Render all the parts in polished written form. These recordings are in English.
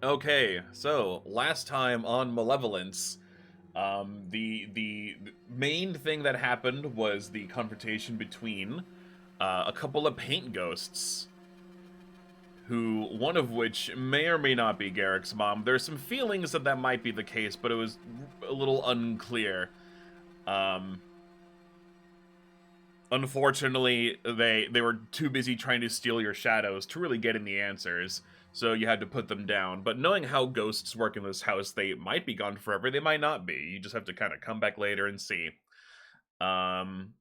Okay, so last time on Malevolence, the main thing that happened was the confrontation between a couple of paint ghosts, who one of which may or may not be Garrick's mom. There's some feelings that that might be the case, but it was a little unclear. Um, Unfortunately, they were too busy trying to steal your shadows to really get in the answers, so you had to put them down. But knowing how ghosts work in this house, they might be gone forever, they might not be. You just have to kind of come back later and see. Um,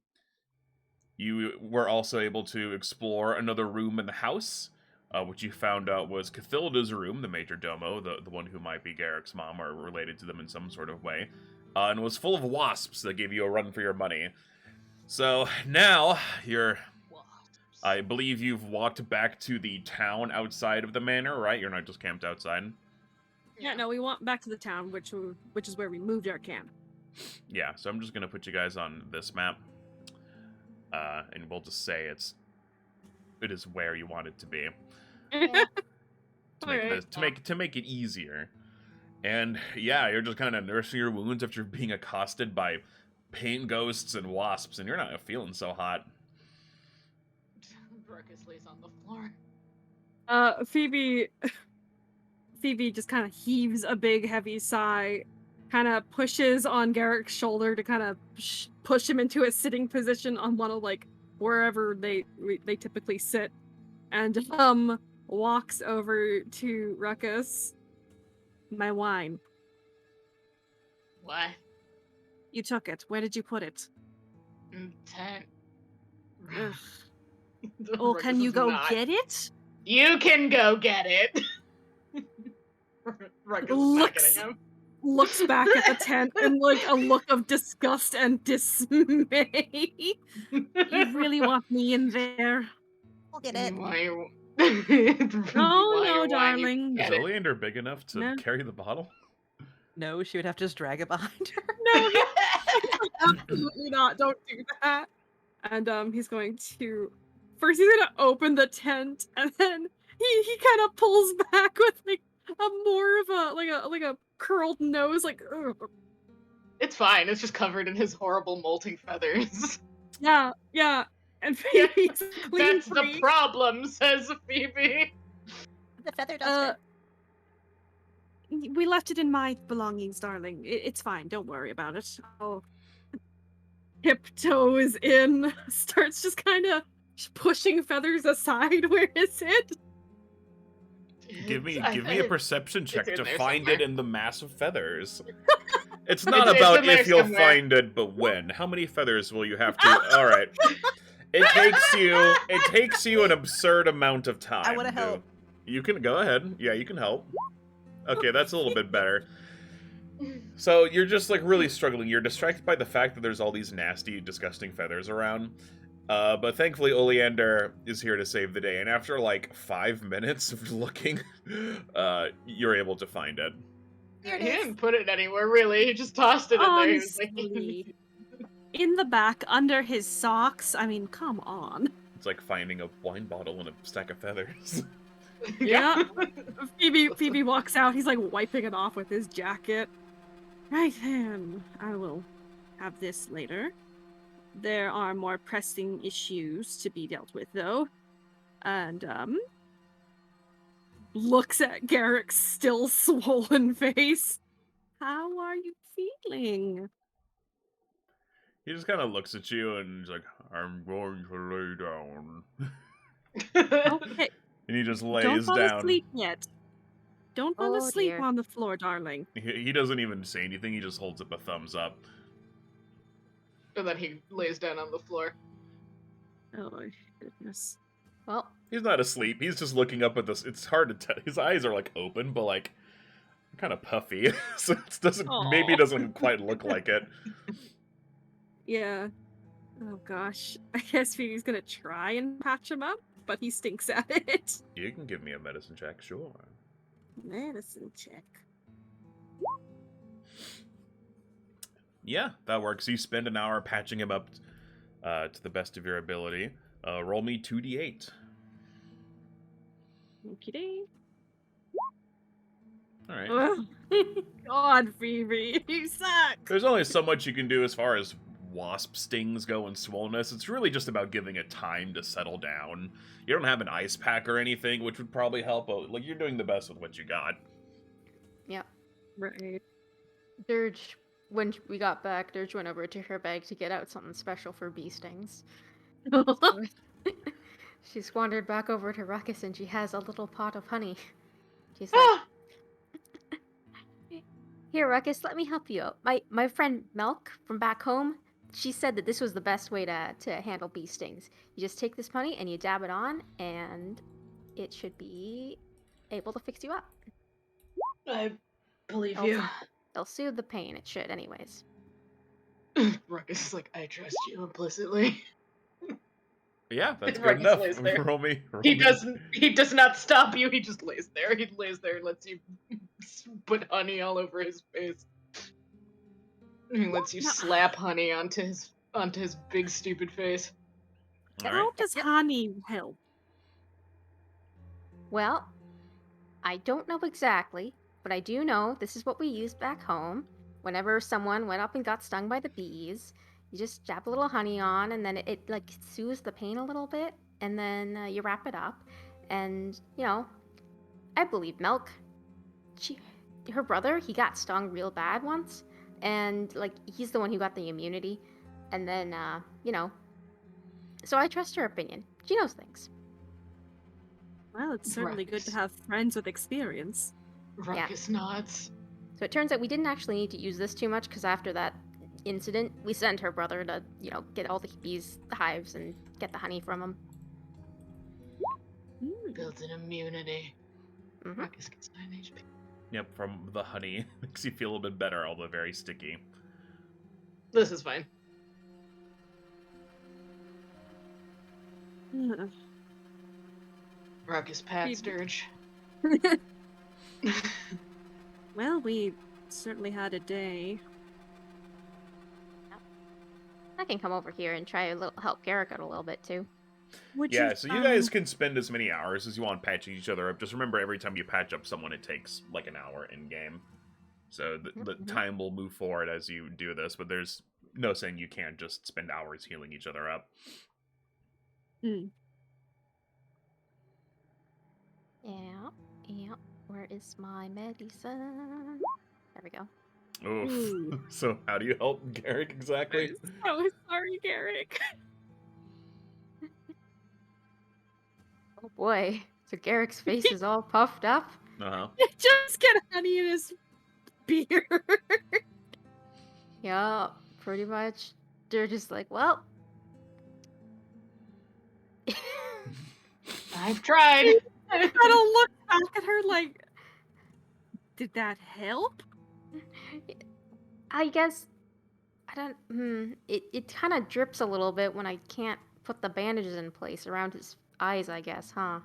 you were also able to explore another room in the house, which you found out was Cathilda's room, the major domo, the one who might be Garrick's mom or related to them in some sort of way, and was full of wasps that gave you a run for your money. So now you're, I believe you've walked back to the town outside of the manor, right? You're not just camped outside. Yeah, no, we went back to the town, which is where we moved our camp. Yeah, so I'm just gonna put you guys on this map, and we'll just say it is where you want it to be. To make it easier. And yeah, you're just kind of nursing your wounds after being accosted by paint ghosts and wasps, and you're not feeling so hot. Ruckus lays on the floor. Phoebe just kind of heaves a big, heavy sigh, kind of pushes on Garrick's shoulder to kind of push him into a sitting position on one of like wherever they typically sit, and walks over to Ruckus. My wine. What? You took it. Where did you put it? Tent. Oh, can you go get it? You can go get it. Looks back at the tent and like a look of disgust and dismay. You really want me in there? I'll get it. No, darling. Is Oleander big enough to carry the bottle? No, she would have to just drag it behind her. No, absolutely not. Don't do that. And he's going to first he's gonna open the tent, and then he kind of pulls back with like a more of a curled nose, like ugh. It's fine. It's just covered in his horrible molting feathers. Yeah. And Phoebe's That's the problem, says Phoebe. The feather duster. We left it in my belongings, darling. It's fine. Don't worry about it. I'll tiptoes in, starts just kind of pushing feathers aside. Where is it? Give me a perception check to find it in the mass of feathers. It's not about if you'll find it, but when. How many feathers will you have to? All right. It takes you an absurd amount of time. I want to help. You can go ahead. Yeah, you can help. Okay, that's a little bit better. So you're just like really struggling. You're distracted by the fact that there's all these nasty, disgusting feathers around. But thankfully Oleander is here to save the day, and after like 5 minutes of looking, you're able to find it. He didn't put it anywhere, really. He just tossed it in there. He was like... in the back, under his socks. I mean, come on. It's like finding a wine bottle and a stack of feathers. Yeah. Phoebe walks out. He's like wiping it off with his jacket. Right then, I will have this later. There are more pressing issues to be dealt with, though. And, looks at Garrick's still swollen face. How are you feeling? He just kind of looks at you and he's like, I'm going to lay down. Okay. And he just lays Don't fall down. asleep yet. Don't fall asleep on the floor, darling. He doesn't even say anything. He just holds up a thumbs up. And then he lays down on the floor. Oh, my goodness. Well, he's not asleep. He's just looking up at this. It's hard to tell. His eyes are like open, but like kind of puffy. So it doesn't quite look like it. Yeah. Oh gosh. I guess Phoebe's gonna try and patch him up, but he stinks at it. You can give me a medicine check, sure. Medicine check. Yeah, that works. You spend an hour patching him up to the best of your ability. Roll me 2d8. Okay. All right. God, Phoebe, you suck. There's only so much you can do as far as wasp stings go and swollenness. It's really just about giving it time to settle down. You don't have an ice pack or anything, which would probably help. But, like, you're doing the best with what you got. Yep. Right. Dirge, when we got back, Dirge went over to her bag to get out something special for bee stings. She squandered back over to Ruckus and she has a little pot of honey. She's like, Ah! "Here, Ruckus, let me help you out. My friend Milk from back home, she said that this was the best way to handle bee stings. You just take this honey and you dab it on, and it should be able to fix you up. I believe Oh. you. It'll soothe the pain. It should, anyways." Ruckus is like, I trust you implicitly. Yeah, that's good Ruckus enough. lays there. Roll me. He does not stop you, he just lays there. He lays there and lets you put honey all over his face. He lets you slap honey onto his big stupid face. All How right. does honey help? Well, I don't know exactly, but I do know this is what we used back home. Whenever someone went up and got stung by the bees, you just dab a little honey on, and then it like soothes the pain a little bit, and then you wrap it up. And I believe Milk. Her brother, he got stung real bad once, and like he's the one who got the immunity. And then so I trust her opinion. She knows things. Well, it's certainly good to have friends with experience. Ruckus nods. So it turns out we didn't actually need to use this too much, because after that incident, we sent her brother to, get all the bees, the hives, and get the honey from them. Builds an immunity. Mhm. Ruckus gets 9 HP. Yep, from the honey. Makes you feel a bit better, although very sticky. This is fine. Ruckus pats Dirge. Well, we certainly had a day. I can come over here and try to help Garrick out a little bit too. Would Yeah, so you guys can spend as many hours as you want patching each other up. Just remember, every time you patch up someone, it takes like an hour in game. So the time will move forward as you do this, but there's no saying you can't just spend hours healing each other up. Hmm. Yeah. Where is my medicine? There we go. Oof. Ooh. So how do you help Garrick exactly? Oh, sorry, Garrick. Oh boy. So Garrick's face is all puffed up. Uh-huh. Just get honey in his beard. Yeah, pretty much. They're just like, well. I've tried. I don't look back at her like, did that help? I guess I don't. It kind of drips a little bit when I can't put the bandages in place around his eyes. I guess, huh?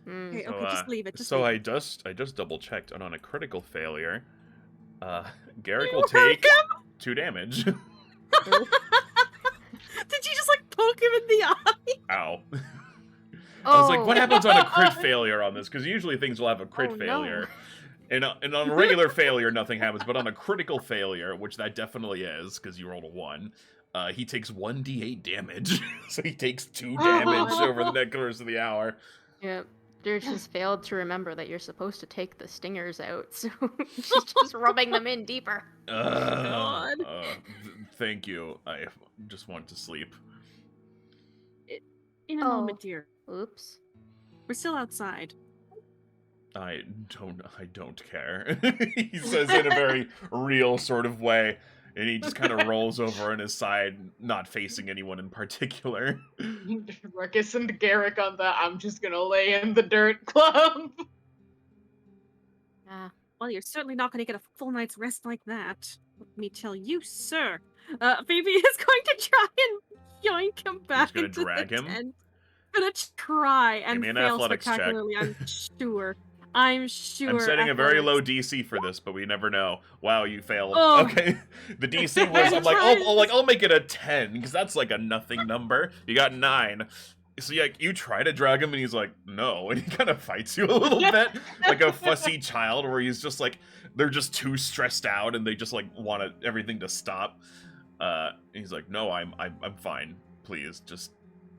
Okay, So, just leave it. Just so leave I just double checked, and on a critical failure, Garrick You will hurt take 2 damage. Did you just like poke him in the eye? Ow. I was like, what happens on a crit Oh. failure on this? Because usually things will have a crit Oh, no. failure. And on a regular failure, nothing happens. But on a critical failure, which that definitely is, because you rolled a 1, he takes 1d8 damage. So he takes 2 damage over the next course of the hour. Yep. Dirge just failed to remember that you're supposed to take the stingers out, so she's just rubbing them in deeper. God. Thank you. I just want to sleep. In a moment, dear. Oops. We're still outside. I don't care. He says in a very real sort of way, and he just kind of rolls over on his side, not facing anyone in particular. Ruckus and Garrick on the I'm just gonna lay in the dirt club. Well, you're certainly not going to get a full night's rest like that. Let me tell you, sir. Phoebe is going to try and yoink him back gonna into drag the him? tent. Gonna try and me an fail athletics check. spectacularly. I'm sure. I'm sure. I'm setting a very low athletics- DC for this, but we never know. Wow, you failed. Oh. Okay, the DC was. I'm like, I'll make it a 10 because that's like a nothing number. You got 9, So yeah, you try to drag him, and he's like, "No," and he kind of fights you a little bit, like a fussy child, where he's just like, they're just too stressed out, and they just like want everything to stop. He's like, "No, I'm fine. Please, just,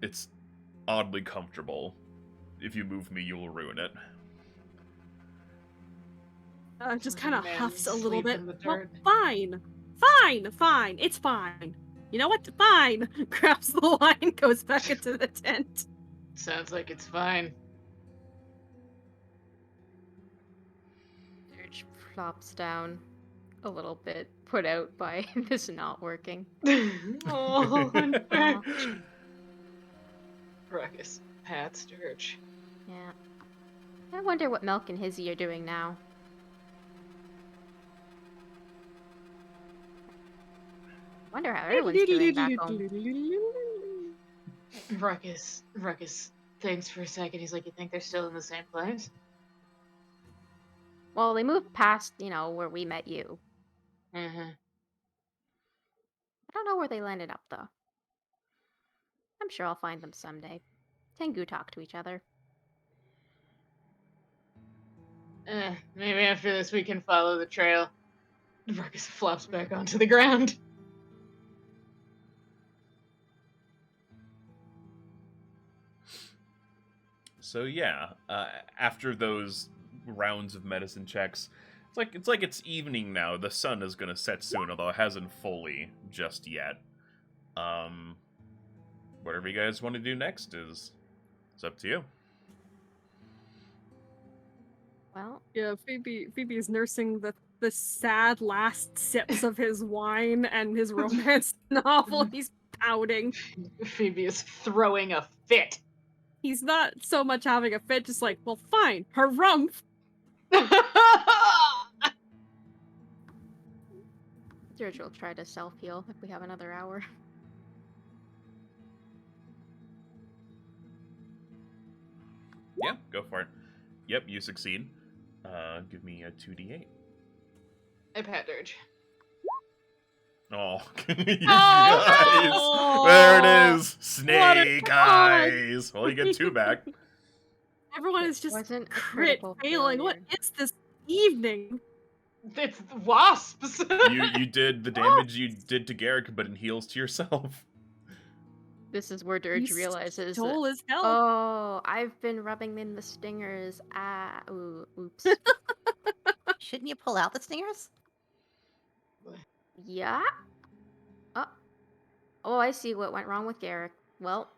it's oddly comfortable. If you move me, you will ruin it." Just kind of Man, huffs a little sleep bit. in the Well, dirt. fine. It's fine. You know what? Fine. Grabs the wine, goes back into the tent. Sounds like it's fine. Dirge flops down a little bit, put out by this not working. Oh, unfair. Aw. Ruckus, Pat's Dirge. Yeah. I wonder what Milk and Hizzy are doing now. Wonder how everyone's doing back home. Ruckus, thanks for a second. He's like, you think they're still in the same place? Well, they moved past, where we met you. Mm-hmm. I don't know where they landed up, though. I'm sure I'll find them someday. Tengu talk to each other. Maybe after this we can follow the trail. Ruckus flops back onto the ground. So yeah, after those rounds of medicine checks, it's like it's evening now. The sun is gonna set soon, although it hasn't fully just yet. Whatever you guys want to do next is it's up to you. Well, Yeah, Phoebe is nursing the sad last sips of his wine and his romance novel. He's pouting. Phoebe is throwing a fit. He's not so much having a fit, just like, well, fine, harumph. Dirge will try to self-heal if we have another hour. Yeah, go for it. Yep, you succeed. Give me a 2d8. I pat Dirge. Oh, you Oh, guys! There it no! is! Snake eyes! Well, you get 2 back. Everyone is just Wasn't a crit critical failing. What failure. is this evening? It's wasps. You did the damage you did to Garrick, but in heals to yourself. This is where Dirge realizes that, Stole his health. oh, I've been rubbing in the stingers. Ooh, oops. Shouldn't you pull out the stingers? Yeah? Oh, I see what went wrong with Garrick. Well,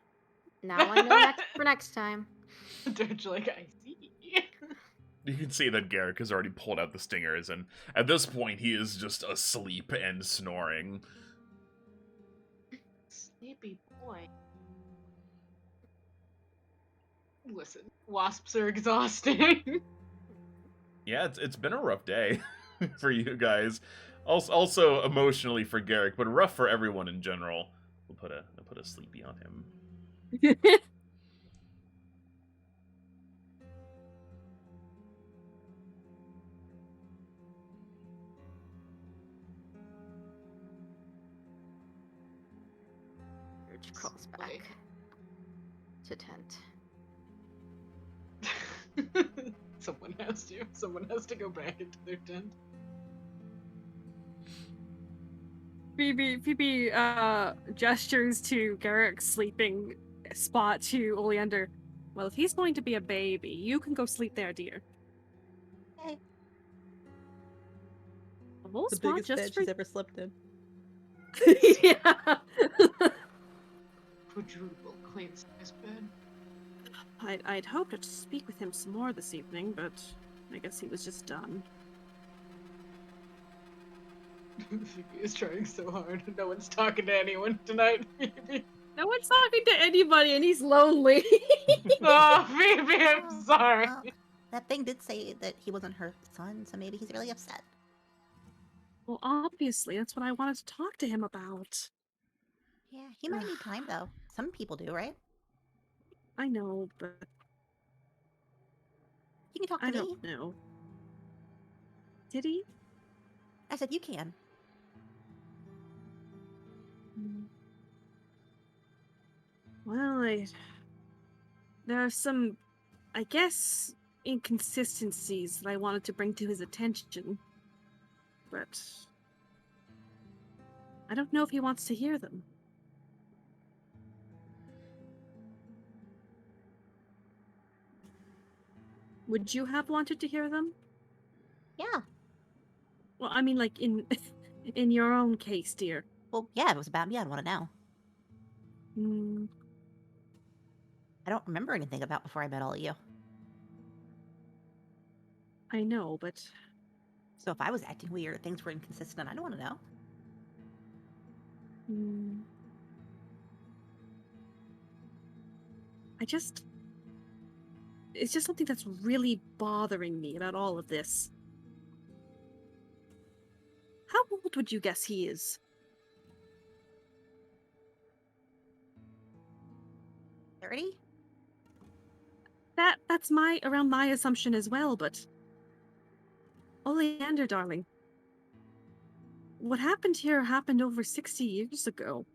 now I know for next time. Dirge like, I see. You can see that Garrick has already pulled out the stingers, and at this point, he is just asleep and snoring. Sleepy boy. Listen, wasps are exhausting. Yeah, it's been a rough day for you guys. Also emotionally for Garrick, but rough for everyone in general. We'll put a sleepy on him. Dirge crawls back to tent. Someone has to go back into their tent. Phoebe gestures to Garrick's sleeping spot to Oleander. Well, if he's going to be a baby, you can go sleep there, dear. Okay. A little The spot biggest just bed for she's ever slept in. yeah. Quadruple queen size bed. I'd hoped to speak with him some more this evening, but I guess he was just done. Phoebe is trying so hard. No one's talking to anyone tonight, Phoebe. No one's talking to anybody, and he's lonely. Oh, Phoebe, I'm sorry. Well, that thing did say that he wasn't her son, so maybe he's really upset. Well, obviously, that's what I wanted to talk to him about. Yeah, he might need time though. Some people do, right? I know, but You can talk to I me. don't know. Did he? I said you can. Well, there are some, I guess, inconsistencies that I wanted to bring to his attention. But I don't know if he wants to hear them. Would you have wanted to hear them? Yeah. Well, I mean, like, in in your own case, dear. Well, yeah, if it was about me, I'd want to know. Hmm. I don't remember anything about before I met all of you. I know, but So if I was acting weird or things were inconsistent, I'd want to know. hmm, it's just something that's really bothering me about all of this. How old would you guess he is? 30? That's around my assumption as well, but Oleander, darling, what happened here happened over 60 years ago.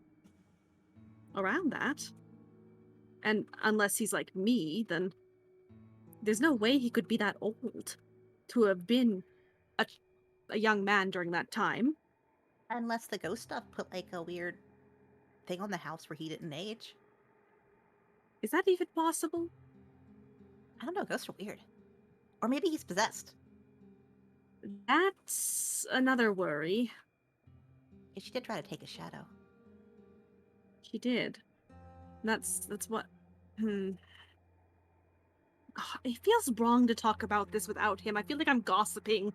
Around that. And unless he's like me, then there's no way he could be that old to have been a young man during that time. Unless the ghost stuff put like a weird thing on the house where he didn't age. Is that even possible? I don't know, ghosts are weird. Or maybe he's possessed. That's another worry. Yeah, she did try to take his shadow. She did. That's what. Hmm. It feels wrong to talk about this without him. I feel like I'm gossiping.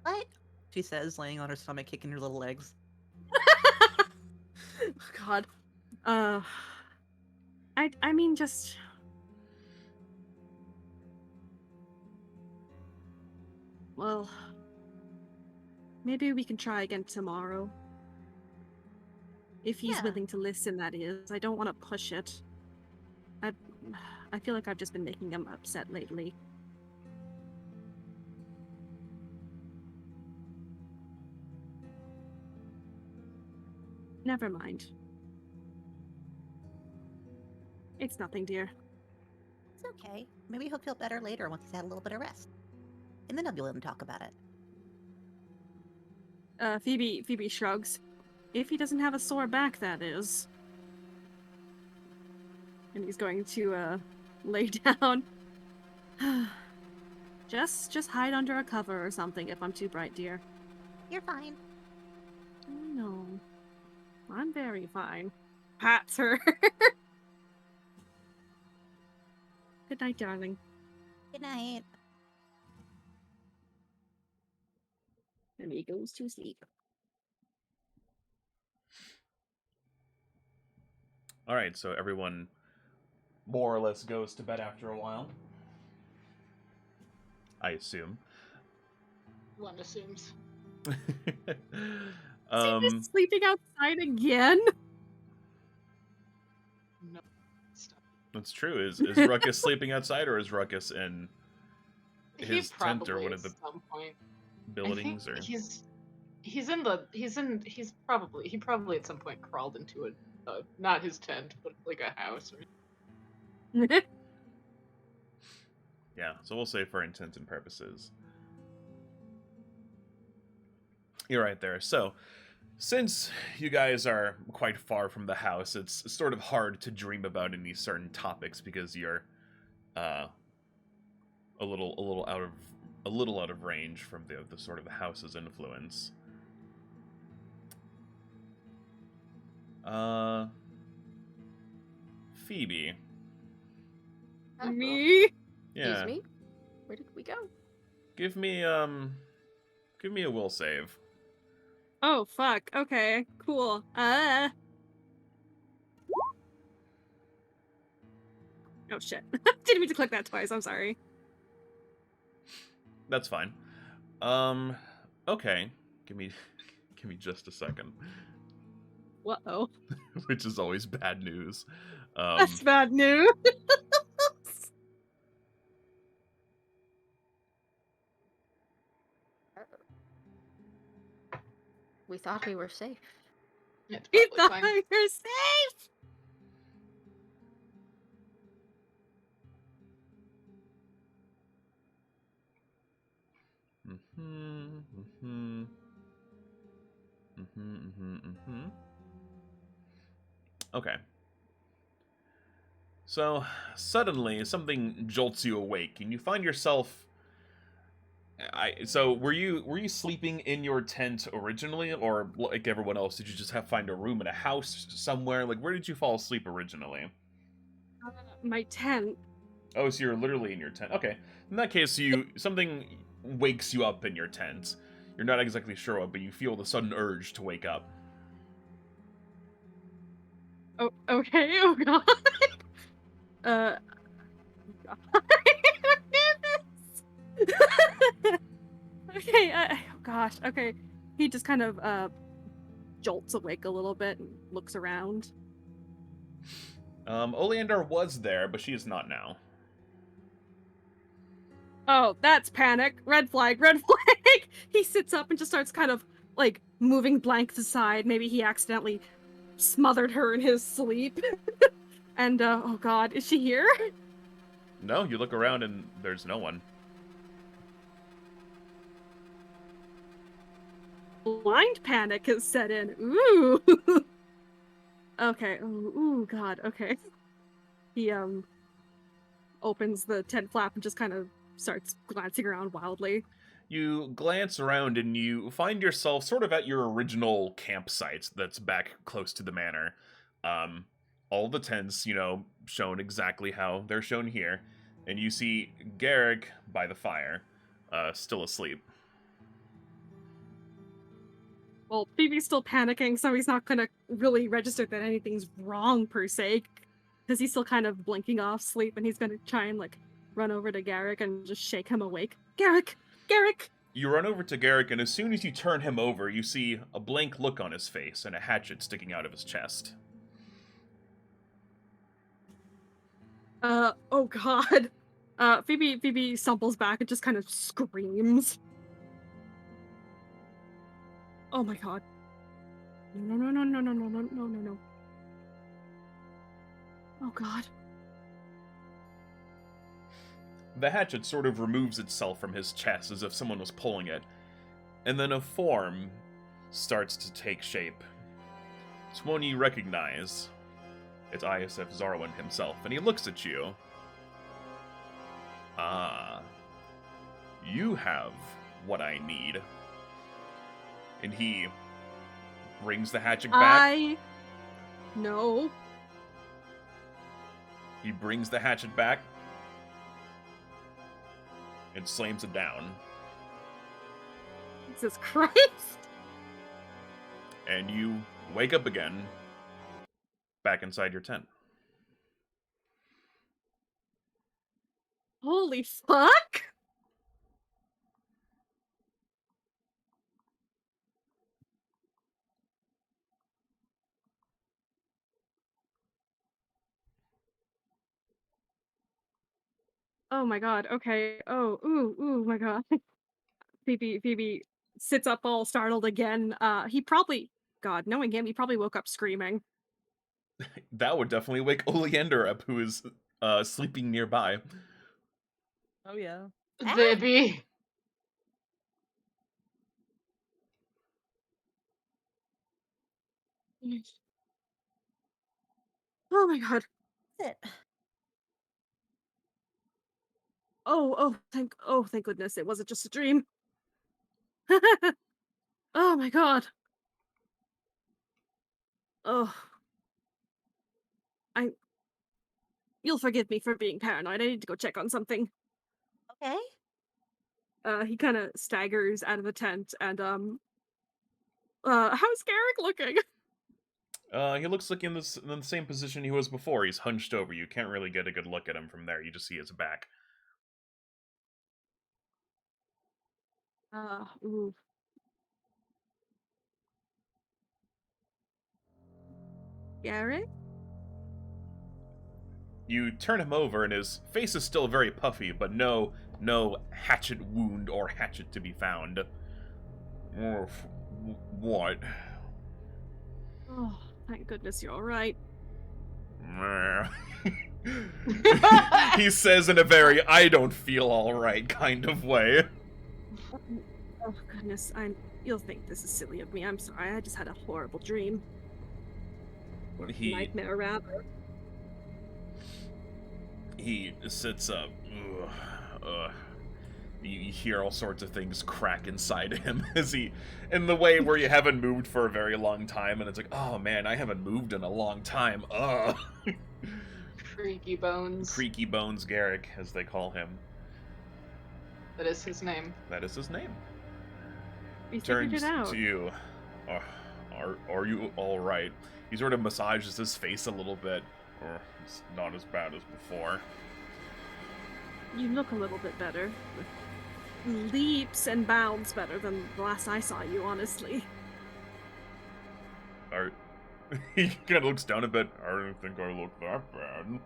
What? She says, laying on her stomach, kicking her little legs. God. I mean, just. Well, maybe we can try again tomorrow. If he's Yeah. willing to listen, that is. I don't want to push it. I feel like I've just been making him upset lately. Never mind. It's nothing, dear. It's okay. Maybe he'll feel better later once he's had a little bit of rest. And then he'll be willing to talk about it. Phoebe shrugs. If he doesn't have a sore back, that is. And he's going to, lay down. Just hide under a cover or something if I'm too bright, dear. You're fine. I know. I'm very fine. Pats her. Good night, darling. Good night. And he goes to sleep. All right, so everyone more or less goes to bed after a while. I assume. One assumes. Is he just sleeping outside again? No. Stop. That's true. Is Ruckus sleeping outside, or is Ruckus in his He tent or probably one of the at some point. buildings? Or He probably at some point crawled into not his tent, but like a house. yeah, so we'll say for intents and purposes. You're right there. So, since you guys are quite far from the house, it's sort of hard to dream about any certain topics because you're a little out of range from the sort of the house's influence. Phoebe. Uh-oh. Me? Yeah. Excuse me? Where did we go? Give me a will save. Oh, fuck. Okay, cool. Oh, shit. Didn't mean to click that twice. I'm sorry. That's fine. Okay. Give me just a second. Uh-oh. Which is always bad news. That's bad news. We thought we were safe. It's We probably thought fine. we were safe. Okay. So, suddenly, something jolts you awake, and you find yourself... So, were you sleeping in your tent originally, or like everyone else, did you just find a room in a house somewhere? Like, where did you fall asleep originally? My tent. Oh, so you're literally in your tent. Okay. In that case, something wakes you up in your tent. You're not exactly sure what, but you feel the sudden urge to wake up. Oh, okay. Oh god. God. Okay. Oh gosh. Okay. He just kind of jolts awake a little bit and looks around. Oleander was there, but she is not now. Oh, that's panic. Red flag. Red flag. He sits up and just starts kind of like moving blanks aside. Maybe he accidentally smothered her in his sleep. And oh god, is she here? No, you look around and there's no one. Blind panic has set in. Ooh. Okay. Ooh, god. Okay. He opens the tent flap and just kind of starts glancing around wildly. You glance around and you find yourself sort of at your original campsite that's back close to the manor. All the tents, shown exactly how they're shown here. And you see Garrick by the fire, still asleep. Well, Phoebe's still panicking, so he's not gonna really register that anything's wrong per se, because he's still kind of blinking off sleep, and he's gonna try and run over to Garrick and just shake him awake. Garrick! Garrick! You run over to Garrick, and as soon as you turn him over, you see a blank look on his face and a hatchet sticking out of his chest. Oh god. Phoebe stumbles back and just kind of screams. Oh my god. No. Oh god. The hatchet sort of removes itself from his chest as if someone was pulling it, and then a form starts to take shape. It's one you recognize. It's ISF Zarwin himself, and he looks at you. Ah, you have what I need. And he brings the hatchet back. No. He brings the hatchet back and slams it down. Jesus Christ. And you wake up again, back inside your tent. Holy fuck! Oh my god, okay. Oh, ooh, my god. Phoebe sits up all startled again. He probably, god, knowing him, he probably woke up screaming. That would definitely wake Oleander up, who is sleeping nearby. Oh yeah. Baby. Oh my god. Sit. Oh, thank goodness it wasn't just a dream. Oh my god. Oh. You'll forgive me for being paranoid. I need to go check on something. Okay. He kind of staggers out of the tent and how's Garrick looking? He looks like in the same position he was before. He's hunched over. You can't really get a good look at him from there. You just see his back. Ooh. Garrick? You turn him over, and his face is still very puffy, but no hatchet wound or hatchet to be found. What? Oh, thank goodness you're alright. He says in a very I don't feel alright kind of way. Oh goodness, you'll think this is silly of me. I'm sorry. I just had a horrible dream. Or nightmare, rather. He sits up. You hear all sorts of things crack inside him as he, in the way where you haven't moved for a very long time, and it's like, oh man, I haven't moved in a long time. Creaky bones. Creaky Bones Garrick, as they call him. That is his name. That is his name. We figured Turns it out. to you. Are you all right? He sort of massages his face a little bit. It's not as bad as before. You look a little bit better. Leaps and bounds better than the last I saw you, honestly. He kind of looks down a bit. I don't think I look that bad.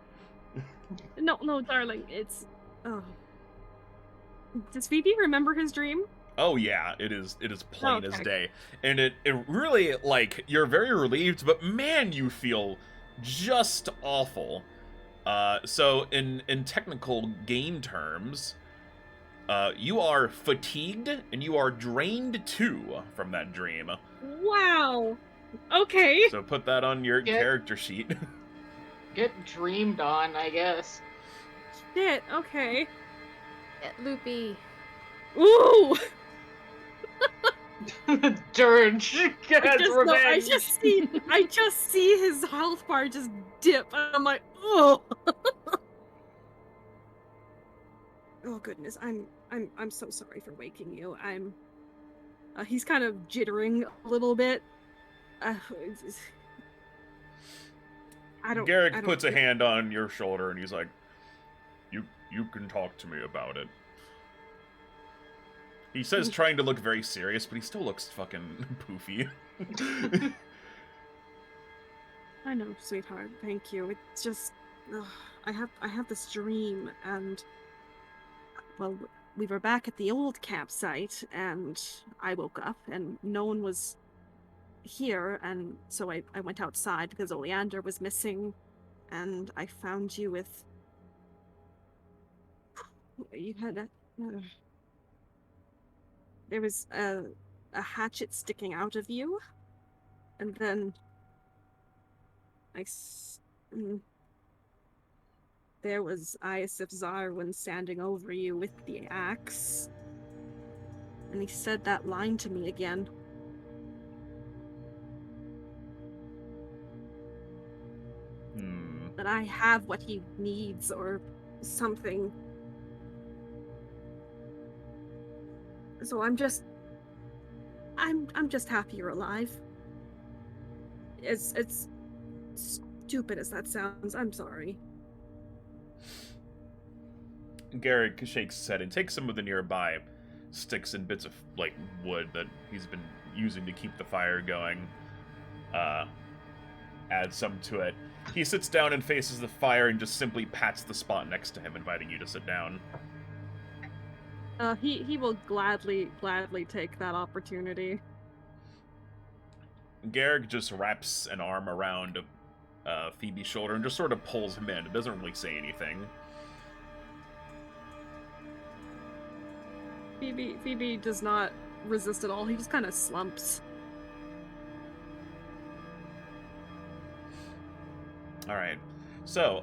No, darling, it's... Oh. Does Phoebe remember his dream? Oh yeah, it is plain as Okay. day. And it really, like, you're very relieved, but man, you feel just awful. So in technical game terms, you are fatigued and you are drained too from that dream. Wow! Okay. So put that on your character sheet. Get dreamed on, I guess. Shit, okay. Get loopy. Ooh! Dirge has revenge. I just see his health bar just dip, and I'm like, oh. Oh goodness, I'm so sorry for waking you. He's kind of jittering a little bit. Garrick puts a hand on your shoulder and he's like, "You can talk to me about it." He says, trying to look very serious, but he still looks fucking poofy. I know, sweetheart. Thank you. It's just, I have this dream, and well, we were back at the old campsite, and I woke up, and no one was here, and so I went outside because Oleander was missing, and I found you with. You had a. There was a hatchet sticking out of you, and then there was Iasif Zarwin standing over you with the axe, and he said that line to me again. That I have what he needs, or something. So I'm just happy you're alive. As stupid as that sounds, I'm sorry. Garrick shakes his head and takes some of the nearby sticks and bits of, like, wood that he's been using to keep the fire going. Adds some to it. He sits down and faces the fire and just simply pats the spot next to him, inviting you to sit down. He will gladly take that opportunity. Garrick just wraps an arm around Phoebe's shoulder and just sort of pulls him in. It doesn't really say anything. Phoebe does not resist at all. He just kind of slumps. All right. So,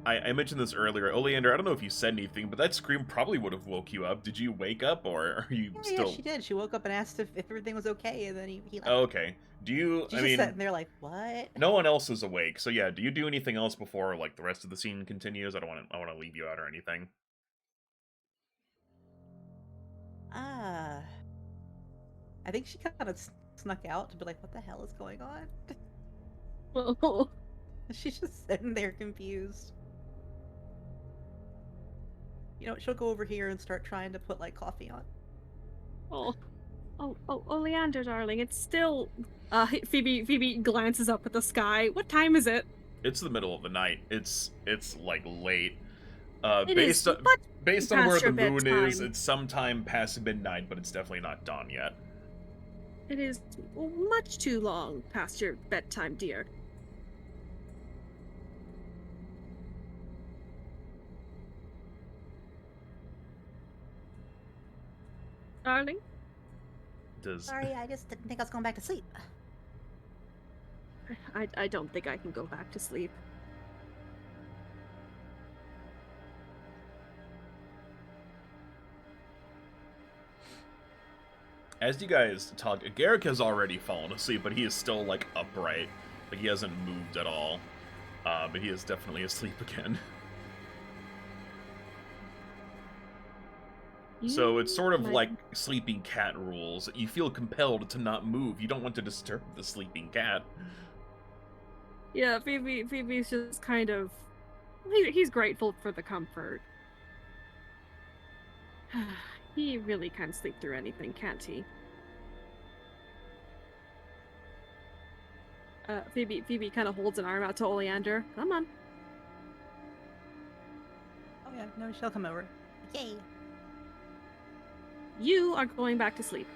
I mentioned this earlier. Oleander, I don't know if you said anything, but that scream probably would have woke you up. Did you wake up, or are you still... Yeah, she did. She woke up and asked if everything was okay, and then he left. Oh, okay. Do you... She's just sitting there like, what? No one else is awake, so yeah, do you do anything else before, like, the rest of the scene continues? I want to leave you out or anything. I think she kind of snuck out to be like, what the hell is going on? Oh. She's just sitting there confused. You know, she'll go over here and start trying to put, like, coffee on. Oh, Oleander, darling, it's still... Phoebe glances up at the sky. What time is it? It's the middle of the night. It's like, late. It based is based on where past the your moon bedtime. is, it's sometime past midnight, but it's definitely not dawn yet. It is much too long past your bedtime, dear. Darling? Does Sorry, I just didn't think I was going back to sleep. I don't think I can go back to sleep. As you guys talk, Garrick has already fallen asleep, but he is still, like, upright. Like, he hasn't moved at all. But he is definitely asleep again. So it's sort of like sleeping cat rules. You feel compelled to not move. You don't want to disturb the sleeping cat. Yeah, Phoebe's just kind of... He's grateful for the comfort. He really can sleep through anything, can't he? Phoebe kind of holds an arm out to Oleander. Come on. Oh yeah, no, she'll come over. Yay. You are going back to sleep.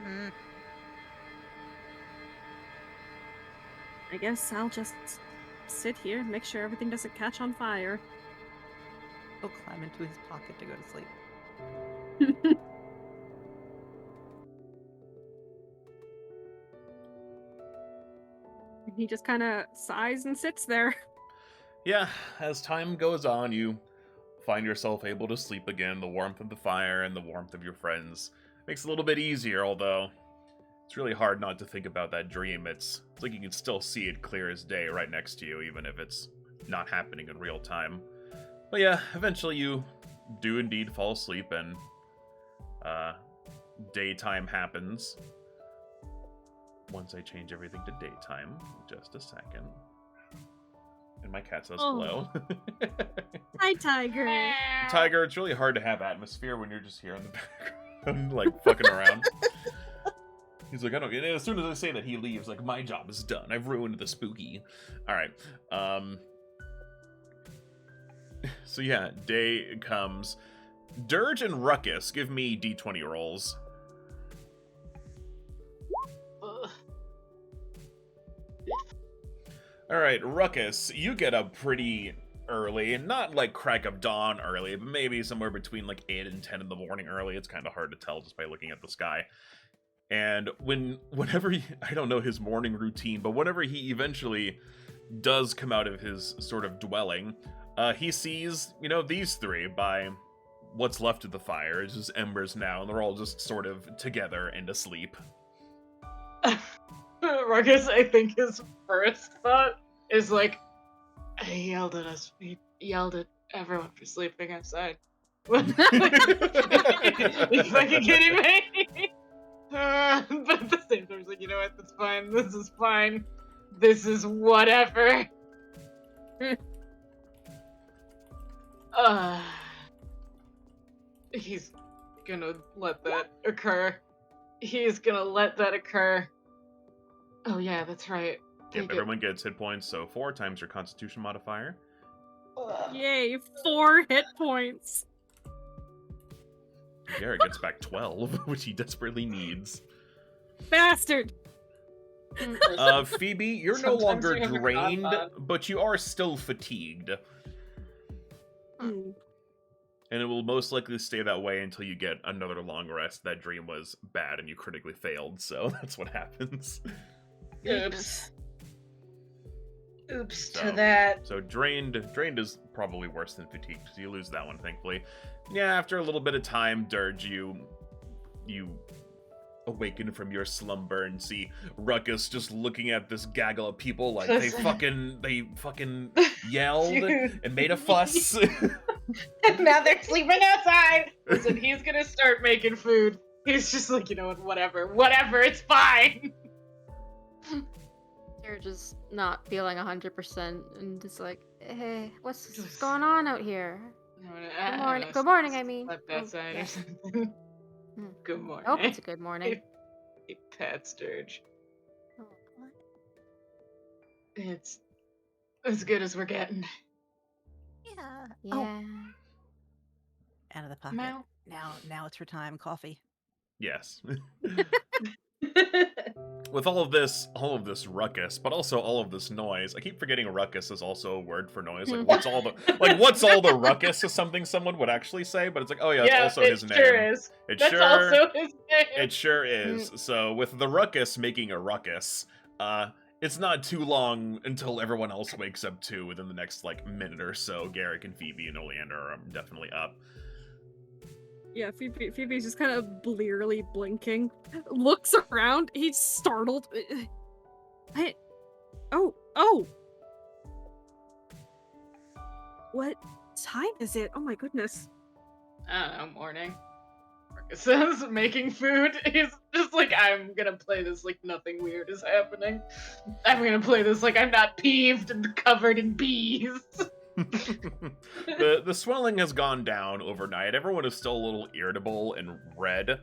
Mm. I guess I'll just sit here and make sure everything doesn't catch on fire. He'll climb into his pocket to go to sleep. He just kind of sighs and sits there. Yeah, as time goes on, you find yourself able to sleep again. The warmth of the fire and the warmth of your friends makes it a little bit easier, although it's really hard not to think about that dream. It's like you can still see it clear as day right next to you, even if it's not happening in real time. But yeah, eventually you do indeed fall asleep, and daytime happens. Once I change everything to daytime, just a second. And my cat says hello. Hi, Tiger. Tiger, it's really hard to have atmosphere when you're just here in the background, like, fucking around. He's like, I don't get it. As soon as I say that, he leaves, like, my job is done. I've ruined the spooky. Alright. So yeah, day comes. Dirge and Ruckus, give me d20 rolls. Alright, Ruckus, you get up pretty early. Not like crack of dawn early, but maybe somewhere between like 8 and 10 in the morning early. It's kind of hard to tell just by looking at the sky. And whenever I don't know his morning routine, but whenever he eventually does come out of his sort of dwelling, he sees, you know, these three by what's left of the fire. It's just embers now, and they're all just sort of together and asleep. Ruckus, I think his first thought is like, he yelled at us. He yelled at everyone for sleeping outside. Are you fucking kidding me? But at the same time, he's like, you know what? That's fine. This is fine. This is whatever. He's gonna let that occur. He's gonna let that occur. Oh yeah, that's right. Yep, everyone gets hit points, so 4 times your constitution modifier. Yay, 4 hit points. Garrett gets back 12, which he desperately needs. Bastard. Phoebe, you're no Sometimes longer we have a drained, combat. but you are still fatigued. Hmm. And it will most likely stay that way until you get another long rest. That dream was bad and you critically failed, so that's what happens. Oops. Oops So- to that. So drained is probably worse than fatigued, so you lose that one, thankfully. Yeah, after a little bit of time, Dirge, you awaken from your slumber and see Ruckus just looking at this gaggle of people like they fucking yelled and made a fuss. Now they're sleeping outside. Listen, he's gonna start making food. He's just like, you know what, whatever, it's fine. You're just not feeling 100% and just like, hey, what's going on out here? Good morning. Good morning, I mean. Slept Oh, outside yeah. or something. Hmm. Good morning. Oh, it's a good morning. Hey, Pat Sturge. Oh, what? It's as good as we're getting. Yeah. Yeah. Oh, out of the pocket. Now. Now it's your time. Coffee. Yes. with all of this ruckus, but also all of this noise, I keep forgetting ruckus is also a word for noise. Like what's all the ruckus is something someone would actually say, but it's like, oh yeah, it's also his name. Sure is. That's also his name. It sure is. So with the ruckus making a ruckus, it's not too long until everyone else wakes up too within the next like minute or so. Garrick and Phoebe and Oleander are definitely up. Yeah, Phoebe's just kind of blearily blinking. Looks around. He's startled. Oh. What time is it? Oh my goodness. I don't know, morning. Ruckus says, making food. He's just like, I'm gonna play this like nothing weird is happening. I'm gonna play this like I'm not peeved and covered in bees. The swelling has gone down overnight. Everyone is still a little irritable and red,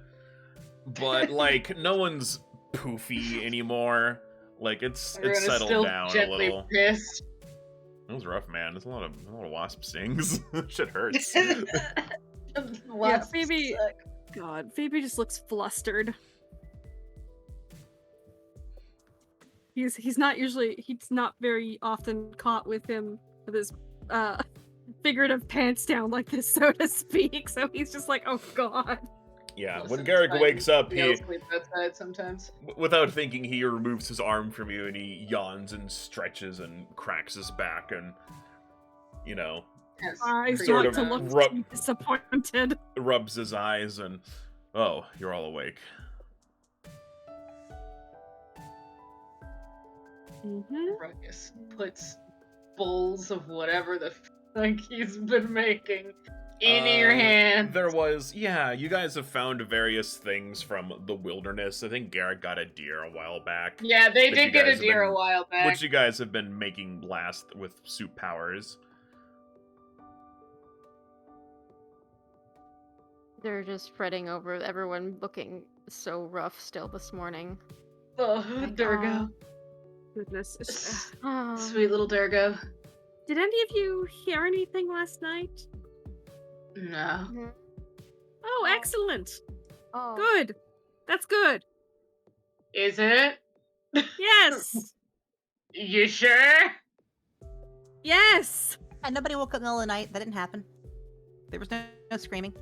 but like no one's poofy anymore. Like it's settled still down a gently little. Pissed. That was rough, man. There's a lot of wasp stings. Shit hurts. Yeah, Phoebe. God, Phoebe just looks flustered. He's not very often caught with his figurative pants down like this, so to speak. So he's just like, oh god. Yeah, Most when of the Garrick time, wakes up, he sleeps outside sometimes. without thinking, he removes his arm from you and he yawns and stretches and cracks his back and, you know, I sort start of to look disappointed. rubs his eyes and, oh, you're all awake. Ruckus puts bowls of whatever the fuck he's been making in your hand. There was, you guys have found various things from the wilderness. I think Garrick got a deer a while back. Yeah, they did get a deer a while back. Which you guys have been making last with soup powers. They're just fretting over everyone looking so rough still this morning. Oh, Like, Durgo. Goodness. Sweet little Durgo. Did any of you hear anything last night? No. Oh, excellent. Oh. Good. That's good. Is it? Yes. You sure? Yes. And nobody woke up in the middle of the night. That didn't happen. There was no screaming.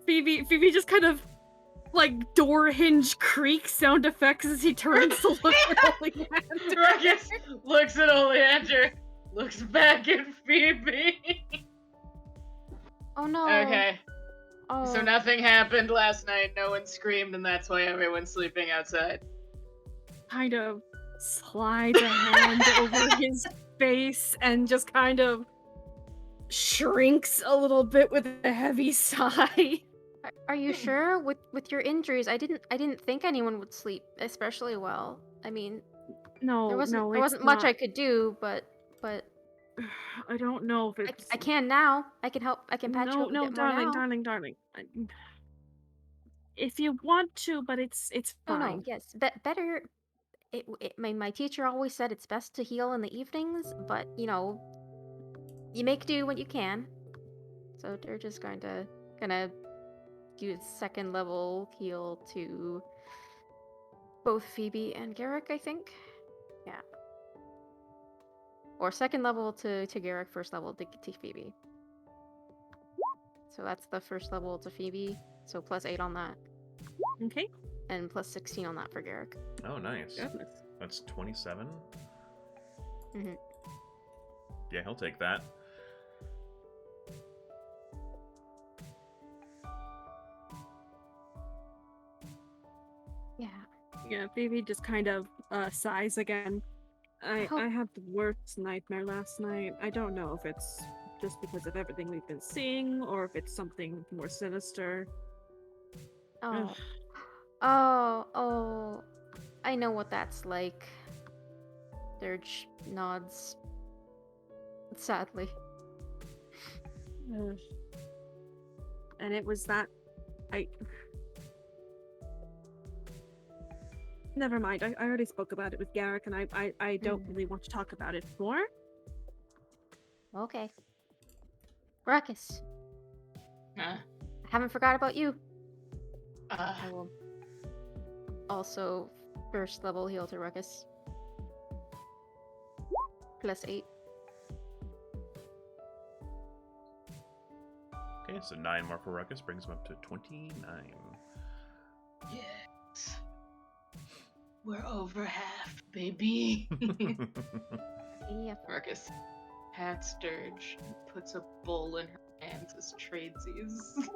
Phoebe just kind of like door hinge creak sound effects as he turns to look at Oleander. Ruckus looks at Oleander, looks back at Phoebe. Oh no. Okay. Oh. So nothing happened last night, no one screamed, and that's why everyone's sleeping outside. Kind of slides a hand over his face and just kind of shrinks a little bit with a heavy sigh. Are you sure with your injuries? I didn't think anyone would sleep especially well. I mean, No, there wasn't it's much not. I could do, but I don't know if it's. I can now. I can help. I can patch you up a bit more darling. now. If you want to, but it's Oh fine. no, yes, better. My teacher always said it's best to heal in the evenings, but you know, you make do what you can. So they're just gonna use second level heal to both Phoebe and Garrick, I think. Yeah. Or second level to Garrick, first level to Phoebe. So that's the first level to Phoebe. So plus 8 on that. Okay. And plus 16 on that for Garrick. Oh, nice. Goodness. That's 27. Mhm. Yeah, he'll take that. Yeah. Yeah, Phoebe just kind of sighs again. I hope- had the worst nightmare last night. I don't know if it's just because of everything we've been seeing or if it's something more sinister. Oh. Oh. I know what that's like. Dirge nods. Sadly. Ugh. And it was that Never mind. I already spoke about it with Garrick, and I don't really want to talk about it more. Okay. Ruckus. Huh? I haven't forgot about you. Uh, I will also First level heal to Ruckus. +8. Okay, so 9 more for Ruckus brings him up to 29. Yes. We're over half, baby. Yeah. Ruckus pats Dirge and puts a bowl in her hands as tradesies.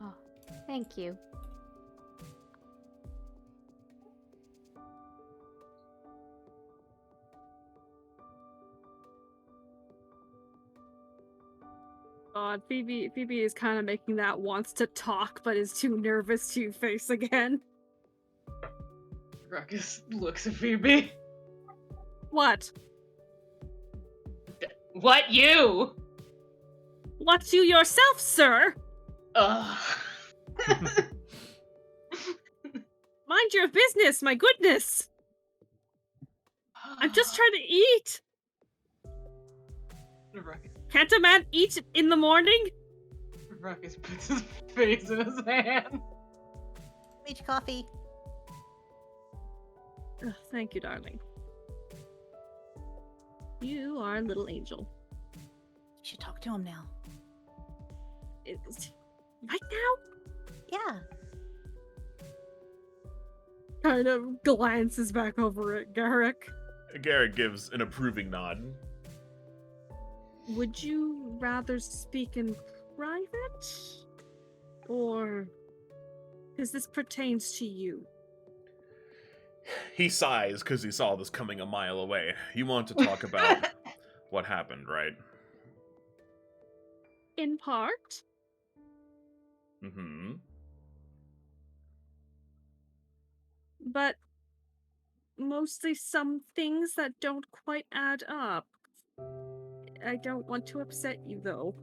Oh, thank you. God, Phoebe is kind of making that wants to talk, but is too nervous to face again. Ruckus looks at Phoebe. What? What, you? What you yourself, sir? Ugh. Mind your business, my goodness! I'm just trying to eat! Ruckus, Can't a man eat in the morning? Ruckus puts his face in his hand. Made you coffee. Ugh, thank you, darling. You are a little angel. You should talk to him now. Right now? Yeah. Kind of glances back over at Garrick. Garrett gives an approving nod. Would you rather speak in private? Or... because this pertains to you? He sighs because he saw this coming a mile away. You want to talk about what happened, right? In part. Mm-hmm. But mostly some things that don't quite add up. I don't want to upset you, though.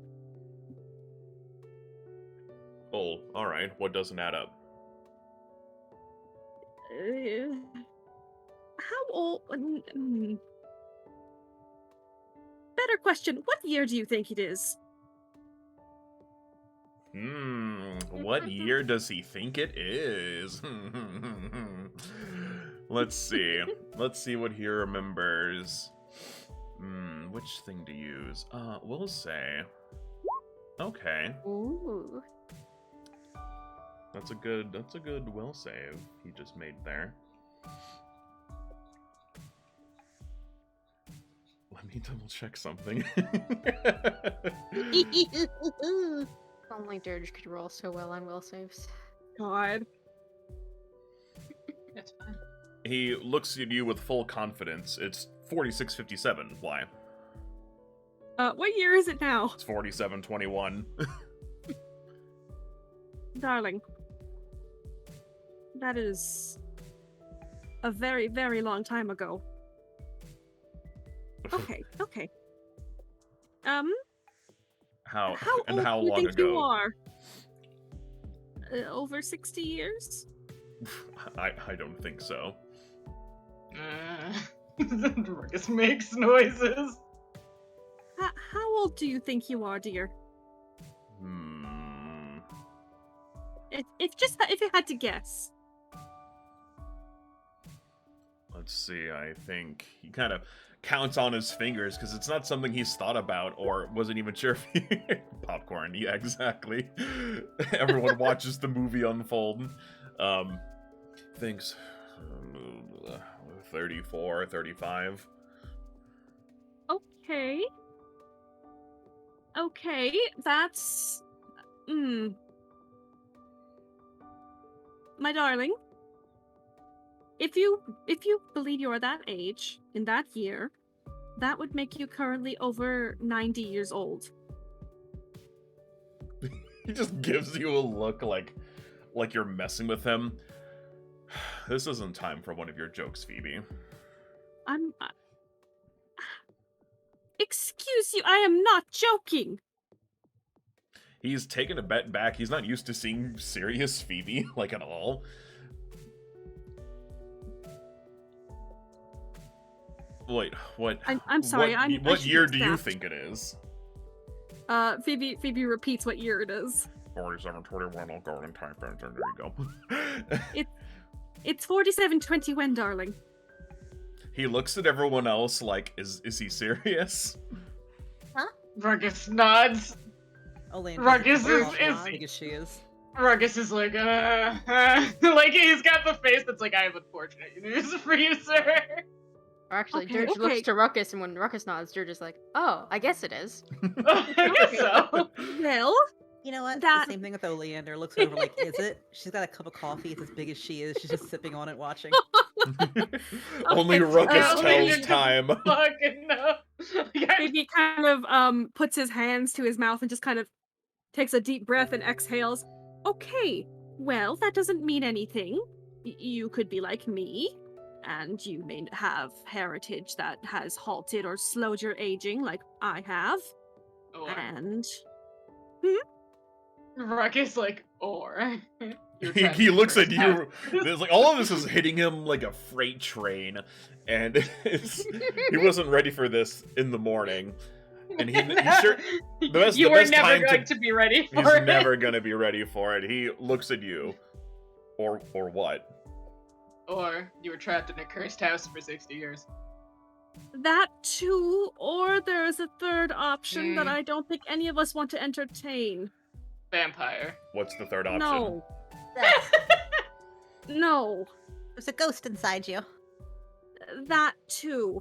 Oh, alright. What doesn't add up? How old... Better question, what year do you think it is? What year does he think it is? Let's see. Let's see what he remembers. Which thing to use? We'll say... Okay. Ooh. That's a good will save he just made there. Let me double check something. Only Dirge could roll so well on will saves. God. That's fine. He looks at you with full confidence. It's 4657. Why? What year is it now? It's 4721. Darling. That is... a very, very long time ago. Okay, okay. How How and old how do you long think you ago? are? Over 60 years? I don't think so. Ruckus makes noises. How old do you think you are, dear? If you had to guess. Let's see, I think he kind of counts on his fingers because it's not something he's thought about or wasn't even sure if he... Popcorn, yeah, exactly. Everyone watches the movie unfold. Thinks 34, 35. Okay. Okay, that's... My darling, if you believe you're that age, in that year, that would make you currently over 90 years old. He just gives you a look like you're messing with him. This isn't time for one of your jokes, Phoebe. Excuse you, I am not joking! He's taken a bet back. He's not used to seeing serious Phoebe, like, at all. Wait, what? I'm sorry, What year do you think it is? Phoebe repeats what year it is. 47, 21, I'll go in time. There you go. It's 47:20 when, darling. He looks at everyone else like, is he serious? Ruckus nods. Oleander Ruckus is is- as big as she is. Ruckus is like, like he's got the face that's like, I have unfortunate news for you, sir. Or actually, Okay, Dirge okay. looks to Ruckus, and when Ruckus nods, Dirge is like, "Oh, I guess it is." I guess so. Well, You know what? that The same thing with Oleander. Looks over like, is it? She's got a cup of coffee. It's as big as she is. She's just sipping on it, watching. Only Okay, Ruckus Oleander tells time. Fucking no. Phoebe kind of puts his hands to his mouth and just kind of takes a deep breath and exhales. Okay, well, that doesn't mean anything. You could be like me, and you may have heritage that has halted or slowed your aging like I have. And Ruckus like, or you're He, trying he to looks at curse you. out. There's like all of this is hitting him like a freight train, and he wasn't ready for this in the morning. And he sure best- you the were best never time going to- to be ready he's for it. never gonna be ready for it. He looks at you, or what? Or you were trapped in a cursed house for 60 years. that too, or there's a third option that Mm. I don't think any of us want to entertain. Vampire. What's the third option? No, That's- no, There's a ghost inside you. that too.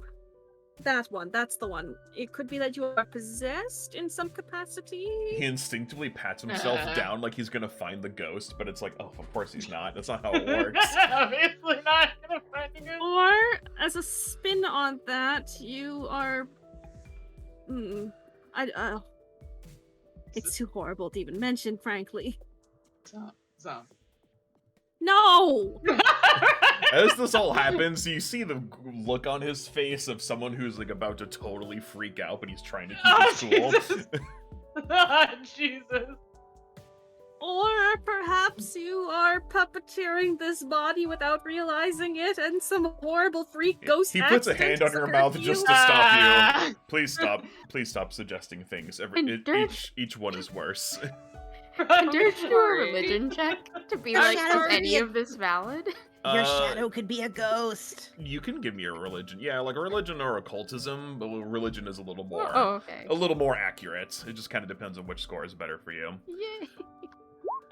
That one, that's the one. It could be that you are possessed in some capacity. He instinctively pats himself down like he's gonna find the ghost, but it's like, oh, of course he's not. That's not how it works. Obviously not gonna find a ghost. Or, as a spin on that, you are. It's too horrible to even mention, frankly. So. No! As this all happens, you see the look on his face of someone who's like about to totally freak out, but he's trying to keep his cool. Jesus. Oh, Jesus. Or perhaps you are puppeteering this body without realizing it, and some horrible freak ghost. He puts a accident hand on your occurred mouth to just you. to stop Ah. you. Please stop. Please stop suggesting things. And Dirge- Each one is worse. Can Dirge do a Sorry. religion check to be Your like, shadow is could any be a- of this valid? Your shadow could be a ghost. You can give me a religion. Yeah, like a religion or occultism, but religion is a little more Oh, okay. a little more accurate. It just kind of depends on which score is better for you. Yay.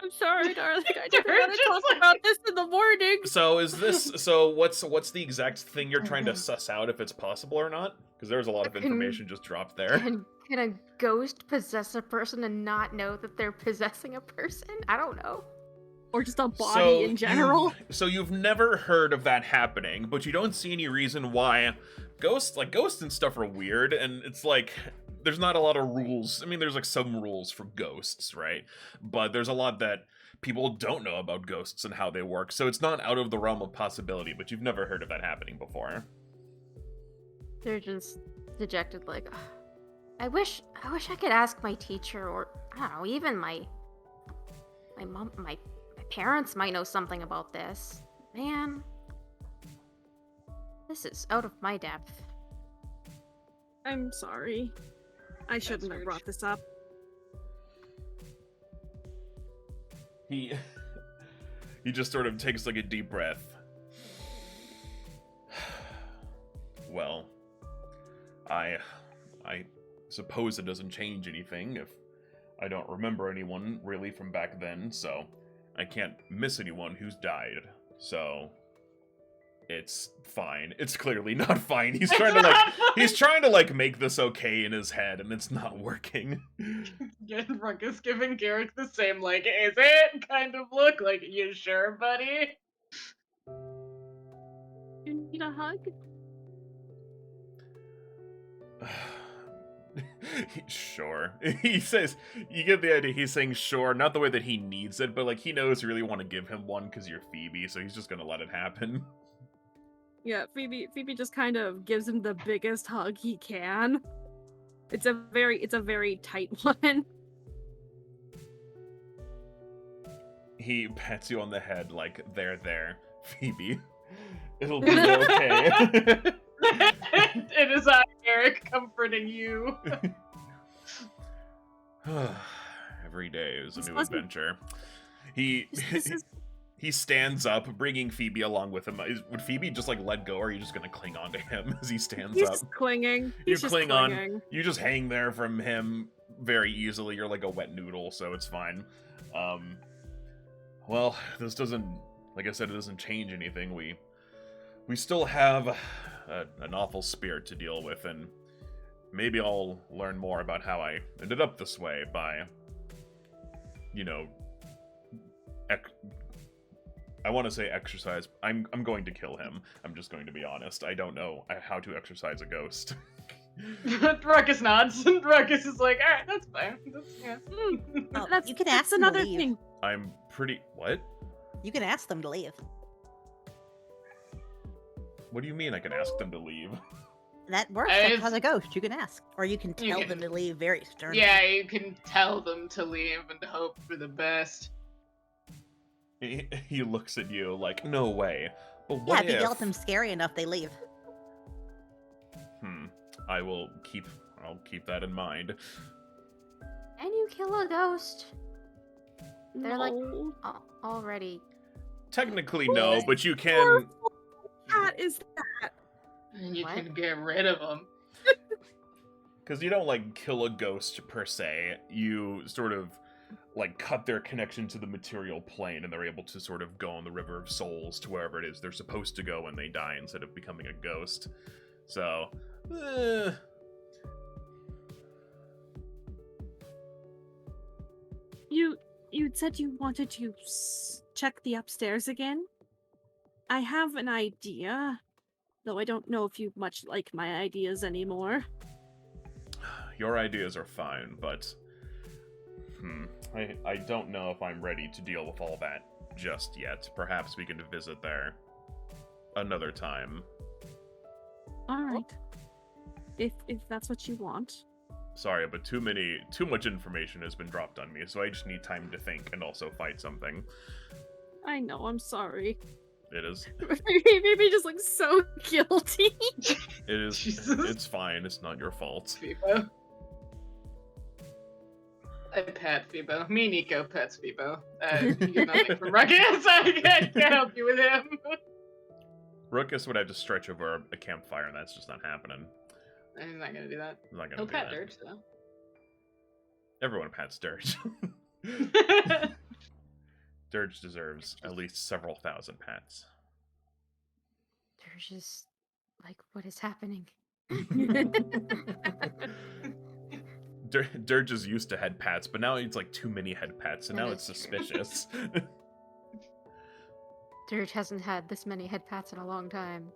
I'm sorry, darling. I didn't want to Just talk like- about this in the morning. So is this so what's the exact thing you're trying to suss out if it's possible or not? Because there's a lot of Can- information just dropped there. Can a ghost possess a person and not know that they're possessing a person? I don't know. Or just a body in general. So you've never heard of that happening, but you don't see any reason why ghosts and stuff are weird, and it's like there's not a lot of rules. I mean, there's like some rules for ghosts, right? But there's a lot that people don't know about ghosts and how they work. So it's not out of the realm of possibility, but you've never heard of that happening before. They're just dejected, like, "Ugh, I wish I could ask my teacher, or I don't know, even my mom, my parents might know something about this. Man, this is out of my depth." I'm sorry. I shouldn't have weird. brought this up. He just sort of takes like a deep breath. Well, I suppose it doesn't change anything if I don't remember anyone really from back then, so I can't miss anyone who's died. So it's fine. It's clearly not fine. He's trying to like make this okay in his head, and it's not working. Again, Ruckus giving Garrick the same, like, is it kind of look. Like, you sure, buddy? You need a hug? Sure. He says, you get the idea, he's saying sure, not the way that he needs it, but like he knows you really want to give him one because you're Phoebe, so he's just gonna let it happen. Yeah, Phoebe just kind of gives him the biggest hug he can. It's a very tight one. He pats you on the head like, there, Phoebe. It'll be okay. It is I, Garrick, comforting you. Every day is a This new wasn't- adventure. He This is he stands up, bringing Phoebe along with him. Would Phoebe just like let go, or are you just gonna cling on to him as he stands he's up? just clinging. You He's just cling on. clinging. You just hang there from him very easily. You're like a wet noodle, so it's fine. Well, this doesn't, like I said, it doesn't change anything. We still have an awful spirit to deal with, and maybe I'll learn more about how I ended up this way by, you know, I want to say exercise. I'm going to kill him. I'm just going to be honest. I don't know how to exercise a ghost. Ruckus nods, and Ruckus is like, alright, that's fine. Yeah. Oh, That's you can that's ask them to another leave. thing. I'm pretty... What? You can ask them to leave. What do you mean I can ask them to leave? That works. I- That's how a ghost. You can ask, or you can tell can- them to leave very sternly. Yeah, you can tell them to leave and hope for the best. He looks at you like, no way. But Yeah, what if you if... yell at them scary enough, they leave. I'll keep that in mind. Can you kill a ghost? They're like No. already. Technically, no, but you can... Poor cat is that? And you What? can get rid of them. Because you don't, like, kill a ghost, per se. You sort of, like, cut their connection to the material plane, and they're able to sort of go on the River of Souls to wherever it is they're supposed to go when they die, instead of becoming a ghost. So, You said you wanted to check the upstairs again. I have an idea, though I don't know if you much like my ideas anymore. Your ideas are fine, but... I don't know if I'm ready to deal with all that just yet. Perhaps we can visit there another time. All right. If that's what you want. Sorry, but too much information has been dropped on me, so I just need time to think and also fight something. I know, I'm sorry. It is. Maybe just like so guilty. It is. Jesus. It's fine. It's not your fault. Phoebo. I pat Phoebo. Me, Nico pets Phoebo. You get nothing from Ruckus. I can't help you with him. Ruckus would have to stretch over a campfire, and that's just not happening. He's not gonna do that. He's not gonna He'll do pat that. Dirge, though. Everyone pats Dirge. Dirge deserves at least several thousand pats. They're just like, what is happening? Dirge is used to head pats, but now it's like too many head pats, and That now it's is true. suspicious. Dirge hasn't had this many head pats in a long time.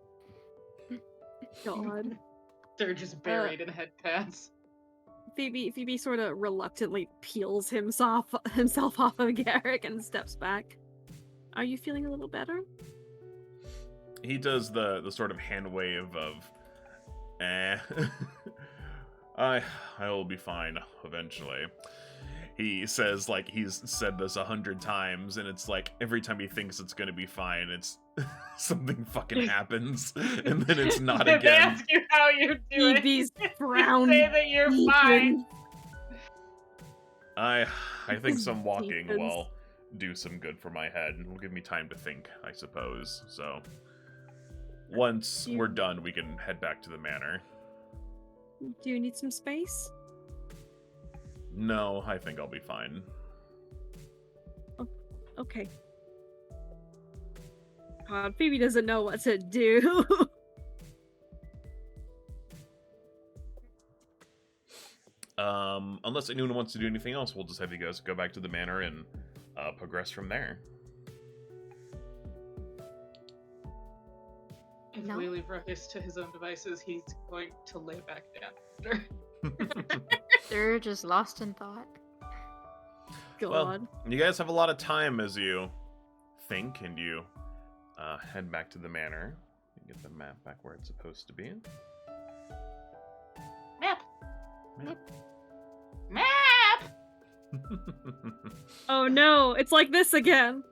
God. They're just buried in head pats. Phoebe sort of reluctantly peels himself off of Garrick and steps back. Are you feeling a little better? He does the sort of hand wave of, I will be fine eventually. He says, like, he's said this 100 times, and it's like every time he thinks it's gonna be fine, it's something fucking happens, and then it's not They again. ask you how you're doing. Phoebe's You frown. say that you're fine. I think His some walking deepens. will do some good for my head, and will give me time to think, I suppose. So once You- we're done, we can head back to the manor. Do you need some space? No, I think I'll be fine. Okay. God, Phoebe doesn't know what to do. Unless anyone wants to do anything else, we'll just have you guys go back to the manor and progress from there. If No. we leave Ruckus to his own devices, he's going to lay back down. They're just lost in thought. God. Well, you guys have a lot of time as you think and you head back to the manor. Get the map back where it's supposed to be. Map! Map. Map! Oh no, it's like this again.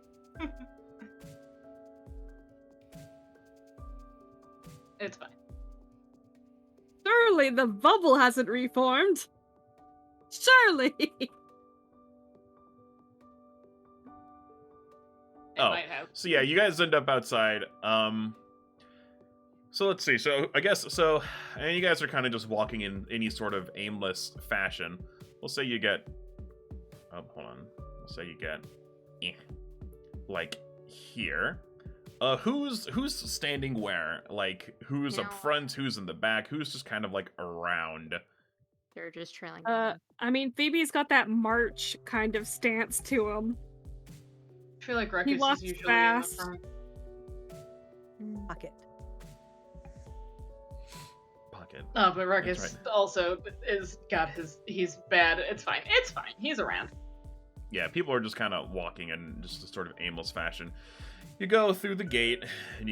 It's fine. Surely the bubble hasn't reformed. Surely. It might have. So yeah, you guys end up outside. So let's see. So I guess so, and you guys are kind of just walking in any sort of aimless fashion. We'll say you get. Oh, hold on. We'll say you get, like here. Who's standing where? Like who's up front? Who's in the back? Who's just kind of like around? They're just trailing. behind. I mean, Phoebe's got that march kind of stance to him. I feel like Ruckus walks is usually fast. in the front. Pocket. Pocket. Oh, but Ruckus That's also he's bad. It's fine. It's fine. He's around. Yeah, people are just kind of walking in just a sort of aimless fashion. You go through the gate, and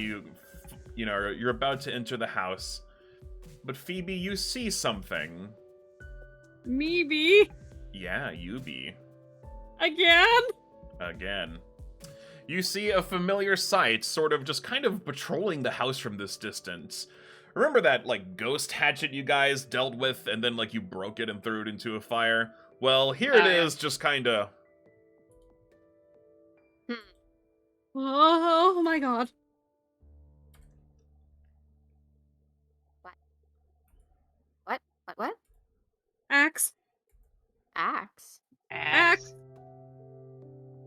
you're about to enter the house. But Phoebe, you see something. Maybe. Yeah, you be. Again? You see a familiar sight, sort of just kind of patrolling the house from this distance. Remember that, like, ghost hatchet you guys dealt with, and then, like, you broke it and threw it into a fire? Well, here it is, just kinda... Oh my god. What? Axe. Axe? Axe.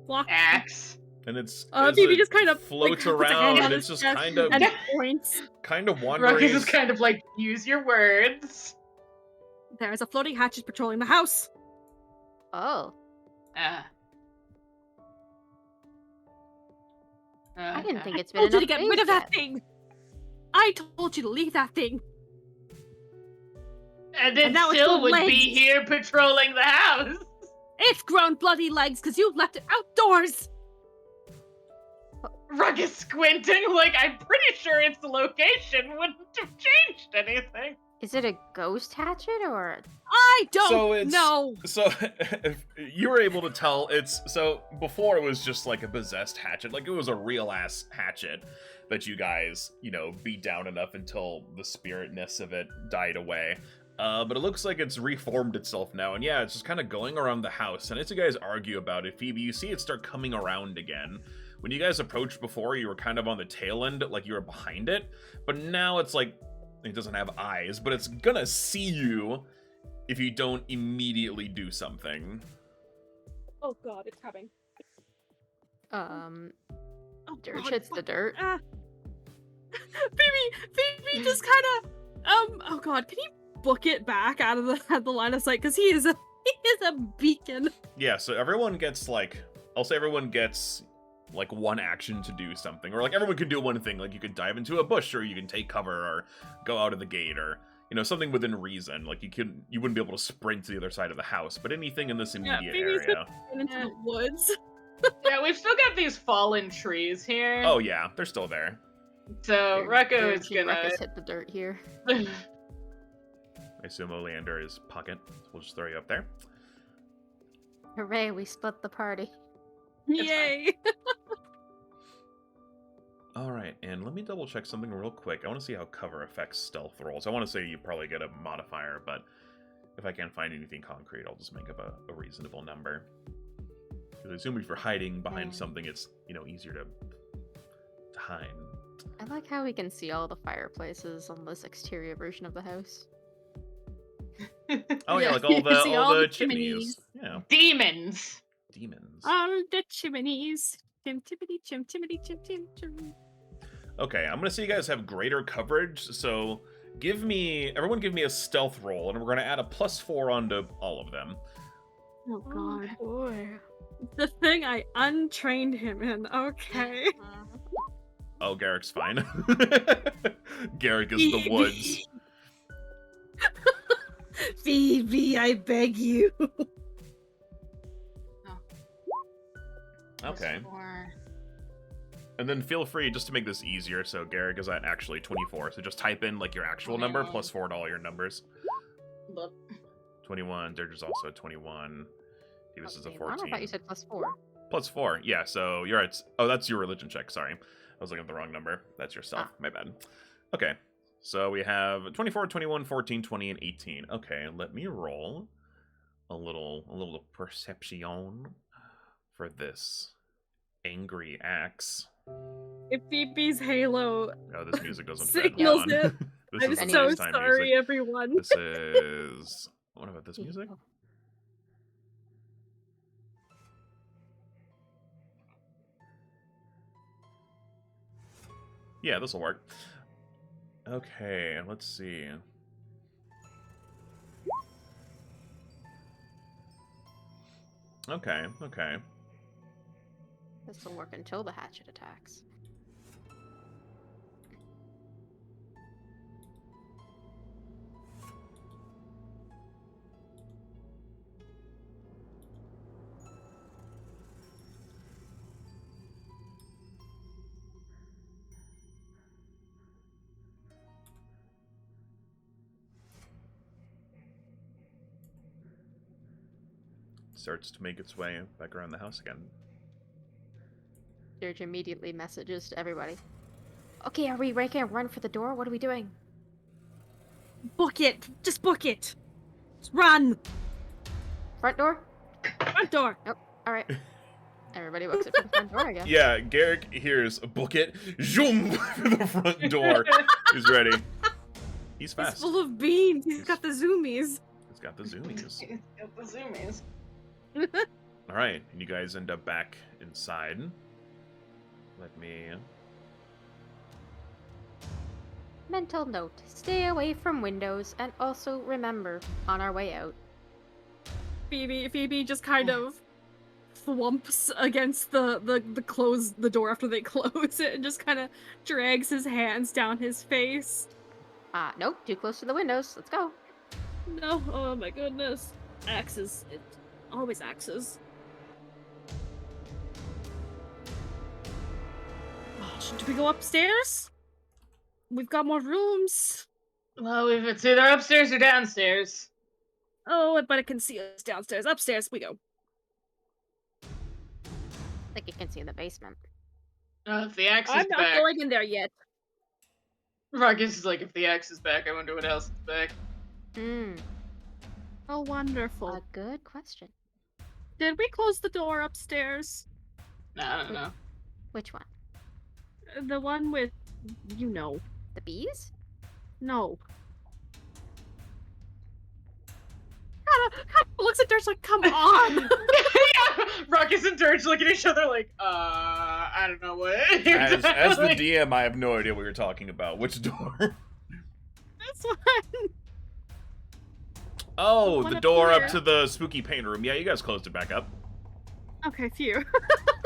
Block. Axe. And it's... Phoebe it just kind of floats like, puts a hand around, on and his it's just chest kind of... and points. Kind of wandering... Ruckus is kind of like, use your words. There's a floating hatchet patrolling the house. Oh. I didn't think it's I been told you enough to get rid days of that yet. thing. I told you to leave that thing. And it And now it's still the would legs. be here patrolling the house. It's grown bloody legs because you left it outdoors. Ruckus squinting, like, I'm pretty sure its location wouldn't have changed anything. Is it a ghost hatchet or? I don't So it's- know. So, you were able to tell so before it was just like a possessed hatchet, like it was a real ass hatchet that you guys, beat down enough until the spiritness of it died away. But it looks like it's reformed itself now, and yeah, it's just kind of going around the house, and as you guys argue about it, Phoebe, you see it start coming around again. When you guys approached before, you were kind of on the tail end, like you were behind it, but now it's like, it doesn't have eyes, but it's gonna see you if you don't immediately do something. Oh god, it's coming. Oh, Dirge God, hits the dirt. Phoebe just kind of, oh god, can you book it back out of the line of sight? Because he is a beacon. Yeah, so everyone gets I'll say everyone gets one action to do something, or everyone can do one thing, like you could dive into a bush, or you can take cover, or go out of the gate, or something within reason. Like you wouldn't be able to sprint to the other side of the house, but anything in this immediate Phoebe's area. into the woods. Yeah, we've still got these fallen trees here. Oh yeah, they're still there. So Rucko is gonna. Ruckus hit the dirt here. I assume Oleander is pocket, so we'll just throw you up there. Hooray! We split the party. Yay! Alright, and let me double check something real quick. I want to see how cover affects stealth rolls. I want to say you probably get a modifier, but if I can't find anything concrete, I'll just make up a reasonable number. Because I assume if you're hiding behind something, it's, easier to hide. I like how we can see all the fireplaces on this exterior version of the house. Oh yeah, Yeah, like all you the see all all the the chimneys. chimneys. Yeah, Demons. demons. All the chimneys. Chim tippity chim timity chim tim chim. Okay, I'm gonna say you guys have greater coverage, so everyone give me a stealth roll, and we're gonna add a +4 onto all of them. Oh god. boy. The thing I untrained him in. Okay. Oh, Garrick's fine. Garrick is the woods. Phoebe, I beg you. Okay. +4. And then feel free, just to make this easier, so Garrick is at actually 24, so just type in your actual number, 21. +4 to all your numbers. Look. 21, Dirge is also a 21. Phoebus is a 14. I thought you said +4. +4, yeah, so you're at... Oh, that's your religion check, sorry. I was looking at the wrong number. That's yourself, my bad. Okay, so we have 24, 21, 14, 20, and 18. Okay, let me roll a little perception for this. Angry axe. If Phoebe's halo Oh, this music doesn't fit. signals Hold on. it, This I'm is the so FaceTime sorry, music. everyone. This is... What about this music? Oh, Yeah, this will work. Okay, let's see. Okay, okay. this will work until the hatchet attacks. Starts to make its way back around the house again. Dirge immediately messages to everybody. Okay, are we making a run for the door? What are we doing? Book it! Just book it! Just run! Front door? Front door! All right. Everybody books it for the front door, I guess. Yeah, Garrick hears a book it. Zoom! For the front door. He's ready. He's fast. He's full of beans. He's got the zoomies. He's got the zoomies. He's got the zoomies. Alright, and you guys end up back inside. Let me... Mental note: stay away from windows, and also remember, on our way out. Phoebe just kind of thwumps against the door after they close it and just kind of drags his hands down his face. Nope, too close to the windows. Let's go. No, oh my goodness. Axes. It always axes. Oh, should we go upstairs? We've got more rooms. Well, it's either upstairs or downstairs. Oh, but it can see us downstairs. Upstairs we go. I think you can see in the basement. If the axe is I'm not back. going in there yet. Ruckus is like, if the axe is back, I wonder what else is back. Hmm. Oh, wonderful. A good question. Did we close the door upstairs? I don't know. Which one? The one with, you know. The bees? No. Kind of looks at Dirge like, come on. Yeah, Ruckus and Dirge look at each other like, I don't know what. As the DM, I have no idea what you're talking about. Which door? This one. Oh, One the up door here. up to the spooky paint room. Yeah, you guys closed it back up. Okay, phew.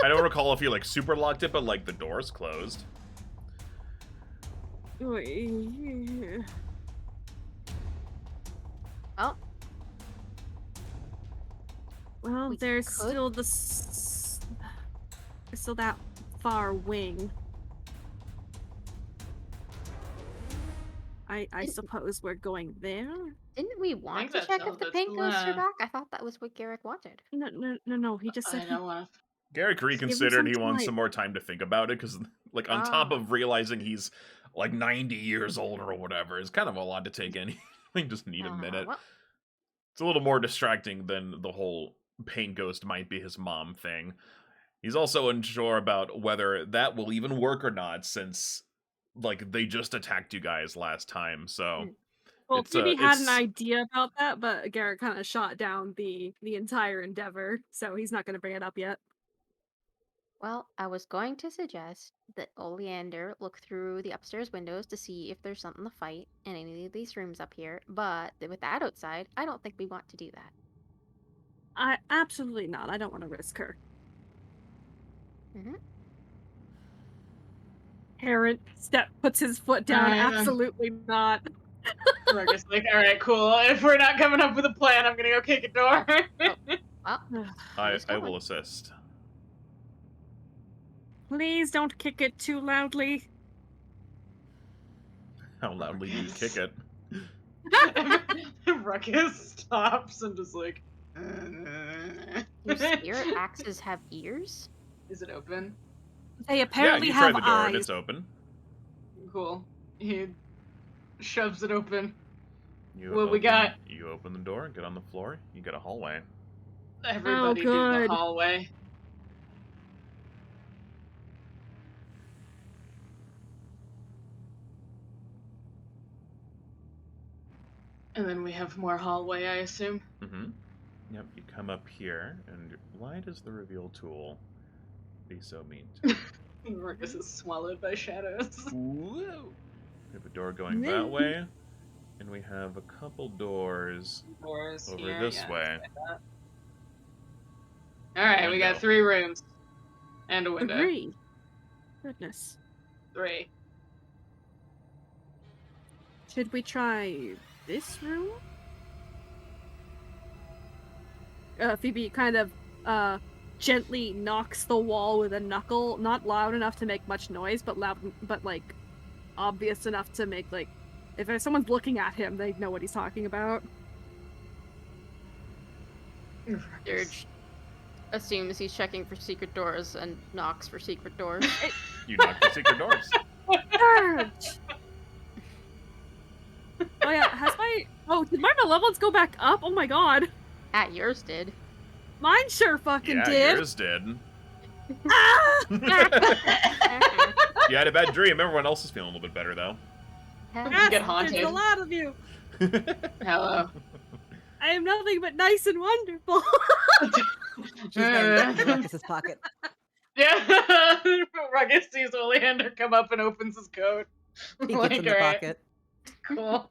I don't recall if you, like, super locked it, but, like, the door's closed. Yeah. Oh, Well, We there's could- still there's still that far wing. I Didn't- suppose we're going there. didn't we want to that's check all if the that's paint ghosts are left. back? I thought that was what Garrick wanted. No. He just said I don't want to. Garrick him reconsidered. some He wants time. some more time to think about it, because, like, on top Ah. of realizing he's, like, 90 years old or whatever, it's kind of a lot to take in. They just need a minute. Well, It's a little more distracting than the whole paint ghost might be his mom thing. He's also unsure about whether that will even work or not, since, like, they just attacked you guys last time, so... Well, It's, Phoebe had an it's- idea about that, but Garrett kind of shot down the entire endeavor, so he's not going to bring it up yet. well, I was going to suggest that Oleander look through the upstairs windows to see if there's something to fight in any of these rooms up here, but with that outside, I don't think we want to do that. I absolutely not. I don't want to risk her. Mhm. Harrod puts his foot down. Yeah. Absolutely not. Ruckus like, all right, cool. If we're not coming up with a plan, I'm gonna go kick a door. Well, I Who's will going? assist. Please don't kick it too loudly. How loudly do you kick it? Ruckus stops and just like. do spirit axes have ears? Is it open? They Yeah, apparently you have tried the door and eyes. it's open. Cool. He shoves it open. You What we got? You open the door, get on the floor, you get a hallway. Everybody do good. the hallway. And then we have more hallway, I assume. Mm-hmm. Yep, you come up here, and why does the reveal tool be so mean to me? Ruckus is swallowed by shadows. Whoa! We have a door going that way, and we have a couple doors Doors over here, this yeah, way. Alright, we got Window. 3 rooms. And a window. 3. Goodness. 3. Should we try this room? Phoebe kind of gently knocks the wall with a knuckle, not loud enough to make much noise, but loud, but like obvious enough to make like if someone's looking at him, they know what he's talking about. Dirge assumes he's checking for secret doors and knocks for secret doors. You knock the secret doors. Dirge! Oh yeah, did my malevolence go back up? Oh my god. Yours did. Mine sure fucking Yeah, did. yours did. Ah! You had a bad dream. Everyone else is feeling a little bit better, though. Yes, get haunted. There's a lot of you. Hello. I am nothing but nice and wonderful. She's got in Ruckus's pocket. Yeah, Ruckus sees Oleander come up and opens his coat. He gets in the alright, pocket. Cool.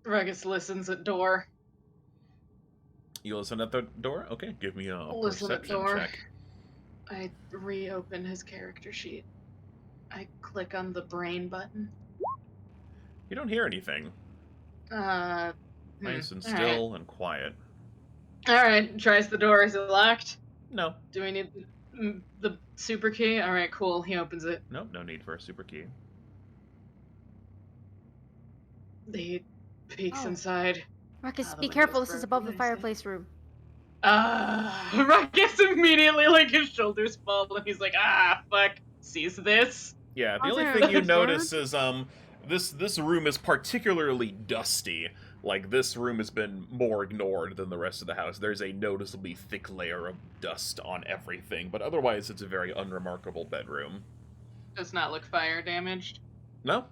Ruckus listens at door. You listen at the door? Okay, give me a Listen at perception door. check. I reopen his character sheet. I click on the brain button. You don't hear anything. Nice and still and quiet. Alright, tries the door. Is it locked? No. Do we need the super key? Alright, cool. He opens it. Nope, no need for a super key. He peeks Oh. inside. Ruckus, the be window's careful. This is broken, above the I see. fireplace room. Ruckus immediately, like, his shoulders fall and he's like, fuck. Sees this? Yeah, the Are only there thing you other notice is this room is particularly dusty. Like, this room has been more ignored than the rest of the house. There's a noticeably thick layer of dust on everything, but otherwise it's a very unremarkable bedroom. Does not look fire damaged. No?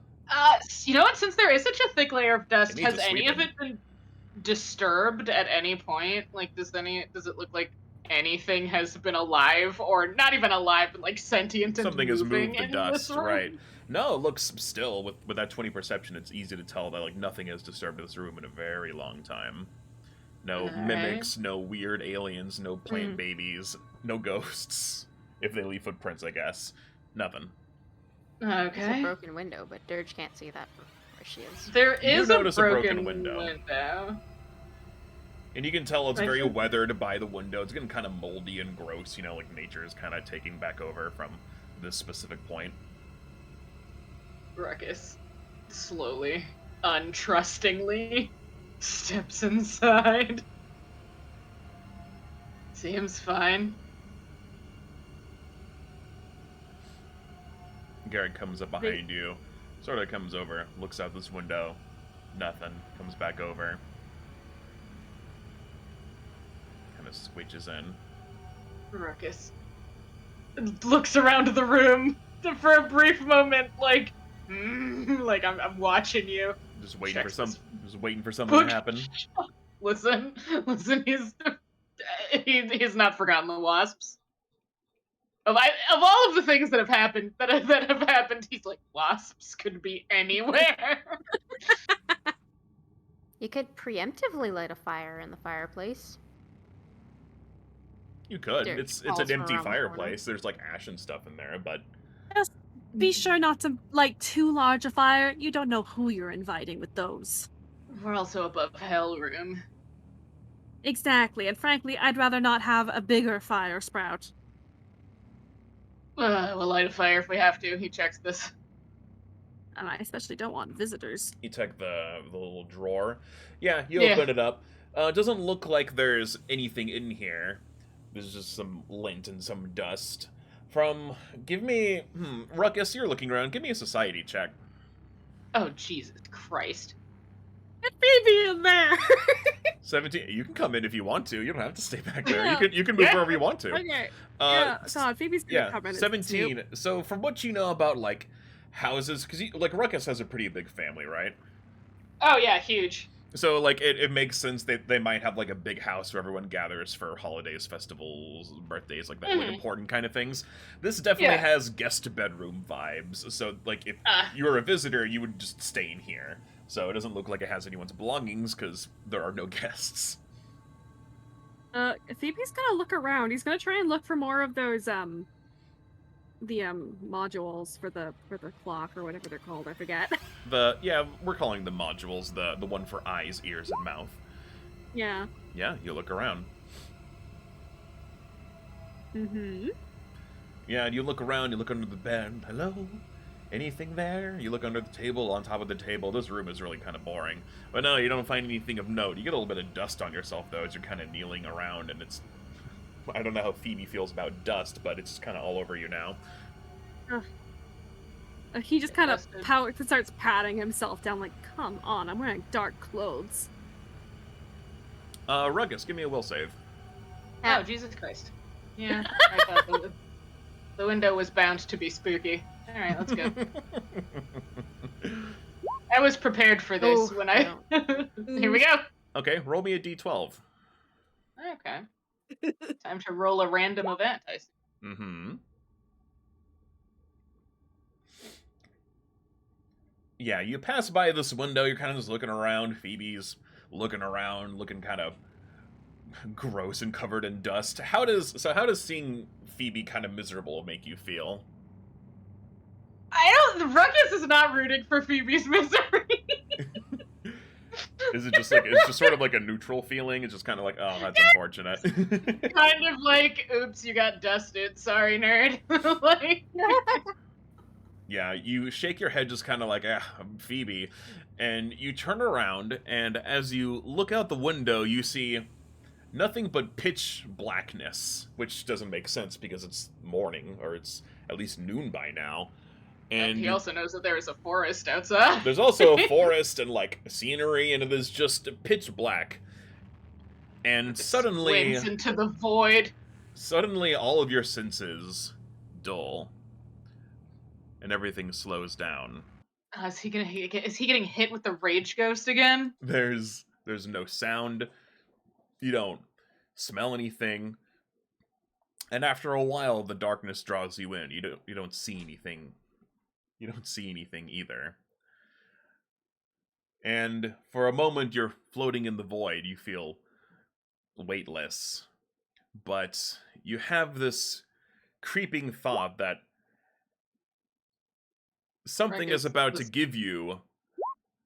You know what? Since there is such a thick layer of dust, It needs has a any of sweeping. it been disturbed at any point? Like, does it look like anything has been alive, or not even alive, but like sentient and Something has moving moved the in dust, this room? right. No, it looks still, with that 20 perception, it's easy to tell that, like, nothing has disturbed this room in a very long time. No Alright. mimics, no weird aliens, no plant babies, no ghosts. If they leave footprints, I guess. Nothing. There's a Okay. broken window, but Dirge can't see that from where she is. There You is a notice a broken, broken window. And you can tell it's I very think- weathered by the window. It's getting kind of moldy and gross, you know, like nature is kind of taking back over from this specific point. Ruckus slowly, untrustingly, steps inside. Seems fine. Garrett comes up behind you, sort of comes over, looks out this window, nothing, comes back over. Kind of squeeches in. Ruckus looks around the room for a brief moment, like I'm watching you. Just waiting Checks for this just waiting for something to book. happen. Listen, he's not forgotten the wasps. Of all of the things that have happened, he's like, wasps could be anywhere. You could preemptively light a fire in the fireplace. You could. Dirge It's falls an from empty around the corner. fireplace. There's like ash and stuff in there, but Be sure not to light too large a fire. You don't know who you're inviting with those. We're also above hell room. Exactly, and frankly, I'd rather not have a bigger fire sprout. We'll light a fire if we have to. He checks this. And I especially don't want visitors. you check the little drawer. Yeah, you Yeah. open it up. It doesn't look like there's anything in here. There's just some lint and some dust. Give me, Ruckus, you're looking around. Give me a society check. Oh, Jesus Christ. Get Phoebe in there! 17. You can come in if you want to. You don't have to stay back there. Yeah. You can move Yeah. wherever you want to. Okay. Uh, God, Phoebe's gonna come in. 17. So from what you know about like houses, because like Ruckus has a pretty big family, right? Oh yeah, huge. So, like, it makes sense that they might have, like, a big house where everyone gathers for holidays, festivals, birthdays, like that, like, important kind of things. This definitely Yeah. has guest bedroom vibes. So, like, if you were a visitor, you would just stay in here. So it doesn't look like it has anyone's belongings, because there are no guests. Phoebe's gonna look around. He's gonna try and look for more of those, modules for the clock or whatever they're called. I forget. Yeah, we're calling them modules, the one for eyes, ears, and mouth. Yeah. Yeah, you look around. Mm-hmm. Yeah, and you look around, you look under the bed. Hello? Anything there? You look under the table, on top of the table. This room is really kind of boring. But no, you don't find anything of note. You get a little bit of dust on yourself, though, as you're kind of kneeling around, and it's... I don't know how Phoebe feels about dust, but it's kind of all over you now. He just kind of Dusted. starts patting himself down, like, come on, I'm wearing dark clothes. Ruckus, give me a will save. Oh, Jesus Christ. Yeah, I thought the window was bound to be spooky. Alright, let's go. I was prepared for this when I... Here we go! Okay, roll me a d12. Okay. Time to roll a random event, I see. Mm-hmm. Yeah, you pass by this window, you're kind of just looking around. Phoebe's looking around, looking kind of gross and covered in dust. How does seeing Phoebe kind of miserable make you feel? Ruckus is not rooting for Phoebe's misery. Is it just like, it's just sort of like a neutral feeling? It's just kind of like, oh, that's unfortunate. Kind of like, oops, you got dusted. Sorry, nerd. Like... Yeah, you shake your head just kind of like, Phoebe. And you turn around, and as you look out the window, you see nothing but pitch blackness, which doesn't make sense because it's morning, or it's at least noon by now. And he also knows that there is a forest outside. There's also a forest and, like, scenery, and it is just pitch black. And suddenly... Squints into the void. Suddenly, all of your senses dull. And everything slows down. Is he getting hit with the rage ghost again? There's no sound. You don't smell anything. And after a while, the darkness draws you in. You don't see anything. You don't see anything either. And for a moment, you're floating in the void. You feel weightless. But you have this creeping thought that something is about to give you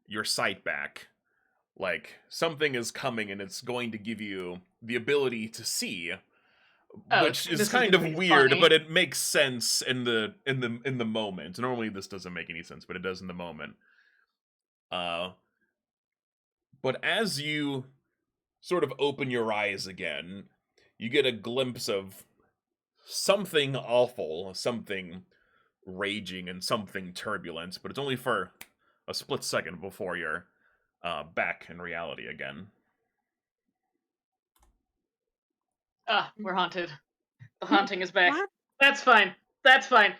your sight back. Like, something is coming and it's going to give you the ability to see. Which is kind of weird, but it makes sense in the moment. Normally this doesn't make any sense, but it does in the moment. But as you sort of open your eyes again, you get a glimpse of something awful, something raging, and something turbulent, but it's only for a split second before you're back in reality again. We're haunted. The haunting is back. What? That's fine. That's fine.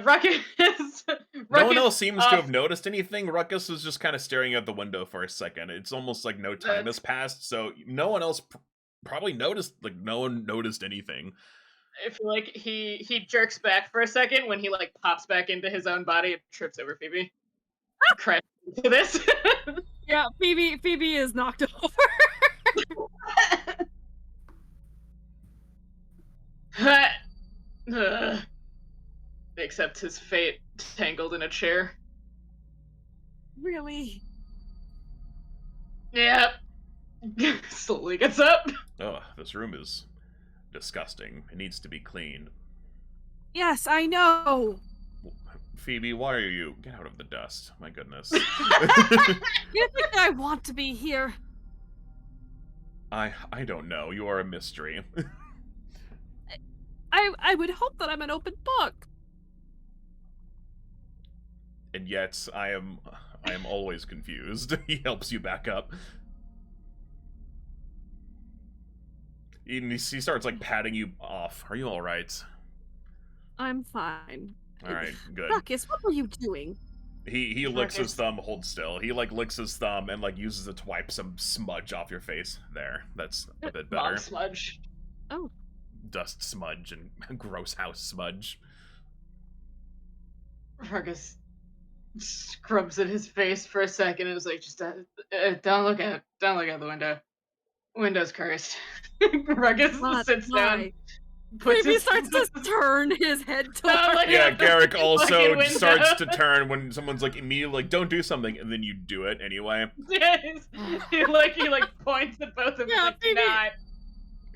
Ruckus. No one else seems to have noticed anything. Ruckus is just kind of staring out the window for a second. It's almost like no time has passed, so no one else probably noticed. Like, no one noticed anything. I feel like he jerks back for a second when he, like, pops back into his own body and trips over Phoebe. Crashes into this. Yeah, Phoebe is knocked over. Accepts his fate, tangled in a chair. Really? Yep. Slowly gets up. Oh, this room is disgusting. It needs to be cleaned. Yes, I know. Phoebe, why are you? Get out of the dust. My goodness. You think I want to be here? I don't know. You are a mystery. I would hope that I'm an open book. And yet, I am always confused. He helps you back up. He starts, like, patting you off. Are you alright? I'm fine. Alright, good. Ruckus, what were you doing? He licks his Ruckus. thumb. Hold still. He like licks his thumb and like uses it to wipe some smudge off your face. There, that's a bit better. Mom smudge. Oh, Dust smudge and gross house smudge. Ruckus scrubs at his face for a second and is like, just don't look out the window. Window's cursed. Ruckus but sits down. why? Puts Phoebe his, starts to turn his head No, towards. like- Yeah, at the Garrick fucking also window. starts to turn when someone's like immediately like, don't do something, and then you do it anyway. Yes. he points at both of them. Yeah, Like, do Phoebe- not.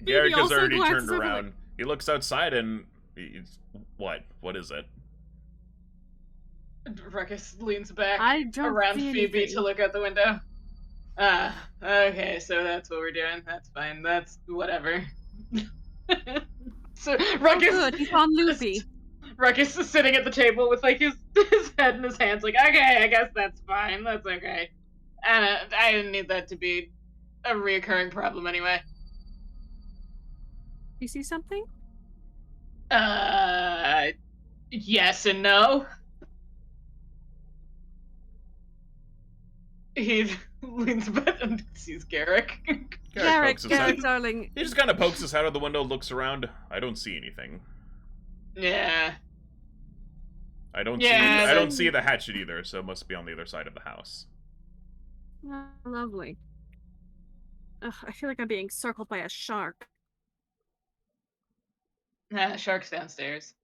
Garrick has also already glances turned over, around. He looks outside and he's, what? What is it? Ruckus leans back I don't around see Phoebe anything. to look out the window. Okay, so that's what we're doing. That's fine. That's whatever. So Ruckus, Good, he's on loopy. Ruckus is sitting at the table with like his head in his hands, like, okay, I guess that's fine. That's okay. And I didn't need that to be a reoccurring problem anyway. You see something? Yes and no. He leans back and sees Garrick. Garrick, pokes his head. darling. He just kind of pokes his head out of the window, looks around. I don't see anything. Yeah. I don't Yeah, see. I don't then- see the hatchet either, so it must be on the other side of the house. Oh, lovely. Ugh, I feel like I'm being circled by a shark. Nah, shark's downstairs.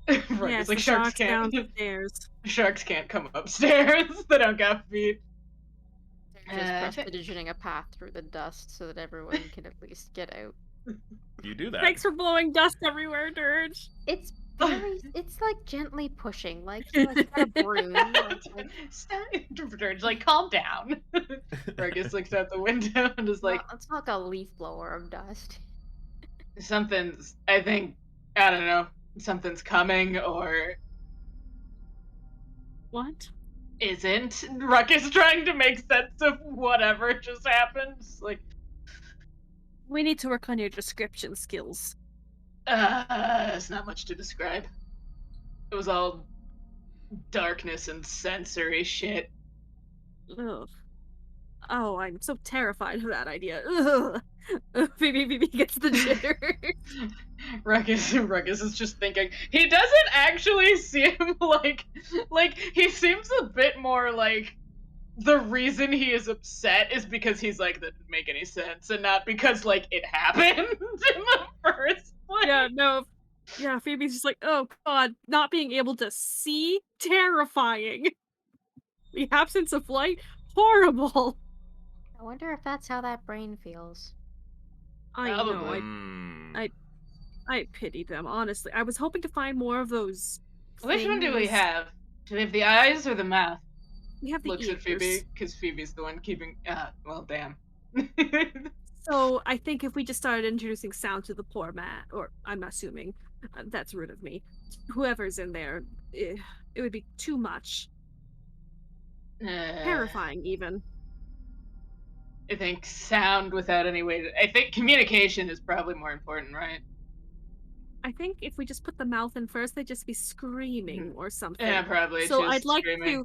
Right, Yes, it's like the sharks shark's can't. downstairs. Sharks can't come upstairs. They don't got feet. They're just prestidigitating a path through the dust so that everyone can at least get out. You do that. Thanks for blowing dust everywhere, Dirge. It's very, it's like gently pushing, like you know, it's got a broom. Like, Stop. Dirge, like, calm down. Ruckus looks out the window and is like, it's not like a leaf blower of dust. something's. I think. I don't know. Something's coming or What? isn't. Ruckus trying to make sense of whatever just happened. It's like, We need to work on your description skills. it's not much to describe. It was all darkness and sensory shit. Ugh. Oh, I'm so terrified of that idea. Ugh. Phoebe gets the jitters. Ruckus is just thinking. He doesn't actually seem like he seems a bit more like the reason he is upset is because he's like, that didn't make any sense, and not because like it happened in the first place. Yeah, no. Yeah, Phoebe's just like, oh god, not being able to see, terrifying. The absence of light, horrible. I wonder if that's how that brain feels. I know, Probably. I pity them, honestly. I was hoping to find more of those. Which one do we things. have? Do we have the eyes or the mouth? We have the Looks ears. at Phoebe, because Phoebe's the one keeping. Well, damn. So I think if we just started introducing sound to the poor man, or I'm assuming that's rude of me, whoever's in there, it would be too much. Terrifying, even. I think sound without any way to. I think communication is probably more important, right? I think if we just put the mouth in first, they'd just be screaming or something. Yeah, probably. So just I'd like screaming.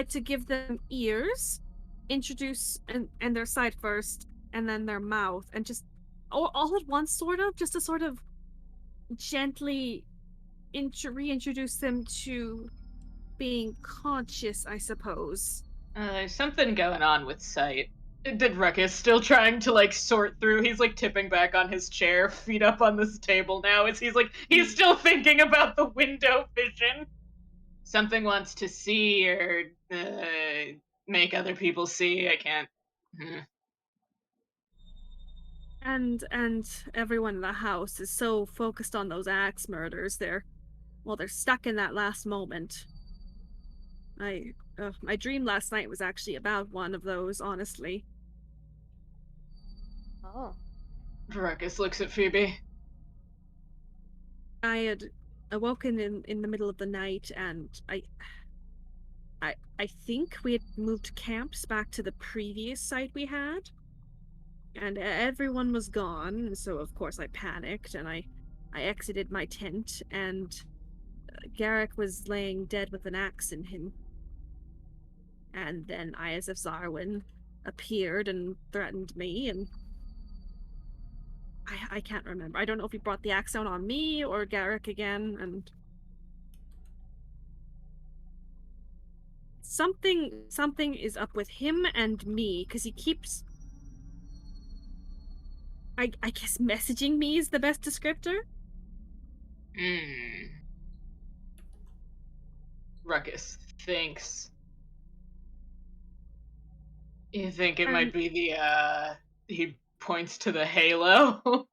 to give them ears, introduce and their side first, and then their mouth, and just all at once, sort of, just to sort of gently reintroduce them to being conscious, I suppose. There's something going on with sight. Did Ruckus still trying to like sort through? He's like tipping back on his chair, feet up on this table now. As he's still thinking about the window vision. Something wants to see or make other people see. I can't. And everyone in the house is so focused on those axe murders. They're stuck in that last moment. My dream last night was actually about one of those, honestly. Oh. Ruckus looks at Phoebe. I had awoken in the middle of the night, and I think we had moved camps back to the previous site we had, and everyone was gone. And so of course I panicked and I exited my tent, and Garrick was laying dead with an axe in him. And then Iasif Zarwin appeared and threatened me, and I can't remember. I don't know if he brought the axe out on me or Garrick again, and something is up with him and me, because he keeps, I guess messaging me is the best descriptor. Ruckus thinks. You think it might be the, he points to the halo?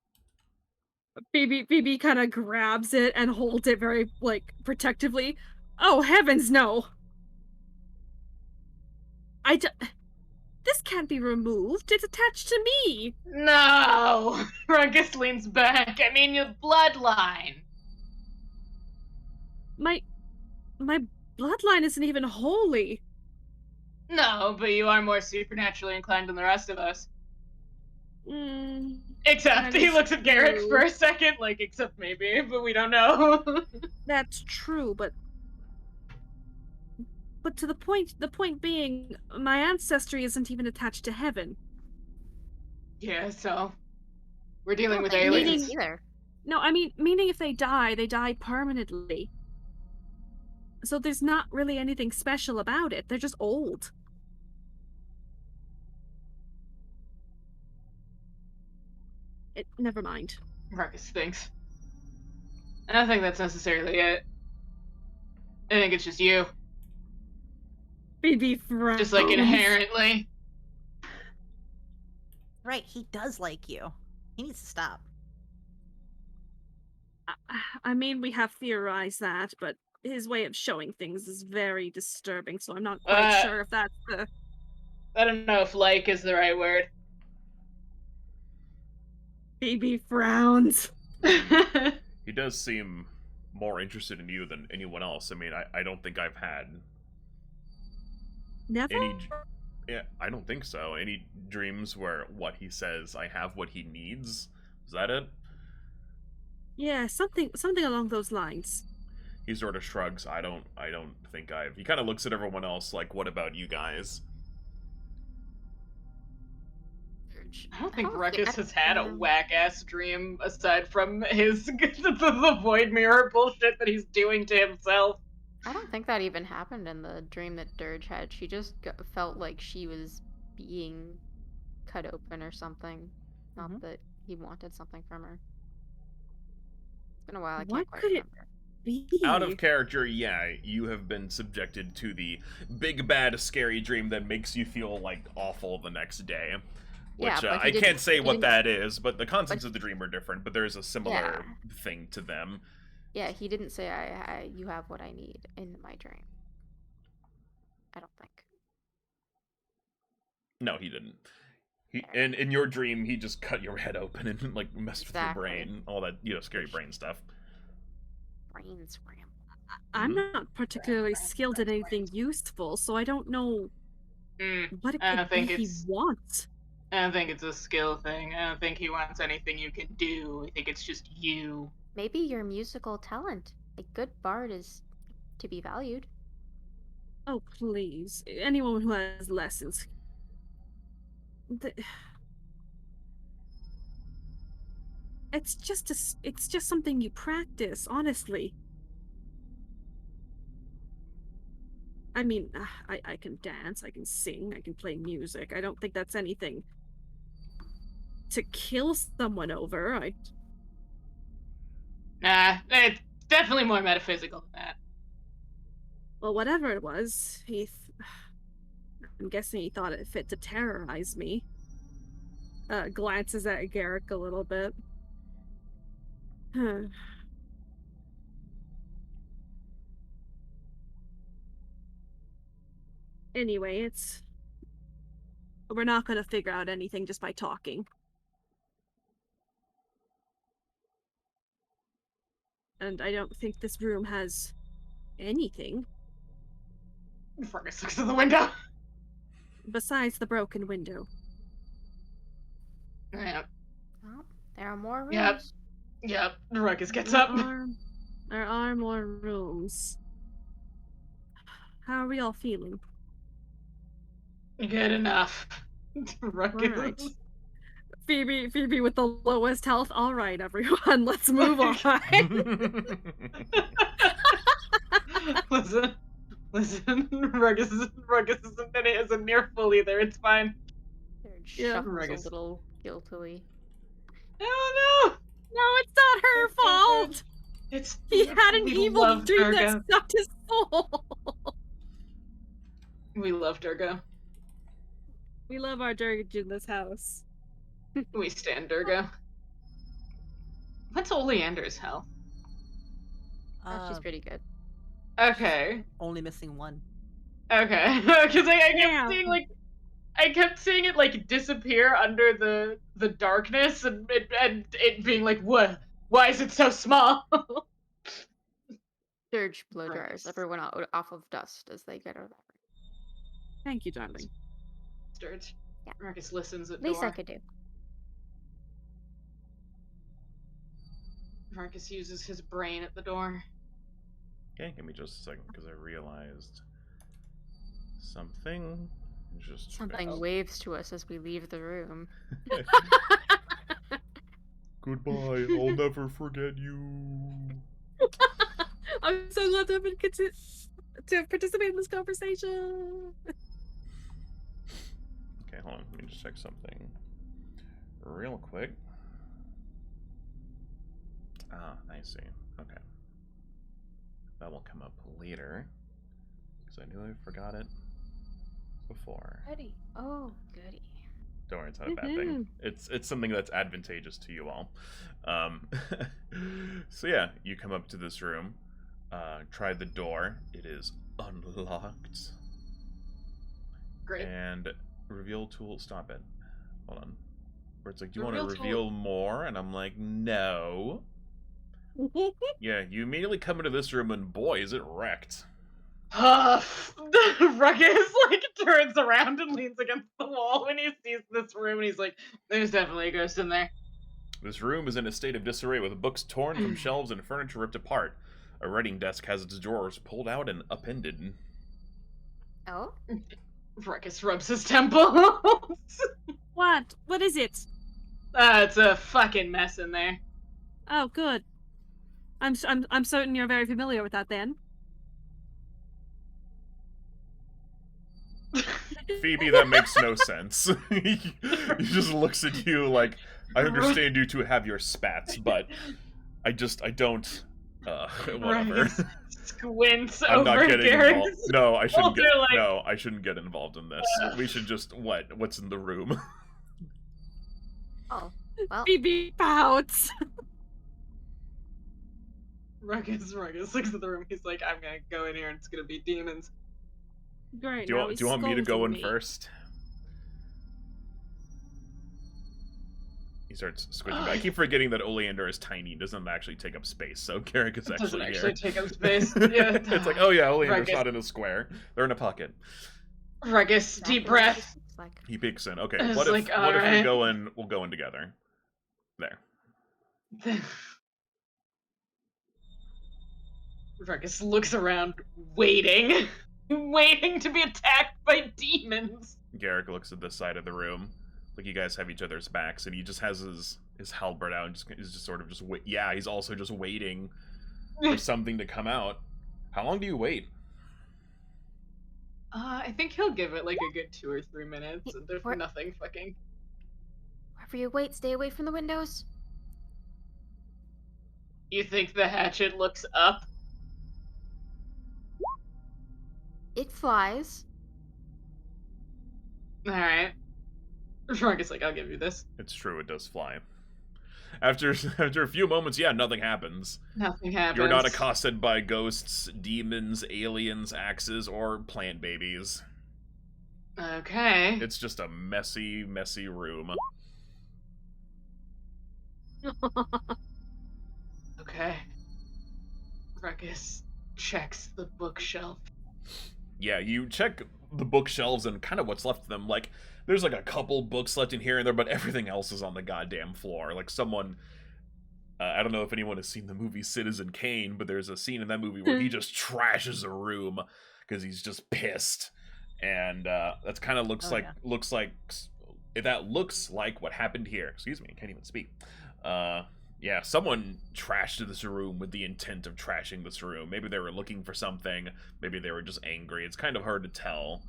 Phoebe kind of grabs it and holds it very, like, protectively. Oh, heavens, no! This can't be removed. It's attached to me! No! Ruckus leans back. I mean, your bloodline. My bloodline isn't even holy. No, but you are more supernaturally inclined than the rest of us. Mm, Except, that he is looks at Garrick true. for a second, like, except maybe, but we don't know. That's true, but to the point being, my ancestry isn't even attached to heaven. Yeah, so we're I dealing don't with think it is aliens. either. No, I mean, meaning if they die permanently. So there's not really anything special about it. They're just old. Never mind. Ruckus thinks. I don't think that's necessarily it. I think it's just you. Phoebe frowns. Just like inherently. Right, he does like you. He needs to stop. I mean, we have theorized that, but his way of showing things is very disturbing, so I'm not quite sure if that's the... I don't know if like is the right word. Phoebe frowns. He does seem more interested in you than anyone else. I mean, I don't think I've had Never? yeah, I don't think so. Any dreams where what he says, I have what he needs? Is that it? Yeah, something along those lines. He sort of shrugs. I don't think I've... He kind of looks at everyone else like, what about you guys? I don't think Ruckus has had a whack-ass dream aside from his the void mirror bullshit that he's doing to himself. I don't think that even happened in the dream that Dirge had. She just felt like she was being cut open or something. Not that he wanted something from her. It's been a while, I What can't quite could it remember. be? Out of character, yeah, you have been subjected to the big, bad, scary dream that makes you feel, like, awful the next day. Which, Yeah, but he I didn't- can't say he what didn't- that is, but the contents of the dream are different, but there's a similar Yeah. thing to them. Yeah, he didn't say you have what I need in my dream. I don't think. No, he didn't. And in your dream, he just cut your head open and, like, messed with your Exactly. brain. All that, scary brain stuff. Brain scramble. I'm not particularly skilled at anything useful, so I don't know what it I don't could be think he it's- wants. I don't think it's a skill thing. I don't think he wants anything you can do. I think it's just you. Maybe your musical talent. A good bard is to be valued. Oh, please. Anyone who has lessons. It's just something you practice, honestly. I mean, I can dance, I can sing, I can play music. I don't think that's anything to kill someone over. Nah, it's definitely more metaphysical than that. Well, whatever it was, I'm guessing he thought it fit to terrorize me. Glances at Garrick a little bit. Anyway, we're not gonna figure out anything just by talking. And I don't think this room has anything Ruckus looks at the window. besides the broken window. Yep. Well, there are more rooms. Yep. Yep. Ruckus gets up. There are more rooms. How are we all feeling? Good enough. Ruckus. Alright. Phoebe with the lowest health. Alright, everyone, let's move on. Listen, Ruckus isn't near full either, it's fine. Dirge Yeah. shuffles Ruckus. a little guiltily. Oh no! No, it's not her fault! It's He had an we evil love dream that Durga. sucked his soul. We love Durga. We love our Dirge in this house. We stand Durga. What's Oleander's health? Oh, she's pretty good. Okay. Only missing one. Okay. Because I Damn. kept seeing it like disappear under the darkness and it being like, what? Why is it so small? Dirge blow dryers Ruckus. everyone off of dust as they get out of that room. Thank you, darling. Sturge. Yeah. Ruckus listens at Least I door. could do. Ruckus uses his brain at the door. Okay, give me just a second, because I realized something. Just Something waves to us as we leave the room. Goodbye, I'll never forget you. I'm so glad to have been to participate in this conversation. Okay, hold on, let me just check something real quick. Ah, I see. Okay. That will come up later, because I knew I forgot it before. Goody. Oh, goody. Don't worry, it's not a bad thing. It's something that's advantageous to you all. So yeah, you come up to this room, try the door. It is unlocked. Great. And reveal tool, stop it. Hold on. Where it's like, do you want Reveal to tool. reveal more? And I'm like, no. Yeah, you immediately come into this room and boy, is it wrecked. Ruckus like turns around and leans against the wall when he sees this room and he's like, there's definitely a ghost in there. This room is in a state of disarray with books torn from shelves and furniture ripped apart. A writing desk has its drawers pulled out and upended. Oh? Ruckus rubs his temples. What? What is it? It's a fucking mess in there. Oh, good. I'm certain you're very familiar with that then. Phoebe, that makes no sense. He just looks at you like, I understand you to have your spats, but I don't. Whatever. Ruckus squints I'm not over getting Garrett's. involved. No, I shouldn't get. They're like- No, I shouldn't get involved in this. We should just what's in the room. Oh. Well, Phoebe pouts. Ruckus looks at the room. He's like, I'm gonna go in here and it's gonna be demons. Great. Do you want me to go in first? He starts squishing. I keep forgetting that Oleander is tiny and doesn't actually take up space, so Cleric is It doesn't actually actually here. take up space. Yeah. It's like, oh yeah, Oleander's Ruckus. not in a square. They're in a pocket. Ruckus, deep exactly what breath. this looks like. He peeks in. Okay, It's what if like, we alright. go in? We'll go in together. There. Ruckus looks around, waiting. Waiting to be attacked by demons. Garrick looks at this side of the room, like you guys have each other's backs, and he just has his halberd out and is just sort of just wait. Yeah, he's also just waiting for something to come out. How long do you wait? I think he'll give it like a good 2 or 3 minutes, and there's What? nothing fucking. Wherever you wait, stay away from the windows. You think the hatchet looks up? It flies. Alright. Ruckus like, I'll give you this. It's true, it does fly. After a few moments, yeah, nothing happens. Nothing happens. You're not accosted by ghosts, demons, aliens, axes, or plant babies. Okay. It's just a messy, messy room. Okay. Ruckus checks the bookshelf. Yeah, you check the bookshelves and kind of what's left of them. Like, there's like a couple books left in here and there, but everything else is on the goddamn floor. Like, someone I don't know if anyone has seen the movie Citizen Kane, but there's a scene in that movie where he just trashes a room because he's just pissed, and that's kind of looks like what happened here. Excuse me, I can't even speak. Yeah, someone trashed this room with the intent of trashing this room. Maybe they were looking for something. Maybe they were just angry. It's kind of hard to tell.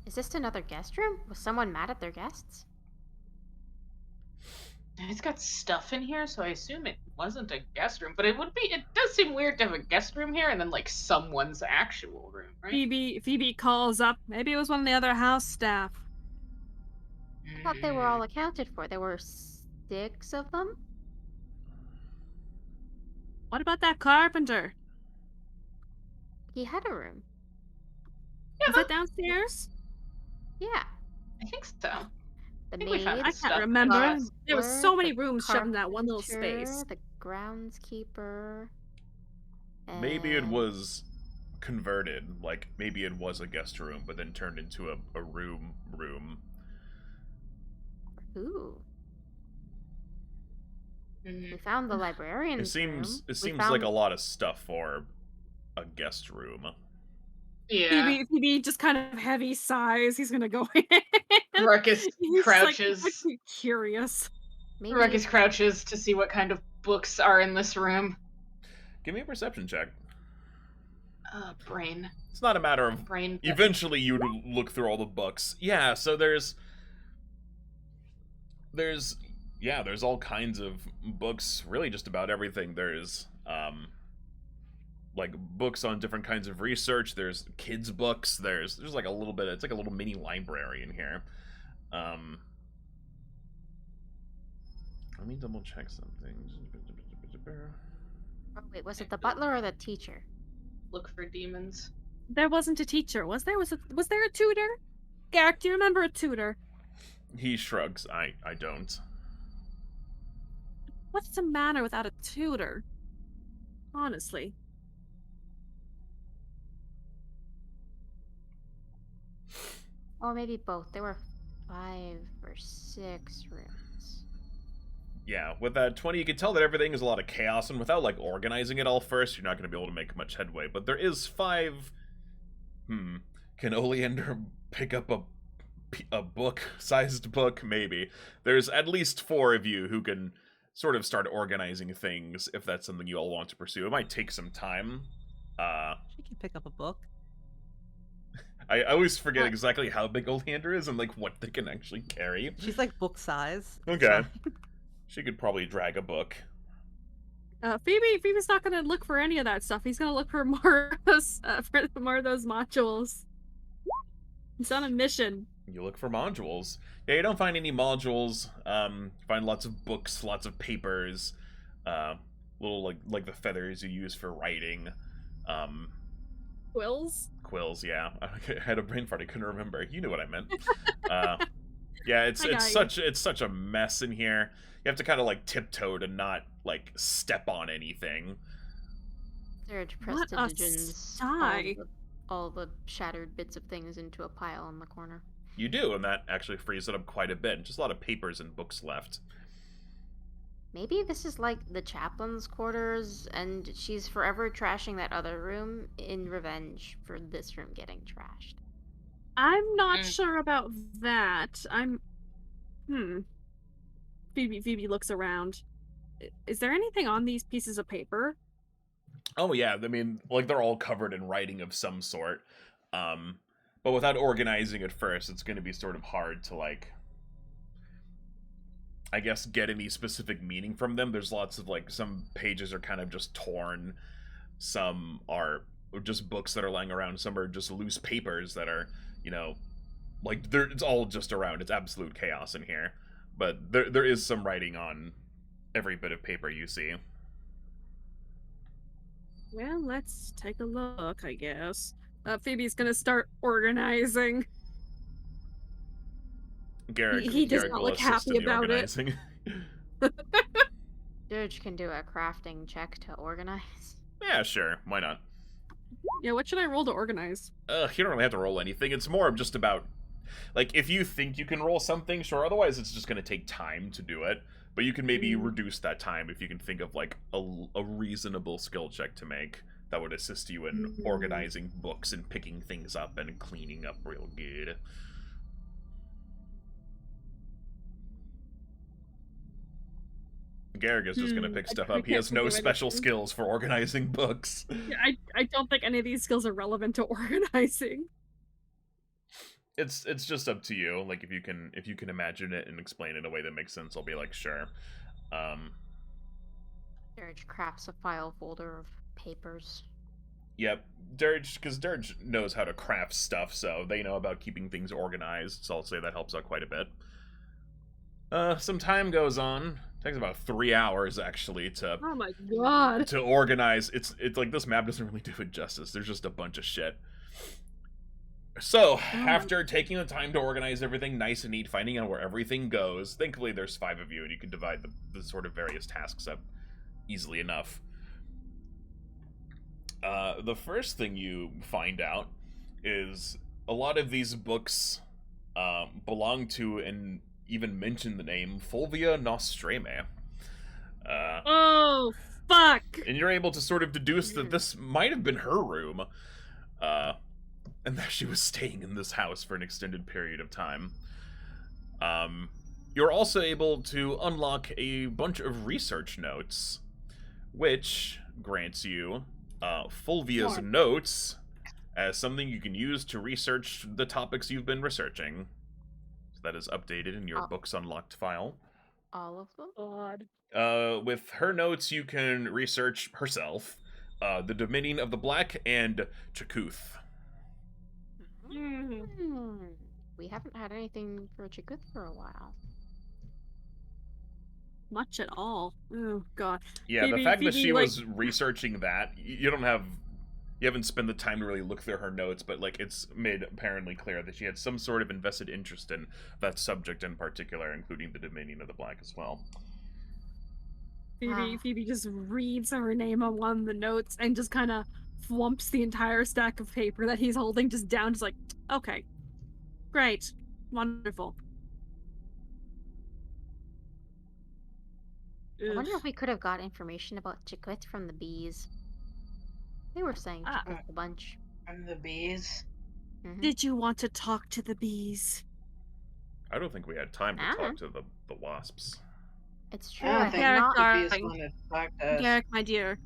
Is this another guest room? Was someone mad at their guests? It's got stuff in here, so I assume it wasn't a guest room. But it does seem weird to have a guest room here and then like someone's actual room, right? Phoebe calls up. Maybe it was one of the other house staff. I thought they were all accounted for. There were 6 of them? What about that carpenter? He had a room. Is it downstairs? Yeah. I think so. The think we found maid, I stuff can't in remember. the There was butler, so many the rooms shoved in that one little carpenter, space. The groundskeeper. Maybe it and- was converted, like maybe it was a guest room, but then turned into a room. Ooh. Mhm. We found the librarian's It seems room. like a lot of stuff for a guest room. Yeah. Phoebe just kind of heavy sighs. He's gonna go in. Ruckus He's crouches. Like, I'm curious. Maybe Ruckus crouches to see what kind of books are in this room. Give me a perception check. Brain. It's not a matter of Brain. eventually you'd look through all the books. Yeah, so there's all kinds of books, really just about everything. There's like books on different kinds of research. There's kids books. There's like a little bit, it's like a little mini library in here. Let me double check something. Oh, wait, was it the butler or the teacher? Look for demons. There wasn't a teacher, was there? Was there a tutor? Garrick, do you remember a tutor? He shrugs. I don't. What's the matter without a tutor? Honestly. Oh, maybe both. There were 5 or 6 rooms. Yeah, with that 20, you can tell that everything is a lot of chaos, and without, like, organizing it all first, you're not going to be able to make much headway. But there is 5... Can Oleander pick up a book-sized book? Maybe. There's at least 4 of you who can sort of start organizing things, if that's something you all want to pursue. It might take some time. She can pick up a book. I always forget exactly how big Oleander is and, like, what they can actually carry. She's like book size. Okay. She could probably drag a book. Phoebe's not gonna look for any of that stuff. He's gonna look for more of those, modules. He's on a mission. You look for modules. Yeah, you don't find any modules. You find lots of books, lots of papers, little like the feathers you use for writing. Quills, yeah. I had a brain fart. I couldn't remember. You knew what I meant. Yeah, it's such a mess in here. You have to kind of like tiptoe to not like step on anything. Dirge What a prestidigitations sigh. all the shattered bits of things into a pile in the corner. You do, and that actually frees it up quite a bit. Just a lot of papers and books left. Maybe this is like the chaplain's quarters, and she's forever trashing that other room in revenge for this room getting trashed. I'm not sure about that. Phoebe looks around. Is there anything on these pieces of paper? Oh yeah, I mean, like they're all covered in writing of some sort. But without organizing it first, it's going to be sort of hard to like, I guess, get any specific meaning from them. There's lots of like, some pages are kind of just torn. Some are just books that are lying around. Some are just loose papers that are, you know, like it's all just around. It's absolute chaos in here. But there is some writing on every bit of paper you see. Well, let's take a look, I guess. Phoebe's gonna start organizing. Garrick, He does Garrick not will look assist happy in the about it. organizing. Dirge can do a crafting check to organize. Yeah, sure. Why not? Yeah, what should I roll to organize? You don't really have to roll anything. It's more of just about Like, if you think you can roll something, sure, otherwise it's just going to take time to do it. But you can maybe reduce that time if you can think of, like, a reasonable skill check to make that would assist you in organizing books and picking things up and cleaning up real good. Garrick is just going to pick stuff up. He has no special skills for organizing books. Yeah, I don't think any of these skills are relevant to organizing. It's just up to you. Like, if you can imagine it and explain it in a way that makes sense, I'll be like, sure. Dirge crafts a file folder of papers. Yep, Dirge, because Dirge knows how to craft stuff, so they know about keeping things organized, so I'll say that helps out quite a bit. Some time goes on. It takes about 3 hours, actually, to... Oh my god! ...to organize. It's like, this map doesn't really do it justice. There's just a bunch of shit. So, after taking the time to organize everything nice and neat, finding out where everything goes, thankfully there's 5 of you, and you can divide the sort of various tasks up easily enough. The first thing you find out is a lot of these books belong to and even mention the name Fulvia Nostrame. Oh, fuck! And you're able to sort of deduce that this might have been her room, and that she was staying in this house for an extended period of time. You're also able to unlock a bunch of research notes, which grants you Fulvia's notes as something you can use to research the topics you've been researching. So that is updated in your Books Unlocked file. All of them? God. With her notes, you can research herself, the Dominion of the Black, and Chikuth. We haven't had anything for Chikuth for a while. Much at all. Oh god. Yeah, Phoebe, the fact that Phoebe, she like... was researching that, you haven't spent the time to really look through her notes, but like it's made apparently clear that she had some sort of invested interest in that subject in particular, including the Dominion of the Black as well. Phoebe just reads her name on one of the notes and just kind of flumps the entire stack of paper that he's holding just down, just like, okay, great, wonderful. I wonder if we could have got information about Chikuth from the bees. They were saying Chikuth a bunch. From the bees? Did you want to talk to the bees? I don't think we had time to talk to the wasps. It's true. I don't think Garrick, the bees wanted to talk to us. Garrick, my dear,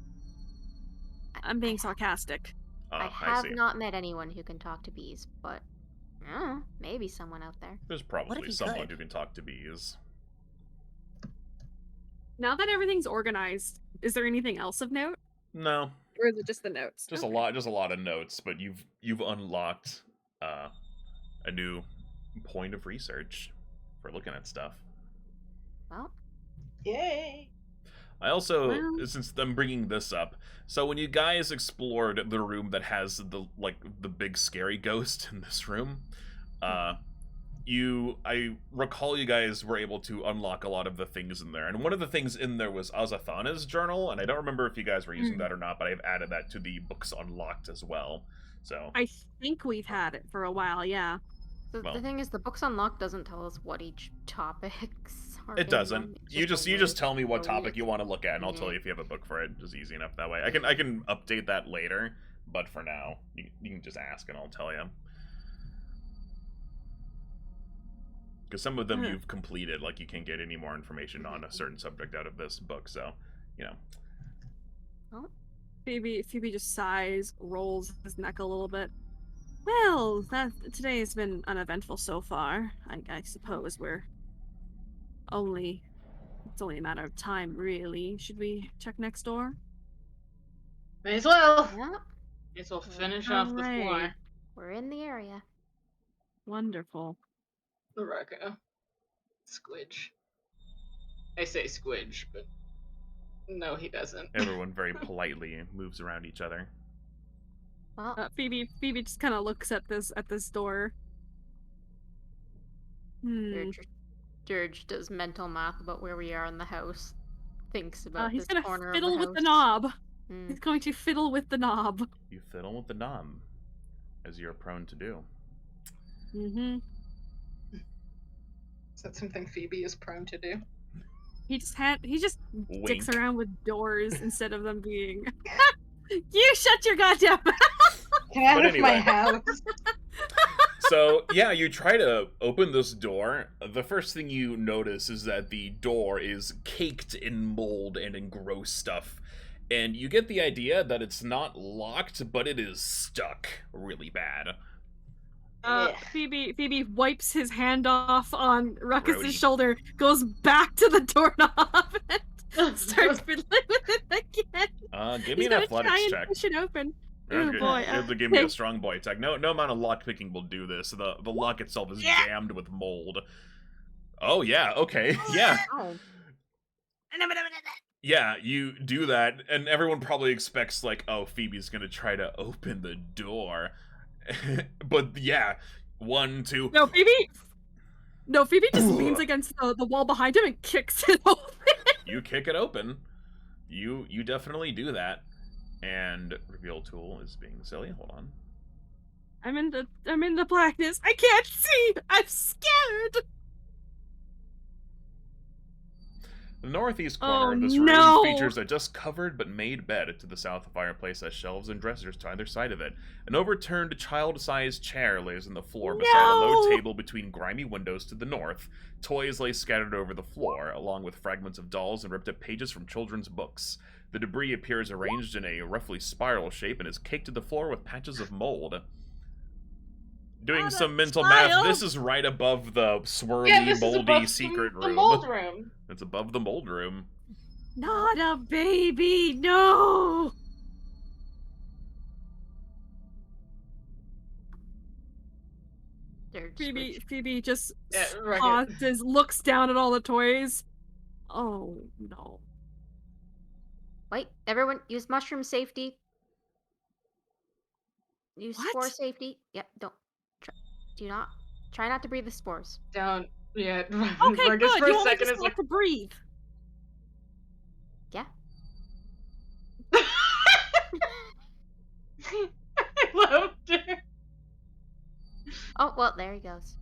I'm being sarcastic. I have not met anyone who can talk to bees, but maybe someone out there. There's probably someone who can talk to bees. Now that everything's organized, is there anything else of note? No. Or is it just the notes? Just a lot of notes, but you've unlocked a new point of research for looking at stuff. Well, yay! I also, since I'm bringing this up, so when you guys explored the room that has the big scary ghost in this room, I recall you guys were able to unlock a lot of the things in there, and one of the things in there was Azathana's journal, and I don't remember if you guys were using that or not, but I've added that to the Books Unlocked as well. So I think we've had it for a while, yeah. The thing is, the Books Unlocked doesn't tell us what each topics are. It doesn't. You just tell me what topic you want to look at, and I'll tell you if you have a book for it. Just easy enough that way. I can update that later, but for now, you can just ask and I'll tell you. Because some of them you've completed, like you can't get any more information on a certain subject out of this book, so, you know. Oh. Phoebe just sighs, rolls his neck a little bit. Well, today has been uneventful so far. I suppose it's only a matter of time, really. Should we check next door? May as well. Yeah. May as well finish off the floor. We're in the area. Wonderful. The Ruckus. Squidge. I say Squidge, but no, he doesn't. Everyone very politely moves around each other. Well, Phoebe just kind of looks at this door. Dirge does mental math about where we are in the house. Thinks about he's this gonna corner fiddle of the with the knob. Mm. He's going to fiddle with the knob. You fiddle with the knob, as you're prone to do. Is that something Phoebe is prone to do? He just dicks Wink. around with doors instead of them being. You shut your goddamn mouth! Get out But of my anyway. house! So, yeah, you try to open this door. The first thing you notice is that the door is caked in mold and in gross stuff. And you get the idea that it's not locked, but it is stuck really bad. Yeah. Phoebe wipes his hand off on Ruckus's Grody. shoulder, goes back to the doorknob, and starts fiddling with it again. Give me He's an gonna athletics try and check. push it open. Oh Okay. boy! You have to give me a strong boy attack. No amount of lock picking will do this. The lock itself is jammed with mold. Oh yeah, okay, yeah. Ow. Yeah, you do that, and everyone probably expects, like, oh, Phoebe's gonna try to open the door. But yeah, 1, 2. No, Phoebe just leans against the wall behind him and kicks it open. You kick it open. You definitely do that. And reveal tool is being silly. Hold on. I'm in the blackness. I can't see. I'm scared. The northeast corner of this no. room features a just covered but made bed. To the south, the fireplace has shelves and dressers to either side of it. An overturned child-sized chair lays on the floor beside a low table between grimy windows to the north. Toys lay scattered over the floor, along with fragments of dolls and ripped-up pages from children's books. The debris appears arranged in a roughly spiral shape and is caked to the floor with patches of mold. Doing some mental math, this is right above the swirly, moldy secret room. The mold room. It's above the mold room. Not a baby. No. Dirge Phoebe just Ruckus. pauses, looks down at all the toys. Oh no. Wait, everyone, use mushroom safety. Use What? spore safety. Yep, try not to breathe the spores. Don't. Yeah. Okay, Ruckus good. for You a want me second to is like. start to breathe. Yeah. I loved it. Oh, well, there he goes.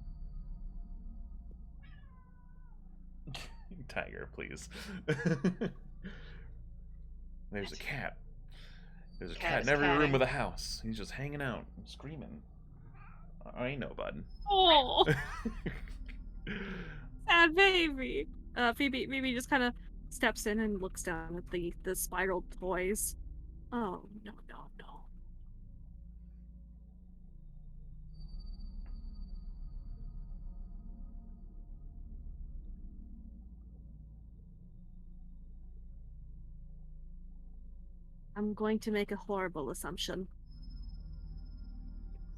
Tiger, please. There's a cat. There's a cat in every room of the house. He's just hanging out, screaming. I know, bud. Oh, sad baby. Phoebe just kind of steps in and looks down at the spiral toys. Oh no. I'm going to make a horrible assumption.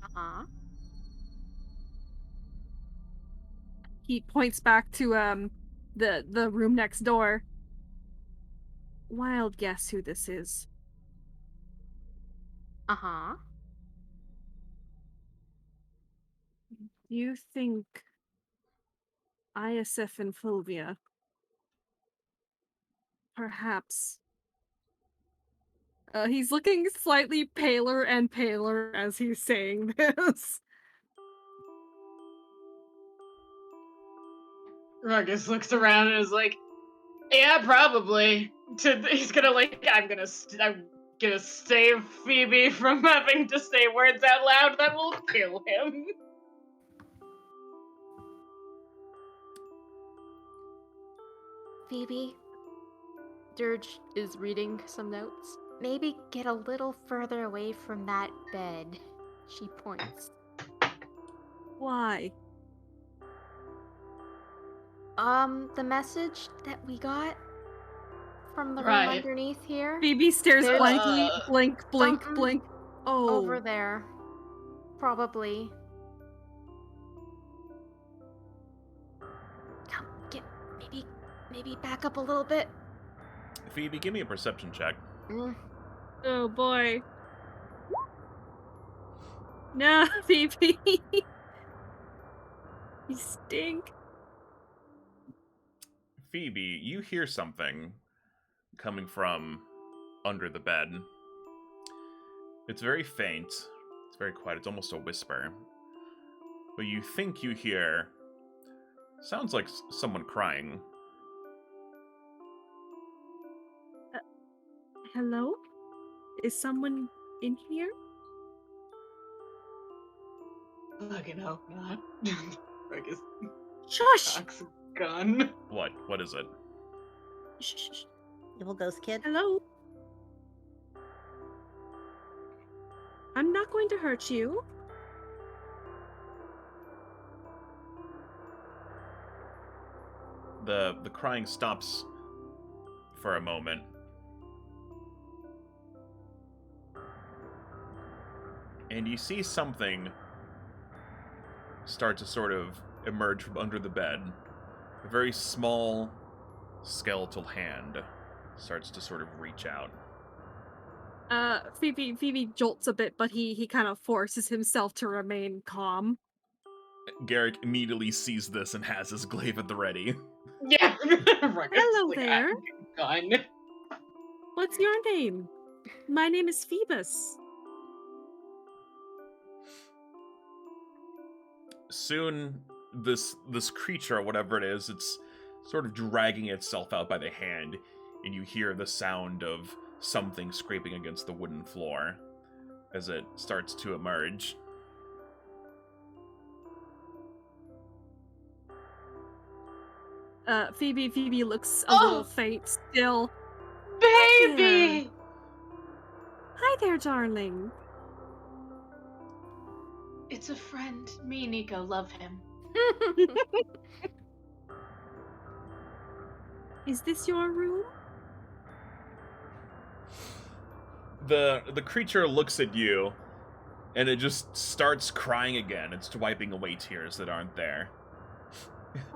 Uh-huh. He points back to the room next door. Wild guess who this is. Uh-huh. You think Iosif and Fulvia perhaps he's looking slightly paler and paler as he's saying this. Ruckus looks around and is like, "Yeah, probably." He's gonna like, I'm gonna save Phoebe from having to say words out loud that will kill him. Phoebe, Dirge is reading some notes. Maybe get a little further away from that bed. She points. Why? The message that we got from the room Right. underneath here. Phoebe stares There's, blankly, blink, something blink. Oh, over there. Probably. Come, maybe back up a little bit. Phoebe, give me a perception check. Oh boy. No, Phoebe. You stink. Phoebe, you hear something coming from under the bed. It's very faint. It's very quiet. It's almost a whisper. But you think you hear Sounds like someone crying. Hello? Is someone in here? Fucking hope not. Ruckus Shush! cocks a gun. What? What is it? Shh, shh, shh. Evil ghost kid. Hello? I'm not going to hurt you. The crying stops for a moment. And you see something start to sort of emerge from under the bed. A very small skeletal hand starts to sort of reach out. Phoebe jolts a bit, but he kind of forces himself to remain calm. Garrick immediately sees this and has his glaive at the ready. Yeah. Ruckus, Hello like, there. Gun. What's your name? My name is Phoebus. Soon, this creature, whatever it is, it's sort of dragging itself out by the hand, and you hear the sound of something scraping against the wooden floor as it starts to emerge. Phoebe looks a little Oh! faint still. Baby! Hi there, darling. It's a friend. Me and Nico love him. Is this your room? The creature looks at you, and it just starts crying again. It's wiping away tears that aren't there.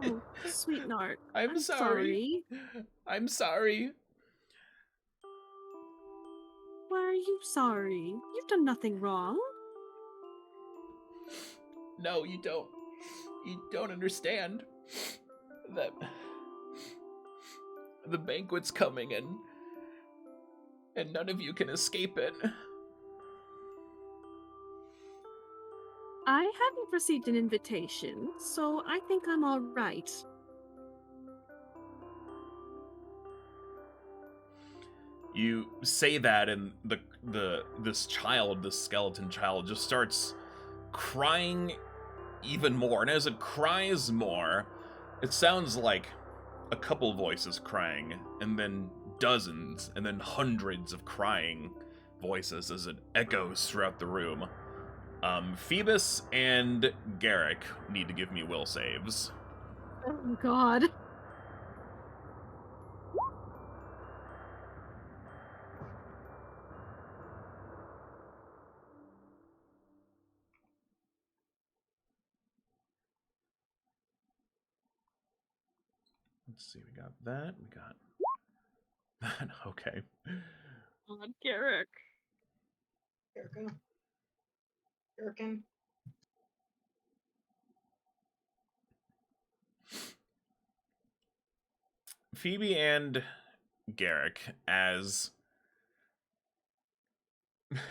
Oh, sweetheart. I'm sorry. I'm sorry. Why are you sorry? You've done nothing wrong. No, you don't. You don't understand. That the banquet's coming and none of you can escape it. I haven't received an invitation, so I think I'm all right. You say that, and this skeleton child, just starts crying even more. And as it cries more, it sounds like a couple voices crying, and then dozens, and then hundreds of crying voices as it echoes throughout the room. Phoebus and Garrick need to give me will saves. Oh, God. Let's see, we got that, we got that, okay. God, Garrick. Gherkin. Phoebe and Garrick, as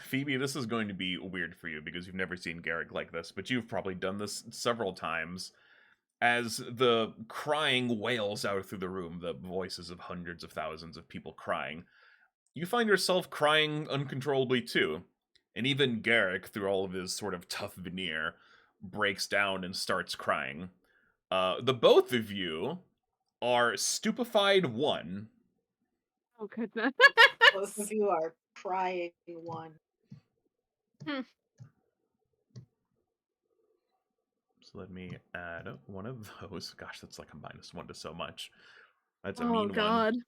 Phoebe, this is going to be weird for you because you've never seen Garrick like this, but you've probably done this several times. As the crying wails out through the room, the voices of hundreds of thousands of people crying, you find yourself crying uncontrollably too. And even Garrick, through all of his sort of tough veneer, breaks down and starts crying. The both of you are stupefied one. Oh, goodness. Both of you are crying one. So let me add one of those. Gosh, that's like a -1 to so much. That's a Oh, mean God. one.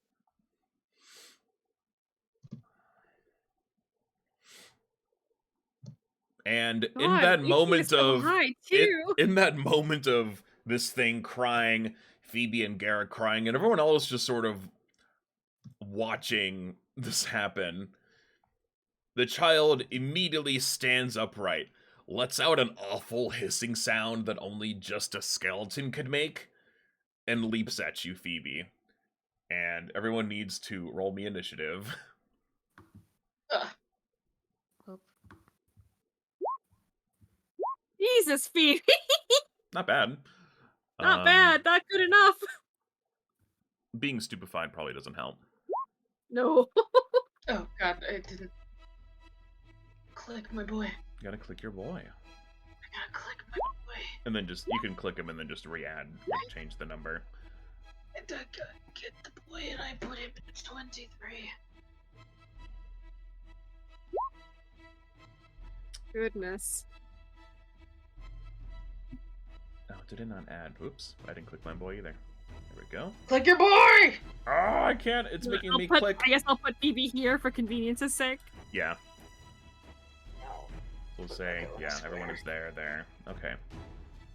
And in God, that you moment so of high, too. in that moment of this thing crying, Phoebe and Garrick crying, and everyone else just sort of watching this happen, the child immediately stands upright, lets out an awful hissing sound that only just a skeleton could make, and leaps at you, Phoebe. And everyone needs to roll me initiative. Jesus, Phoebe. Not bad. Not bad. Not good enough. Being stupefied probably doesn't help. No. Oh god, I didn't click my boy. You gotta click your boy. I gotta click my boy. And then you can click him and then just re-add, change the number. I gotta get the boy and I put him at 23. Goodness. Oh, did it not add? Oops, I didn't click my boy either. There we go. Click your boy! Oh, I can't. It's making me click. I guess I'll put Phoebe here for convenience's sake. Yeah. No. We'll say, yeah, everyone is there. Okay.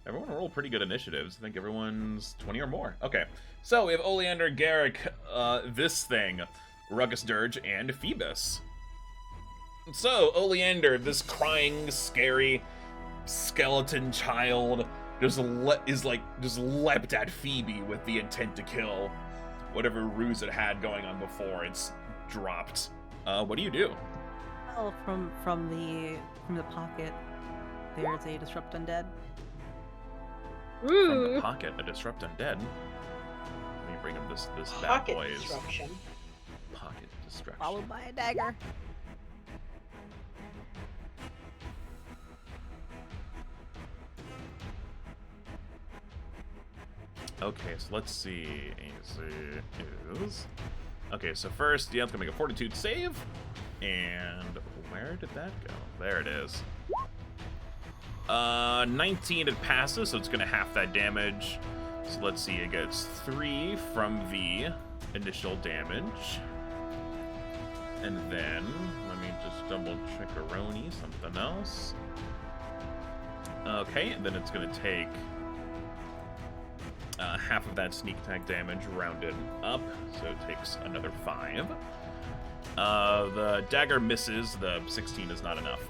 Everyone rolled pretty good initiatives. I think everyone's 20 or more. Okay. So we have Oleander, Garrick, this thing, Ruckus, Dirge, and Phoebus. So, Oleander, this crying, scary skeleton child, just leapt at Phoebe with the intent to kill. Whatever ruse it had going on before, it's dropped. What do you do? Oh, from the pocket, there's a disrupt undead. From Ooh. the pocket, a disrupt undead. Let me bring him this bad Pocket boy's destruction. pocket destruction. Followed by a dagger. Okay, so let's see. Is okay. So first, yeah, it's gonna make a Fortitude save, and where did that go? There it is. 19 it passes, so it's gonna half that damage. So let's see, it gets 3 from the initial damage, and then let me just double check Aroni, something else. Okay, and then it's gonna take half of that sneak attack damage rounded up, so it takes another 5. The dagger misses, the 16 is not enough.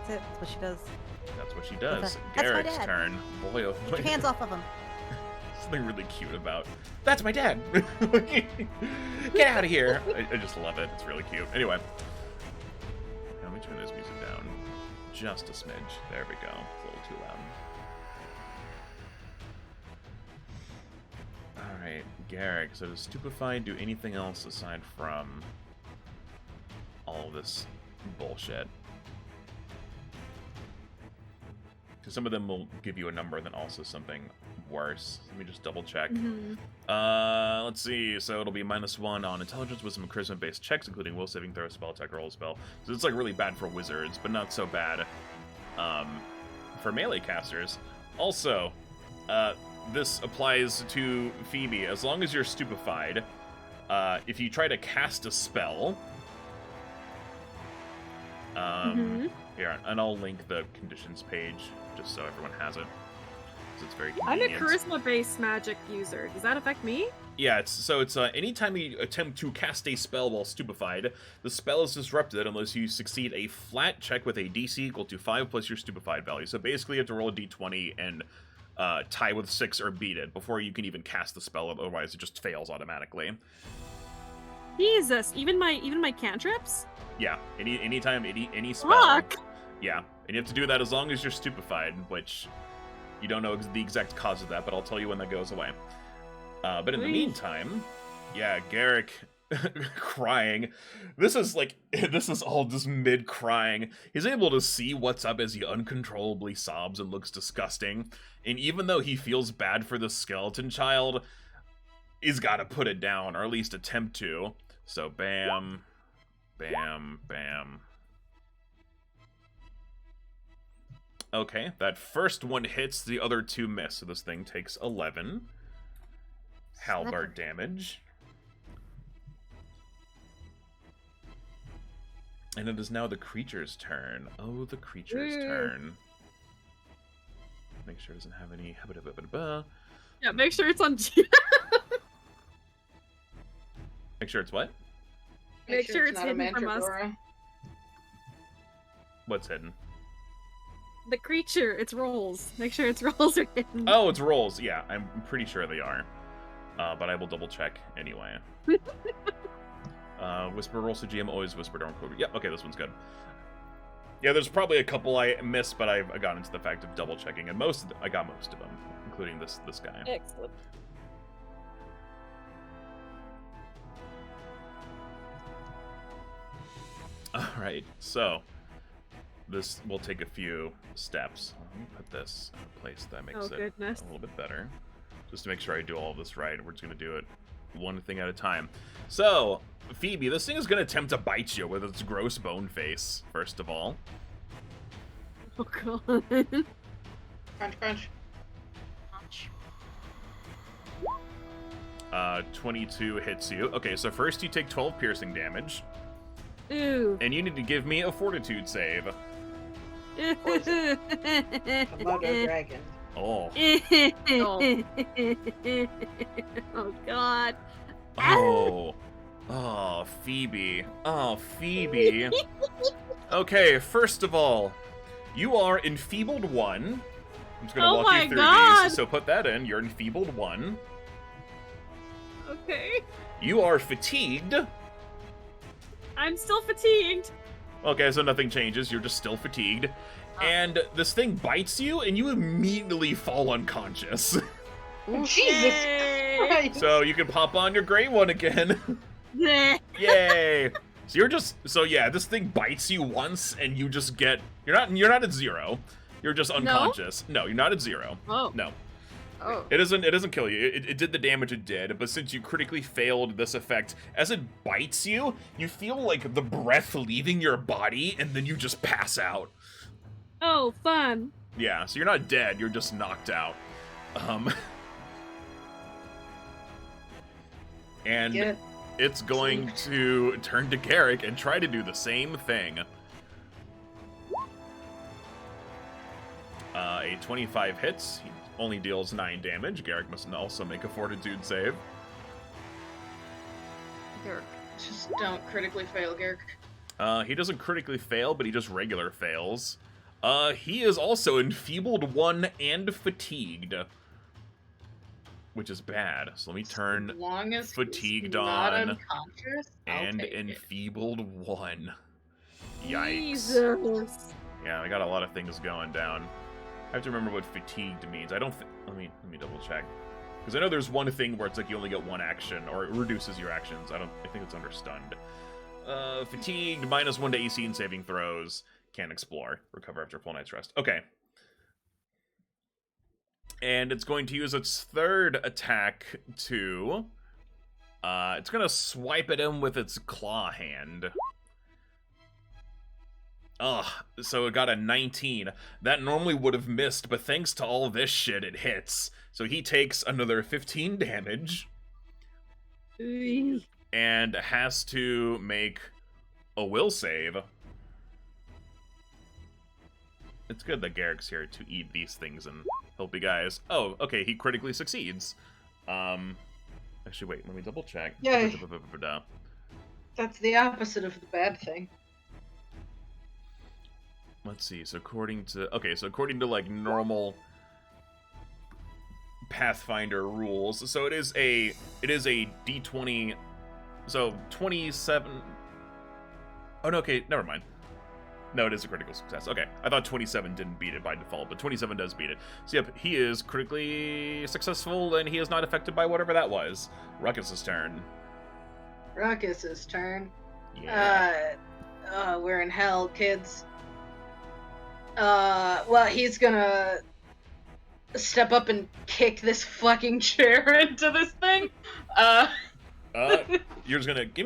That's it. That's what she does. That's what she does. That's my Garrick's dad. turn. Boy, oh Get boy. your hands off of him. Something really cute about, that's my dad! Get out of here! I just love it. It's really cute. Anyway. Let me turn this music down just a smidge. There we go. It's a little too loud. Alright, Garrick. So does Stupefied do anything else aside from all of this bullshit? Because some of them will give you a number and then also something worse. Let me just double check. Let's see. So it'll be -1 on intelligence, wisdom, and charisma based checks, including will saving throw, spell attack, roll spell. So it's like really bad for wizards, but not so bad for melee casters. Also, this applies to Phoebe. As long as you're stupefied, if you try to cast a spell, here, and I'll link the conditions page just so everyone has it. It's very I'm a convenient. charisma-based magic user. Does that affect me? Yeah, it's anytime you attempt to cast a spell while stupefied, the spell is disrupted unless you succeed a flat check with a DC equal to 5 plus your stupefied value. So basically, you have to roll a d20 and tie with 6 or beat it before you can even cast the spell. Otherwise, it just fails automatically. Jesus, even my cantrips? Yeah, anytime any spell. Fuck! Yeah, and you have to do that as long as you're stupefied, which you don't know the exact cause of that, but I'll tell you when that goes away. But in the meantime, yeah, Garrick crying. This is all just mid-crying. He's able to see what's up as he uncontrollably sobs and looks disgusting. And even though he feels bad for the skeleton child, he's got to put it down, or at least attempt to. So bam, bam, bam. Okay, that first one hits, the other 2 miss, so this thing takes 11 halberd damage. And it is now the creature's turn. Oh, the creature's turn. Make sure it doesn't have any... Yeah, make sure it's on... Make sure it's what? Make sure it's not a hidden from us. mandragora. What's hidden? The creature, its rolls. Make sure its rolls are hidden. Oh, it's rolls. Yeah, I'm pretty sure they are. But I will double check anyway. Whisper rolls to GM, always whisper, don't quote. Yep, okay, this one's good. Yeah, there's probably a couple I missed, but I've gotten into the fact of double checking, and I got most of them, including this guy. Excellent. All right, so this will take a few steps. Let me put this in a place that makes it Goodness. a little bit better, just to make sure I do all of this right. We're just gonna do it one thing at a time. So, Phoebe, this thing is gonna attempt to bite you with its gross bone face. First of all, Oh god. Crunch, crunch. 22 hits you. Okay, so first you take 12 piercing damage, Ooh. and you need to give me a fortitude save. Komodo dragon. Oh. Oh god. Oh. Oh, Phoebe. Oh, Phoebe. Okay, first of all, you are enfeebled 1. I'm just gonna Oh walk my you through God. these. So put that in. You're enfeebled 1. Okay. You are fatigued. I'm still fatigued. Okay, so nothing changes. You're just still fatigued. And this thing bites you, and you immediately fall unconscious. Jesus Yay. Christ. So you can pop on your gray one again. Yay! So you're just yeah, this thing bites you once and you just get you're not at 0. You're just unconscious. No, you're not at 0. Oh. No. Oh. It doesn't kill you. It did the damage it did, but since you critically failed this effect, as it bites you, you feel like the breath leaving your body and then you just pass out. Oh, fun. Yeah, so you're not dead, you're just knocked out. And Get it's going to turn to Garrick and try to do the same thing. A 25 hits. He only deals 9 damage. Garrick must also make a fortitude save. Dirge. Just don't critically fail, Garrick. He doesn't critically fail, but he just regular fails. He is also enfeebled 1 and fatigued, which is bad. So let me turn As long as fatigued he's not on unconscious, I'll and take it. enfeebled 1. Yikes. Jesus. Yeah, we got a lot of things going down. I have to remember what fatigued means. I don't. Let me double check, because I know there's one thing where it's like you only get 1 action, or it reduces your actions. I think it's under stunned. Fatigued, -1 to AC and saving throws. Can't explore. Recover after full night's rest. Okay. And it's going to use its 3rd attack to. It's gonna swipe at him with its claw hand. Ugh, so it got a 19. That normally would have missed, but thanks to all this shit, it hits. So he takes another 15 damage Ooh. and has to make a will save. It's good that Garrick's here to eat these things and help you guys. Oh, okay, he critically succeeds. Actually, wait, let me double check. Yay. That's the opposite of the bad thing. Let's see. So according to like normal Pathfinder rules, so it is a D20. So 27. Oh no, okay, never mind. No, it is a critical success. Okay, I thought 27 didn't beat it by default, but 27 does beat it. So yep, he is critically successful, and he is not affected by whatever that was. Ruckus's turn. Ruckus's turn. Yeah. We're in hell, kids. Well, he's gonna step up and kick this fucking chair into this thing. You're just gonna give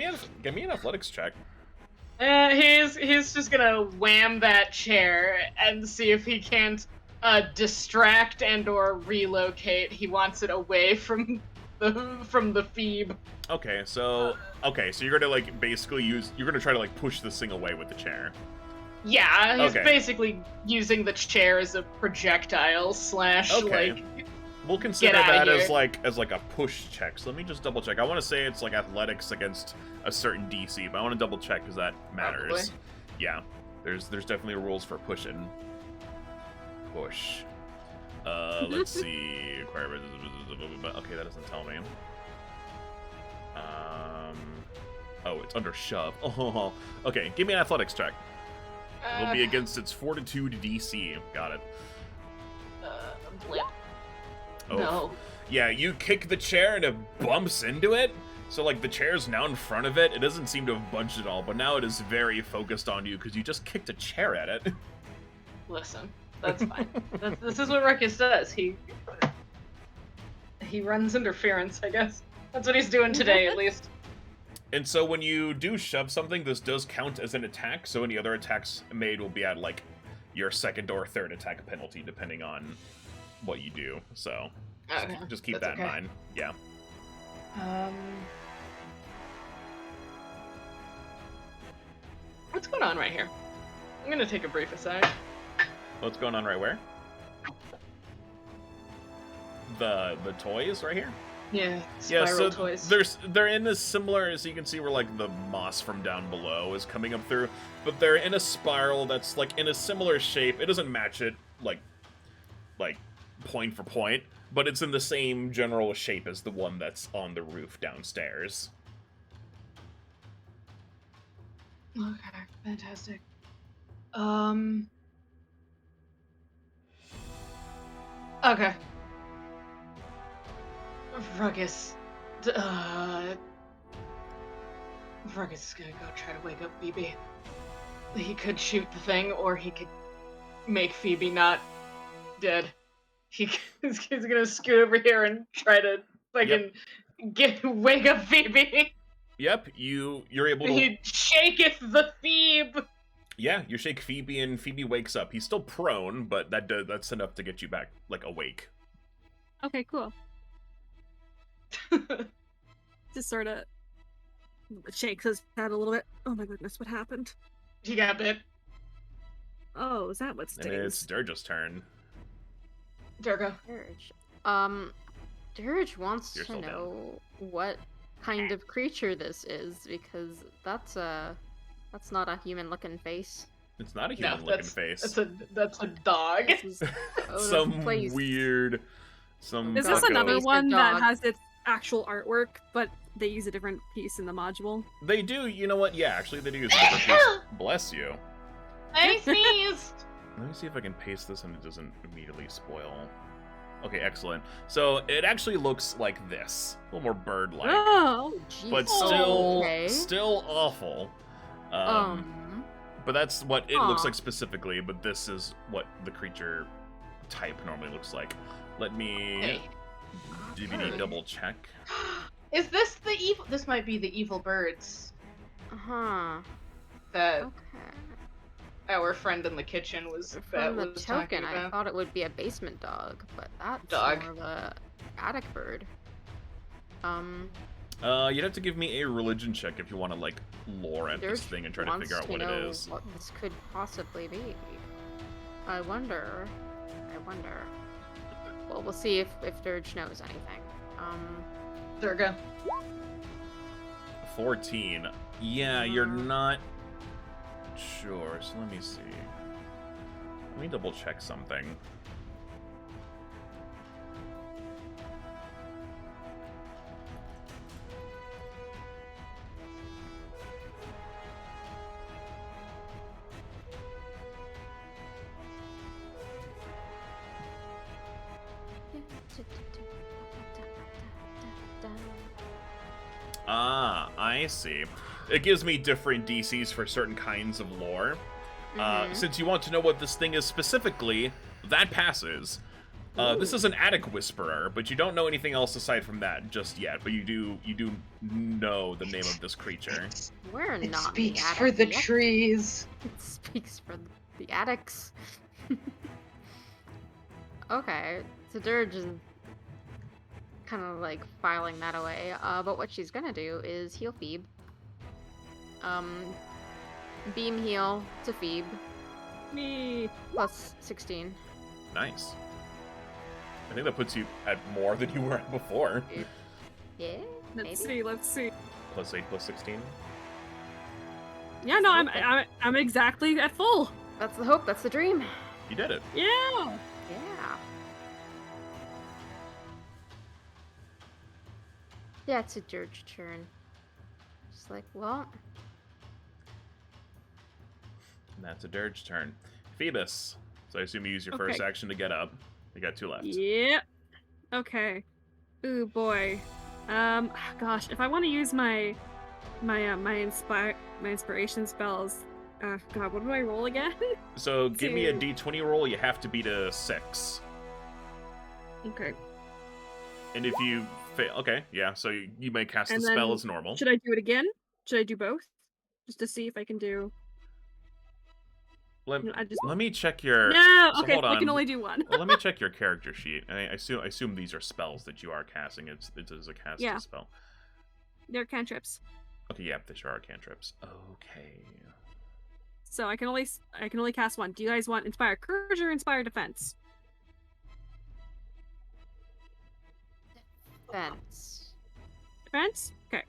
me an athletics check. He's just gonna wham that chair and see if he can't distract and or relocate. He wants it away from the Phoebe. Okay, so you're gonna like basically you're gonna try to like push this thing away with the chair. Yeah, he's Okay. basically using the chair as a projectile slash Okay. like. We'll consider Get outta that as here. like a push check. So let me just double check. I want to say it's like athletics against a certain DC, but I want to double check because that matters. Probably. Yeah, there's definitely rules for pushing. Push. Let's see. Okay, that doesn't tell me. Oh, it's under shove. Oh, okay. Give me an athletics check. It'll be against its Fortitude DC. Got it. Blip. Oh. No. Yeah, you kick the chair and it bumps into it. So, like, the chair's now in front of it. It doesn't seem to have budged at all, but now it is very focused on you because you just kicked a chair at it. Listen, that's fine. This is what Ruckus does. He runs interference, I guess. That's what he's doing today, at least. And so when you do shove something, this does count as an attack, so any other attacks made will be at, like, your second or third attack penalty, depending on what you do. So, Okay, just keep that's that in mind. Yeah. What's going on right here? I'm gonna take a brief aside. What's going on right where? The toys right here? Yeah, Yeah, spiral so toys. they're in a similar, as you can see where like the moss from down below is coming up through, but they're in a spiral that's like in a similar shape. It doesn't match it like point for point, but it's in the same general shape as the one that's on the roof downstairs. Okay, fantastic. Okay. Ruckus. Ruckus is gonna go try to wake up Phoebe. He could shoot the thing, or he could make Phoebe not dead. He's gonna scoot over here and try to fucking wake up Phoebe. Yep, you're able to. He shaketh the Phoebe. Yeah, you shake Phoebe and Phoebe wakes up. He's still prone, but that's enough to get you back like awake. Okay, cool. Just sort of shakes his head a little bit. Oh my goodness, what happened? He got bit. Oh, is that what And it's stings? Dirge's turn. Durga. Dirge. Dirge wants You're to still down. know what kind of creature this is, because that's not a human-looking face. It's not a human-looking face. That's a dog. This is Some place. weird. Some. Is this fucko. another Basement one that dog. has its actual artwork, but they use a different piece in the module? They do. You know what? Yeah, actually, they do use a different piece. Bless you. I sneezed. Let me see if I can paste this and it doesn't immediately spoil. Okay, excellent. So it actually looks like this, a little more bird-like, Oh, but jeez. still awful. But that's what it looks like specifically. But this is what the creature type normally looks like. Let me Hey. DVD double check. Is this the evil? This might be the evil birds Uh-huh. that Okay. our friend in the kitchen was. From the was token, talking I about. thought it would be a basement dog, but that's Dog. more of a attic bird. You'd have to give me a religion check if you want to like lore at this Dirge thing and try to wants figure out to what it know is. what this could possibly be. I wonder. Well, we'll see if Dirge knows anything. Durga. 14. Yeah, you're not sure. So let me see. Let me double check something. Ah, I see. It gives me different DCs for certain kinds of lore. Since you want to know what this thing is specifically, that passes. This is an attic whisperer, but you don't know anything else aside from that just yet. But you do know the name of this creature. We're It not speaks in the for attic the yet. trees. It speaks for the attics. Okay, so Dirge is kind of like filing that away. But what she's gonna do is heal Phoebe. Beam heal to Phoebe. me. Plus 16. Nice. I think that puts you at more than you were at before. Yeah, maybe. Let's see. Plus 8, plus 16. Yeah, no, Okay. I'm exactly at full. That's the hope. That's the dream. You did it. Yeah. Yeah. Yeah, it's a Dirge turn. Just like, well, And that's a Dirge turn. Phoebus. So I assume you use your first Okay. action to get up. You got 2 left. Yep. Okay. Ooh boy. Gosh, if I want to use my inspiration spells, God, what do I roll again? So give me a Two. d20 roll. You have to beat a 6. Okay. And if you fail, okay, yeah. So you may cast And the spell then as normal. Should I do it again? Should I do both? Just to see if I can do. Let, I just. let me check your. No. so Okay, hold I can on. only do one. Well, let me check your character sheet. I assume these are spells that you are casting. It is a cast Yeah. spell. They're cantrips, Okay, yeah, they sure are cantrips. Okay. so I can only cast one. Do you guys want Inspire Courage or Inspire Defense? Fence. Defense. Okay.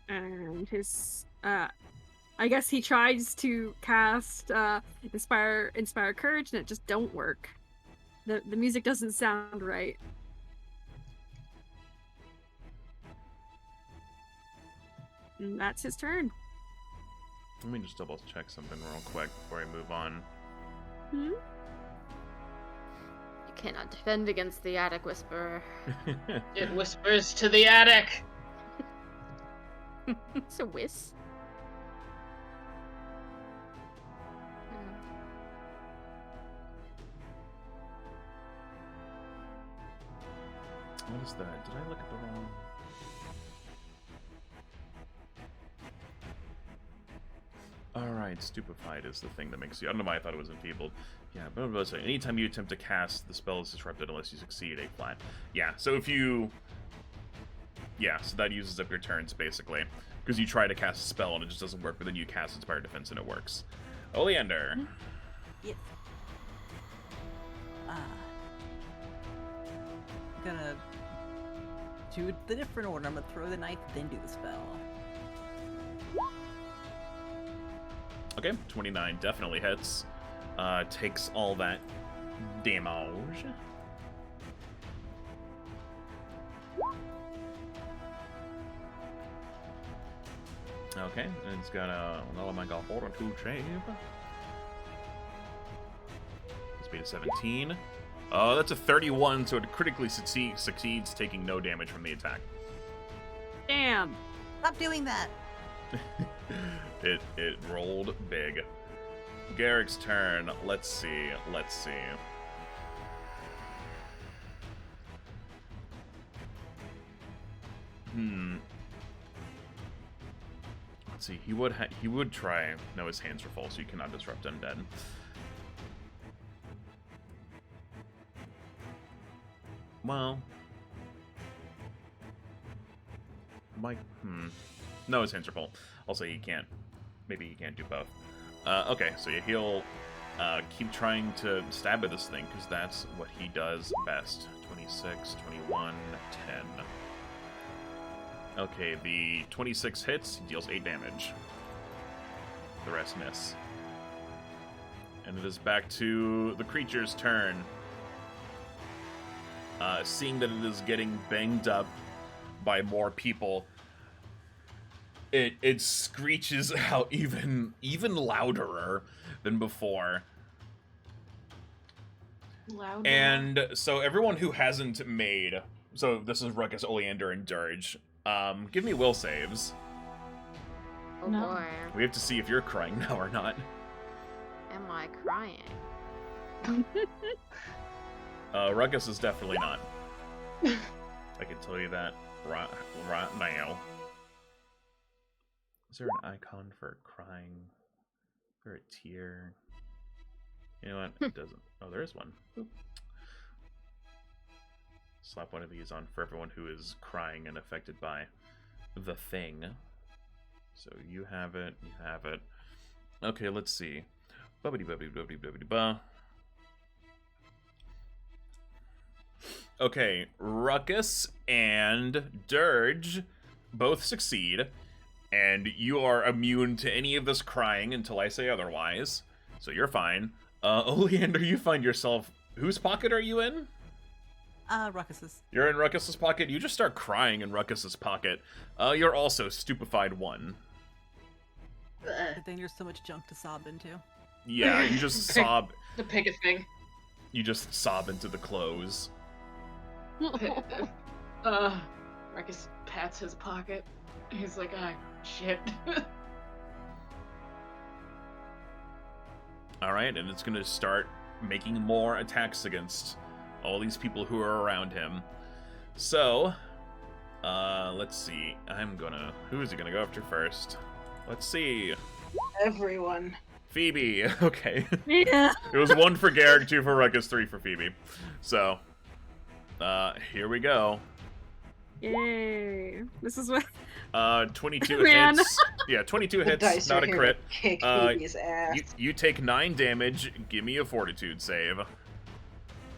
And his I guess he tries to cast Inspire Courage and it just don't work. The music doesn't sound right. And that's his turn. Let me just double check something real quick before I move on. Hmm? You cannot defend against the Attic Whisperer. It whispers to the attic. It's a whiz. What is that? Did I look at the wrong? Alright, stupefied is the thing that makes you. I don't know why I thought it was enfeebled. Yeah, but I was saying, anytime you attempt to cast, the spell is disrupted unless you succeed a flat. Yeah, so if you. Yeah, so that uses up your turns basically. Because you try to cast a spell and it just doesn't work, but then you cast Inspired Defense and it works. Oleander. Yes. I'm gonna do the different order. I'm gonna throw the knife, then do the spell. Okay, 29 definitely hits. Takes all that damage. Okay, and it's got a Fortitude save. Speed of 17. Oh, that's a 31, so it critically succeeds, taking no damage from the attack. Damn. Stop doing that. It rolled big. Garrick's turn. Let's see. Let's see. He would try. No, his hands are full, so you cannot disrupt undead. Well, Mike. No, his hands are full. I'll say he can't. Maybe he can't do both. Okay, so yeah, he'll keep trying to stab at this thing, because that's what he does best. 26, 21, 10. Okay, the 26 hits, he deals 8 damage. The rest miss. And it is back to the creature's turn. Seeing that it is getting banged up by more people, it screeches out even louder than before. Loud. And so everyone who hasn't made, so this is Ruckus, Oleander, and Dirge. Give me will saves. Oh No. boy. We have to see if you're crying now or not. Am I crying? Ruckus is definitely not. I can tell you that right now. Is there an icon for crying? For a tear? You know what? It doesn't. Oh, there is one. Oop. Slap one of these on for everyone who is crying and affected by the thing. So you have it. You have it. Okay, let's see. Bubbity-bubbity-bubbity-bubbity-ba. Okay, Ruckus and Dirge both succeed, and you are immune to any of this crying until I say otherwise, so you're fine. Oleander, you find yourself... Whose pocket are you in? Ruckus's. You're in Ruckus's pocket. You just start crying in Ruckus's pocket. You're also stupefied 1. Good thing there's so much junk to sob into. Yeah, you just sob. The picket thing. You just sob into the clothes. Ruckus pats his pocket. He's like, ah, shit. Alright, and it's gonna start making more attacks against all these people who are around him. So, let's see. Who is he gonna go after first? Let's see. Everyone. Phoebe. Okay. Yeah. It was 1 for Garrick, 2 for Ruckus, 3 for Phoebe. So, here we go. Yay. This is what 22 Man. hits. Yeah, 22 The hits, dice not are a here crit. to kick Uh, Phoebe's ass. You take 9 damage. Give me a fortitude save.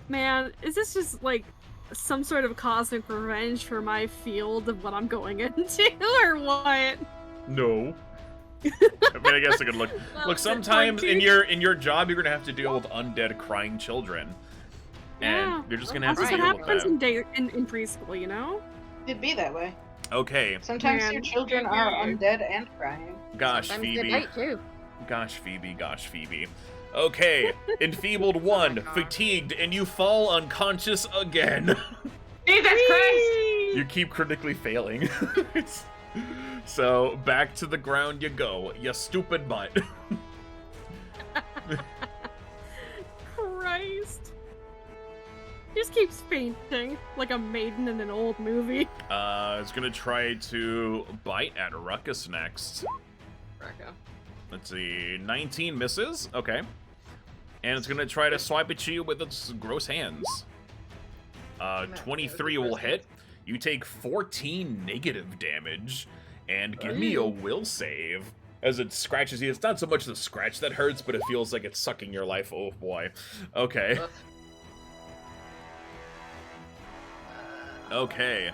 Man, is this just like some sort of cosmic revenge for my field of what I'm going into, or what? No. I mean, I guess I could look. Look, sometimes in your job, you're gonna have to deal with undead crying children, and you're just gonna have to That's what deal with happens that. in preschool, you know? It'd be that way. Okay. Sometimes Man. your children are undead and crying. Gosh, Sometimes they Phoebe. bite too. Gosh, Phoebe. Gosh, Phoebe. Okay. Enfeebled 1, God. fatigued, and you fall unconscious again. Jesus Christ! You keep critically failing. So back to the ground you go, you stupid butt. Christ. He just keeps fainting like a maiden in an old movie. It's gonna try to bite at Ruckus next. Rocco. Let's see, 19 misses. Okay. And it's gonna try to swipe at you with its gross hands. 23 will hit. You take 14 negative damage. And give me a will save. As it scratches you. It's not so much the scratch that hurts, but it feels like it's sucking your life. Oh boy. Okay. Okay.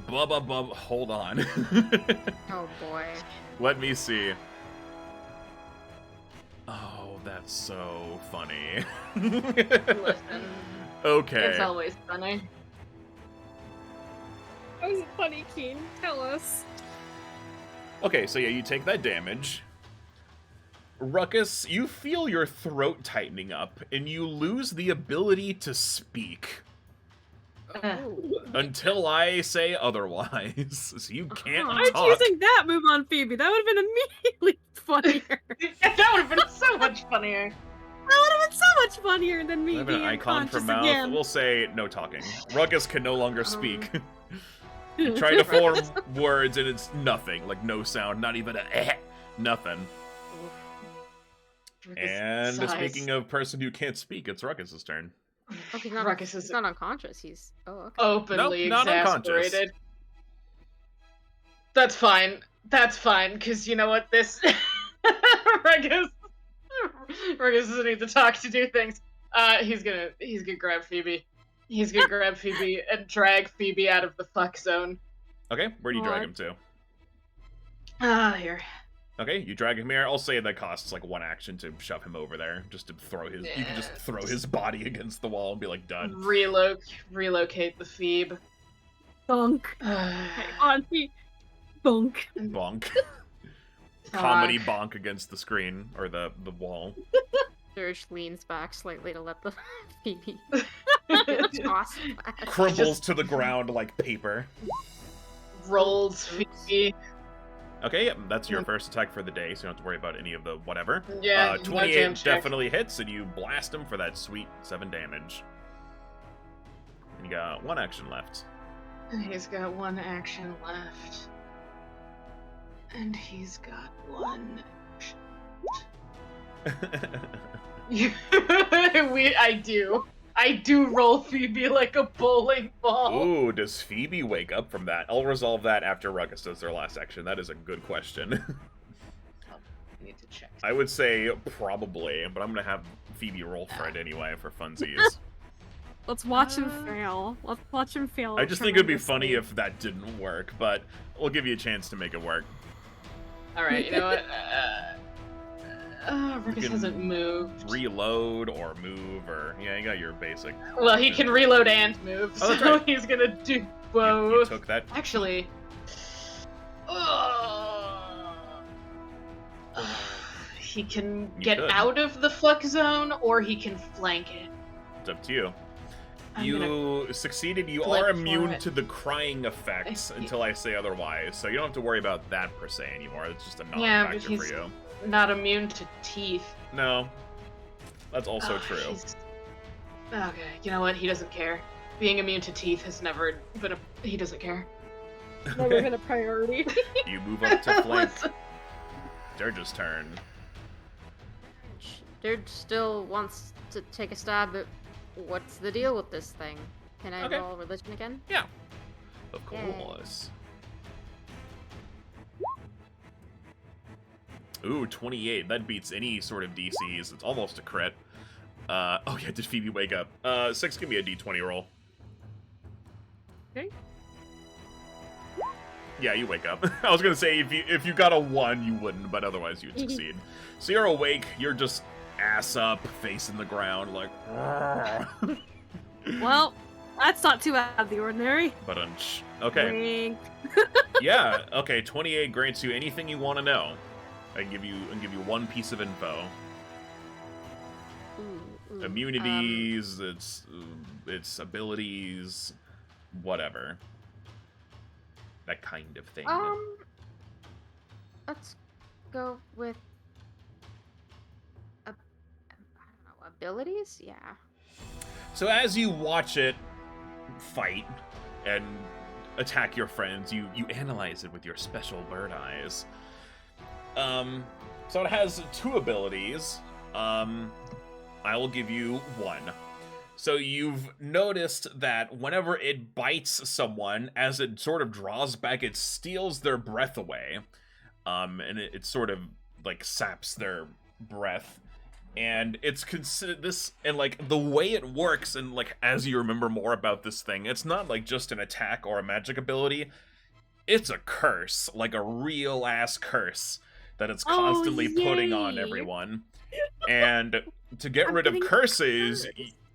Bubba. Hold on. Oh boy. Let me see. Oh, that's so funny. Listen, Okay. it's always funny. That was funny, Keen. Tell us. Okay, so yeah, you take that damage. Ruckus, you feel your throat tightening up, and you lose the ability to speak. Until I say otherwise. So you can't Why'd talk. you using that move on Phoebe? That would have been immediately funnier. That would have been so much funnier. That would have been so much funnier than me I have an being icon for unconscious mouth. again. We'll say no talking. Ruckus can no longer speak. You try to form words and it's nothing. Like no sound, not even a nothing. And speaking of person who can't speak, it's Ruckus's turn. Oh, he's not, Ruckus he's is not unconscious. He's okay. openly Nope, not unconscious. exasperated. That's fine. That's fine, because you know what? This Ruckus doesn't need to talk to do things. He's gonna grab Phoebe. He's gonna grab Phoebe and drag Phoebe out of the fuck zone. Okay, where do you drag him to? Here. Okay, you drag him here. I'll say that costs like 1 action to shove him over there, just to throw his. You can just throw his body against the wall and be like, done. Relocate the Phoebe. Bonk. Uh, On me. Bonk. Bonk. Comedy bonk against the screen or the wall. Dirge leans back slightly to let the Phoebe toss back. Crumbles to the ground like paper. Rolls Phoebe. Okay, yep, that's your first attack for the day, so you don't have to worry about any of the whatever. Yeah, no 28 jam check. definitely hits, and you blast him for that sweet 7 damage. And you got 1 action left. He's got 1 action left. And he's got 1 action. I do roll Phoebe like a bowling ball. Ooh, does Phoebe wake up from that? I'll resolve that after Ruckus does their last action. That is a good question. I need to check. I would say probably, but I'm gonna have Phoebe roll for it anyway for funsies. Let's watch him fail. Let's watch him fail. I just think it'd be funny if that didn't work, but we'll give you a chance to make it work. Alright, you know what? Ruckus hasn't moved. Reload or move or yeah, you got your basic. Well, he can reload and move, Oh, that's so right. he's gonna do You both. took that. Actually, He can You get could. out of the fuck zone, or he can flank it. It's up to you. I'm You succeeded. You flip are for immune it. to the crying effects until I say otherwise, so you don't have to worry about that per se anymore. It's just a Yeah, but non-factor for he's- you. Not immune to teeth. No, that's also Oh, true. Okay, you know what? He doesn't care. Being immune to teeth has never been a. He doesn't care. Never been a priority. You move up to flank. Dirge's turn. Dirge still wants to take a stab at what's the deal with this thing. Can I Okay. roll religion again? Yeah. Of Yay. course. Ooh, 28. That beats any sort of DCs. It's almost a crit. Oh yeah, did Phoebe wake up? 6, give me a D20 roll. Okay. Yeah, you wake up. I was gonna say if you got a 1, you wouldn't, but otherwise you'd succeed. So you're awake. You're just ass up, facing the ground, like. Well, that's not too out of the ordinary. But okay. Wink. Yeah. Okay. 28 grants you anything you want to know. I can give you one piece of info. Ooh, Immunities, its abilities, whatever. That kind of thing. Let's go with I don't know, abilities? Yeah. So as you watch it fight and attack your friends, you analyze it with your special bird eyes. So it has 2 abilities. I will give you 1. So you've noticed that whenever it bites someone, as it sort of draws back, it steals their breath away. And it sort of like saps their breath. And it's considered this, and like the way it works, and like as you remember more about this thing, it's not like just an attack or a magic ability. It's a curse, like a real ass curse that it's constantly putting on yay. everyone. And to get rid of getting curses,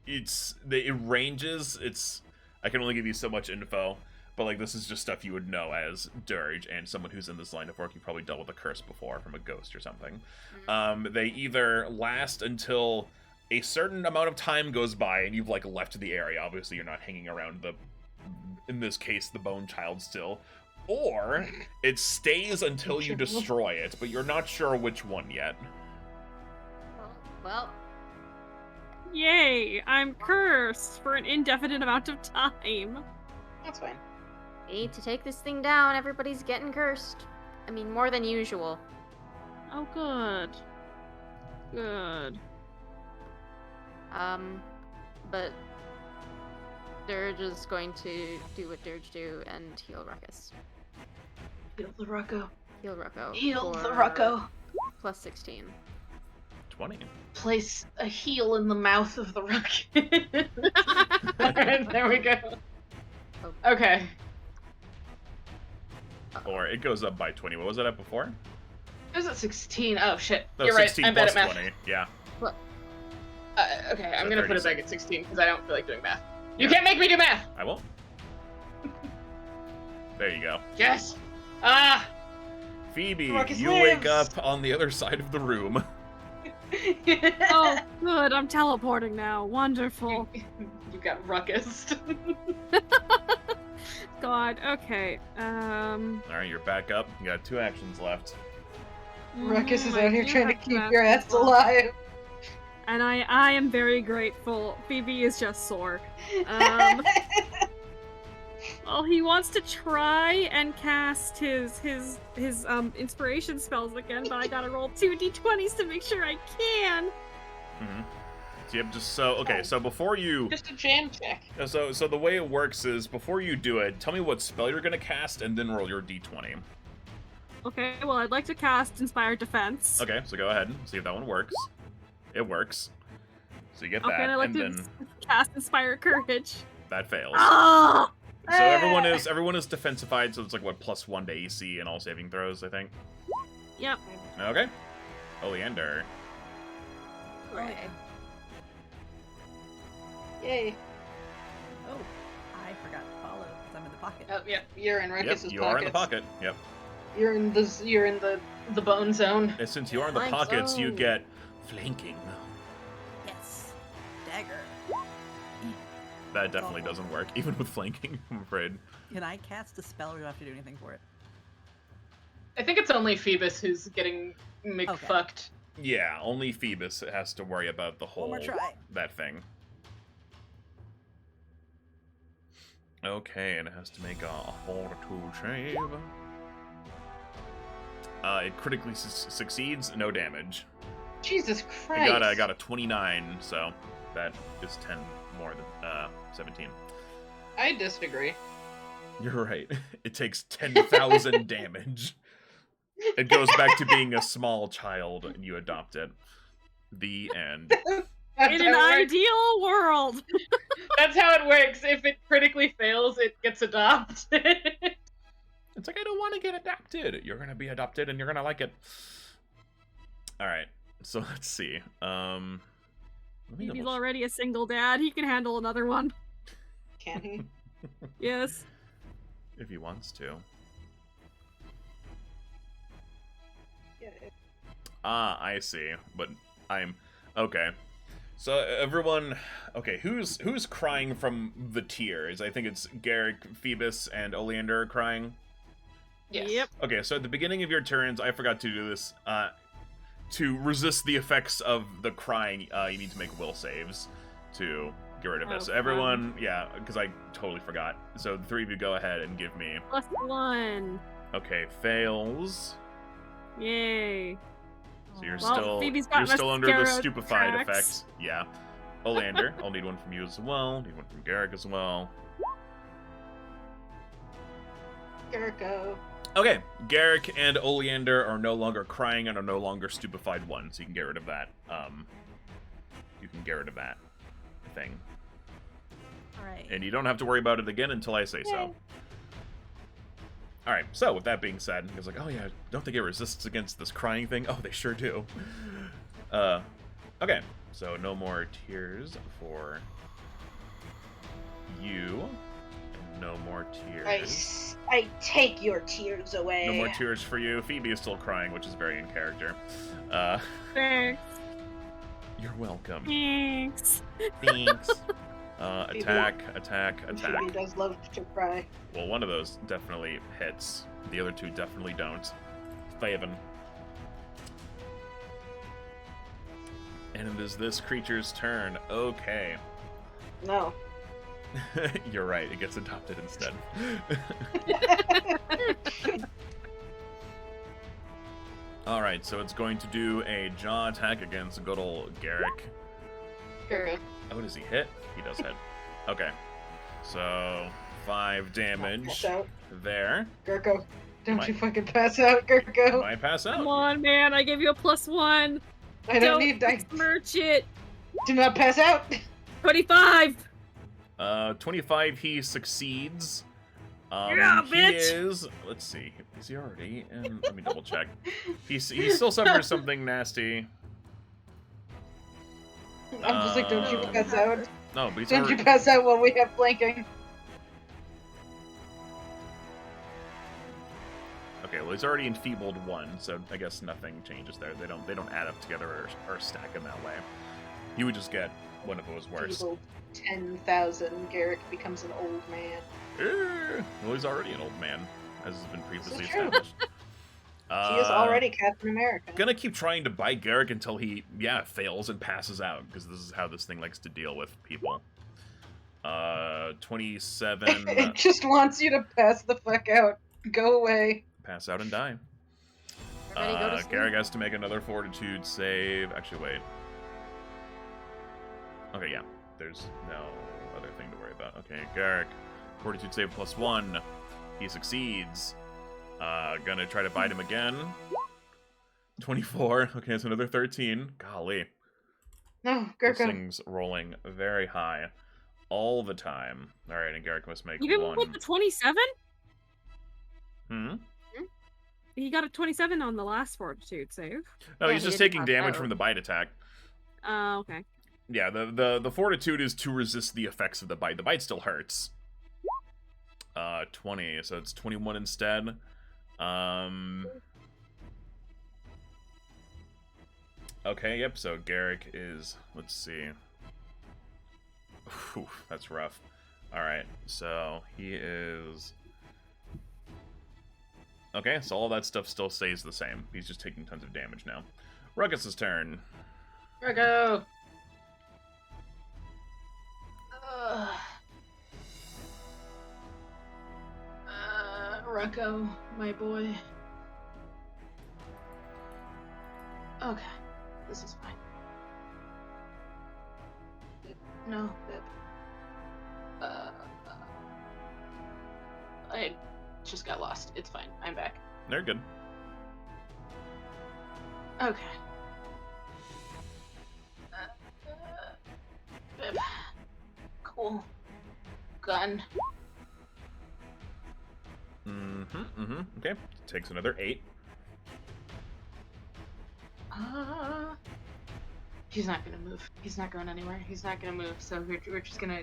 cursed. it ranges. I can only give you so much info, but like this is just stuff you would know as Dirge and someone who's in this line of work. You probably dealt with a curse before from a ghost or something. They either last until a certain amount of time goes by and you've like left the area. Obviously, you're not hanging around in this case, the Bone Child still. Or it stays until you destroy it, but you're not sure which one yet. Well, Yay! I'm cursed for an indefinite amount of time. That's fine. we need to take this thing down. Everybody's getting cursed. I mean, more than usual. Oh, good. Good. But Dirge is going to do what Dirge do and heal Ruckus. Heal the Rucko. Heal Rucko. Heal the for Rucko. Plus 16. 20. Place a heel in the mouth of the Ruckus. Alright, there we go. Okay. Or it goes up by 20. What was it at before? It was at 16. Oh shit. No, You're right. 16 I'm bad plus at math. 20. Yeah. Okay, I'm So gonna put it 36. back at 16 because I don't feel like doing math. You Yeah. can't make me do math! I will. There you go. Yes! Ah! Phoebe, Ruckus you wake lives. up on the other side of the room. Oh, good. I'm teleporting now. Wonderful. You got Ruckus. God. Okay. Alright, you're back up. You got 2 actions left. Ruckus is I out here do trying to have keep math your as ass well. alive. And I am very grateful. Phoebe is just sore. Well, he wants to try and cast his inspiration spells again, but I gotta roll 2 d20s to make sure I can. So you have just so before you Just a jam check. so the way it works is before you do it, tell me what spell you're gonna cast and then roll your d20. Okay, well, I'd like to cast Inspired Defense. Okay, so go ahead and see if that one works. It works. So you get Okay, that, and I'd like and to then cast Inspire Courage. that fails. Ah! So everyone is defensified, so it's like what +1 to AC and all saving throws, I think. Yep. Okay. Oleander. Right. Yay. Oh, I forgot to follow because I'm in the pocket. Oh, yeah, you're in Yep, Ruckus's you pockets. are in the pocket. Yep. You're in the bone zone. And since you are in the Flank pockets, you zone. get flanking. Yes. Dagger. That definitely doesn't work, even with flanking, I'm afraid. Can I cast a spell or do I have to do anything for it? I think it's only Phoebus who's getting McFucked. Yeah, only Phoebus has to worry about the whole One more try. that thing. Okay, and it has to make a fortitude save. It critically succeeds, no damage. Jesus Christ. I got a 29, so that is 10 more than 17. I disagree. You're right. It takes 10,000 damage. It goes back to being a small child, and you adopt it. The end. That's In how an it works. ideal world. That's how it works. If it critically fails, it gets adopted. It's like, I don't want to get adopted. You're gonna be adopted, and you're gonna like it. All right. So let's see. Let me He's double- already a single dad. He can handle another one. Can he? Yes. if he wants to. Yeah. Ah, I see. But I'm okay. So everyone, okay, who's crying from the tears? I think it's Garrick, Phoebus, and Oleander are crying. Yes. Yep. Okay, so at the beginning of your turns, I forgot to do this. To resist the effects of the crying, you need to make will saves to get rid of this. Oh, Everyone, yeah, because I totally forgot. So the three of you go ahead and give me. +1. Okay, fails. Yay. So you're Well, Phoebe's got still under the mascara stupefied tracks. effect. Yeah. Oleander, I'll need one from you as well. Need one from Garrick as well. Jericho. Okay, Garrick and Oleander are no longer crying and are no longer stupefied one, so you can get rid of that. You can get rid of that thing. Alright. And you don't have to worry about it again until I say so. Alright, so with that being said, he was like, oh yeah, don't they get resistance against this crying thing? Oh, they sure do. Okay, so no more tears for you. And no more tears. I take your tears away. No more tears for you. Phoebe is still crying, which is very in character. Thanks. You're welcome. Thanks. Thanks. Attack. Phoebe does love to cry. Well, one of those definitely hits. The other two definitely don't. 7. And it is this creature's turn. Okay. No. You're right, it gets adopted instead. Alright, so it's going to do a jaw attack against good old Garrick. Jericho. Oh, does he hit? He does hit. Okay. So, 5 damage Pass out. there. Jericho. Don't Might- you fucking pass out, Jericho. Might pass out. Come on, man. I gave you a +1. I don't need I Smirch it. do not pass out. 25. 25, he succeeds. Yeah, he bitch! is. Let's see. Is he already? And let me double check. He still suffers something nasty. I'm just like, don't you pass out. No, but he's Don't already. you pass out while we have flanking. Okay, well he's already enfeebled 1, so I guess nothing changes there. They don't add up together or stack in that way. He would just get one of those worse. Evil 10,000. Garrick becomes an old man. Well, he's already an old man, as has been previously true. established. He is already Captain America. Gonna keep trying to bite Garrick until he, fails and passes out, because this is how this thing likes to deal with people. 27. It just wants you to pass the fuck out. Go away. Pass out and die. Everybody go to sleep. Garrick has to make another fortitude save. Actually, wait. Okay, yeah. There's no other thing to worry about. Okay, Garrick. Fortitude save +1. He succeeds. Gonna try to bite him again. 24. Okay, it's another 13. Golly. No, This Jericho. thing's rolling very high all the time. Alright, and Garrick must make Even one. with the 27? Hmm? He got a 27 on the last fortitude save. No, Yeah, he's he just didn't taking pass damage out. from the bite attack. Okay. Yeah, the fortitude is to resist the effects of the bite. The bite still hurts. 20, so it's 21 instead. Okay, yep, so Garrick is, let's see. Whew, that's rough. Alright, so he is... Okay, so all that stuff still stays the same. He's just taking tons of damage now. Ruckus' turn. Rocco! Rocco, my boy. Okay, this is fine. No, Bib. I just got lost. It's fine. I'm back. They're good. Okay. Bib. Cool. Gun. Okay, takes another 8. He's not gonna move. He's not going anywhere. He's not gonna move. So we're just gonna.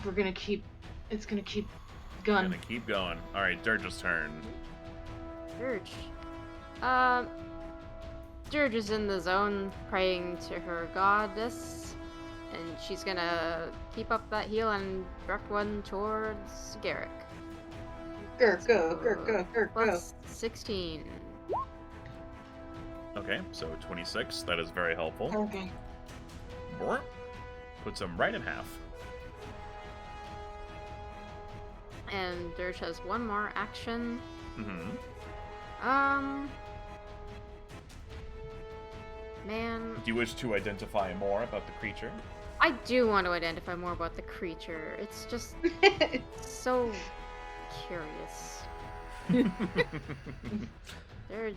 We're gonna keep. It's gonna keep. Gun. Gonna keep going. All right, Dirge's turn. Dirge. Dirge is in the zone praying to her goddess, and she's gonna keep up that heal and direct one towards Garrick. Go, go. Plus 16. Okay, so 26. That is very helpful. Okay. Brr. Puts him right in half. And Dirge has one more action. Man. Do you wish to identify more about the creature? I do want to identify more about the creature. It's just so curious.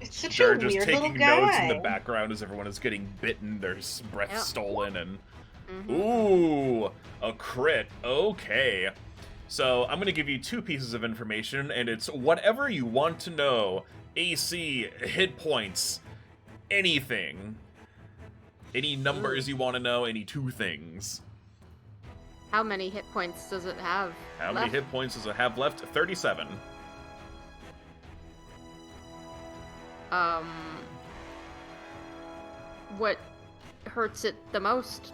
It's such They're a just weird little taking notes in the guy. background as everyone is getting bitten, their breath Yep. stolen, and... Ooh, a crit. Okay. So, I'm going to give you 2 pieces of information, and it's whatever you want to know. AC, hit points, anything. Any numbers you want to know, any 2 things. How many hit points does it have? How many left? hit points does it have left? 37. What hurts it the most?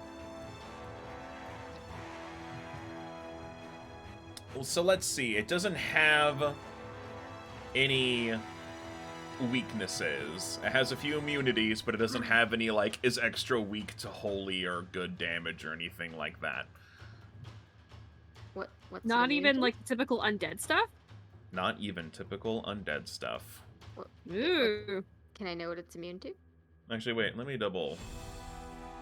Well, so let's see. It doesn't have any weaknesses. It has a few immunities, but it doesn't have any, like, is extra weak to holy or good damage or anything like that. What's Not immune even to? like typical undead stuff? Not even typical undead stuff. Ooh. Can I know what it's immune to? Actually, wait, let me double.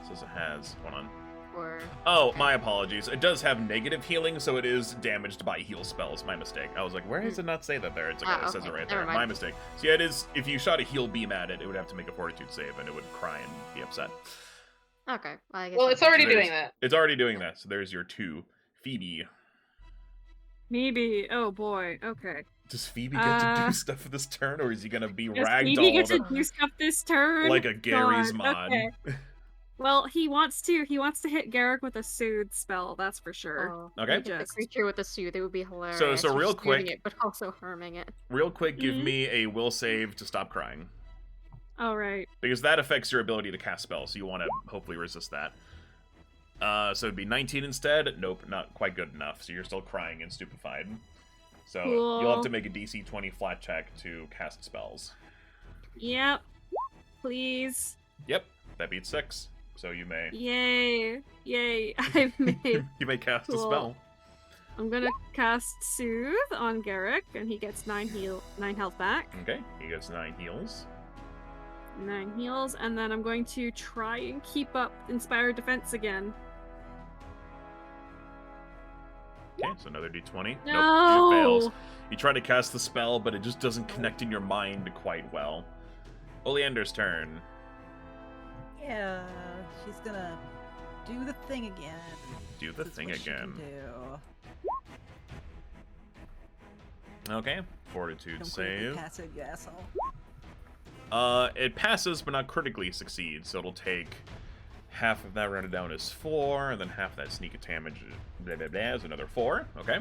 It says it has. Hold on. Or Oh, my apologies. It does have negative healing, so it is damaged by heal spells. My mistake. I was like, where does it not say that there? It's like, it says okay. it right Never there. mind. My mistake. So yeah, it is, if you shot a heal beam at it, it would have to make a fortitude save, and it would cry and be upset. okay, well, I guess Well, that's- it's already There's- doing that. It's already doing that, so there's your 2. Phoebe. Maybe. Oh boy. Okay. Does Phoebe get to do stuff this turn, or is he gonna be Does Phoebe get to ragdolled do stuff this turn? like a Gary's God, mod? okay. Well, he wants to hit Garrick with a soothe spell, that's for sure. Oh, Okay. hit the Just- creature with a soothe. It would be hilarious. so You're real soothing quick- it, but also harming it. Real quick, give Mhm. me a will save to stop crying. Alright. Because that affects your ability to cast spells, so you want to hopefully resist that. So it'd be 19 instead? Nope, not quite good enough, so you're still crying and stupefied. So you'll have Cool. to make a DC 20 flat check to cast spells. Yep. Please. Yep, that beats 6, so you may... Yay. Yay. I've made. you may cast a Cool. spell. I'm gonna cast Soothe on Garrick, and he gets 9 health back. Okay, he gets 9 heals. 9 heals, and then I'm going to try and keep up Inspired Defense again. Okay, so another d20. No! Nope, it fails. You try to cast the spell, but it just doesn't connect in your mind quite well. Oleander's turn. Yeah, she's gonna do the thing again. Do the That's thing what she can again. do. Okay, fortitude Don't critically save. pass it, you asshole. It passes, but not critically succeeds, so it'll take half of that rounded down is 4, and then half of that sneak damage blah, blah, blah, is another 4. Okay.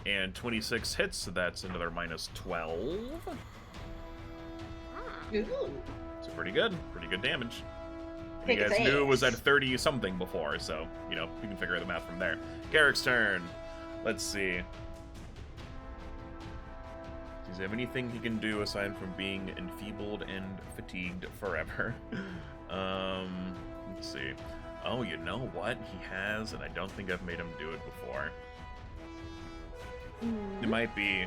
And 26 hits, so that's another minus 12. Ooh. So pretty good damage. You Kick guys its knew it was ass. at 30 something before, so, you know, we can figure the math from there. Garrick's turn. Let's see. Does he have anything he can do aside from being enfeebled and fatigued forever? Let's see. Oh, you know what? He has, and I don't think I've made him do it before. It might be...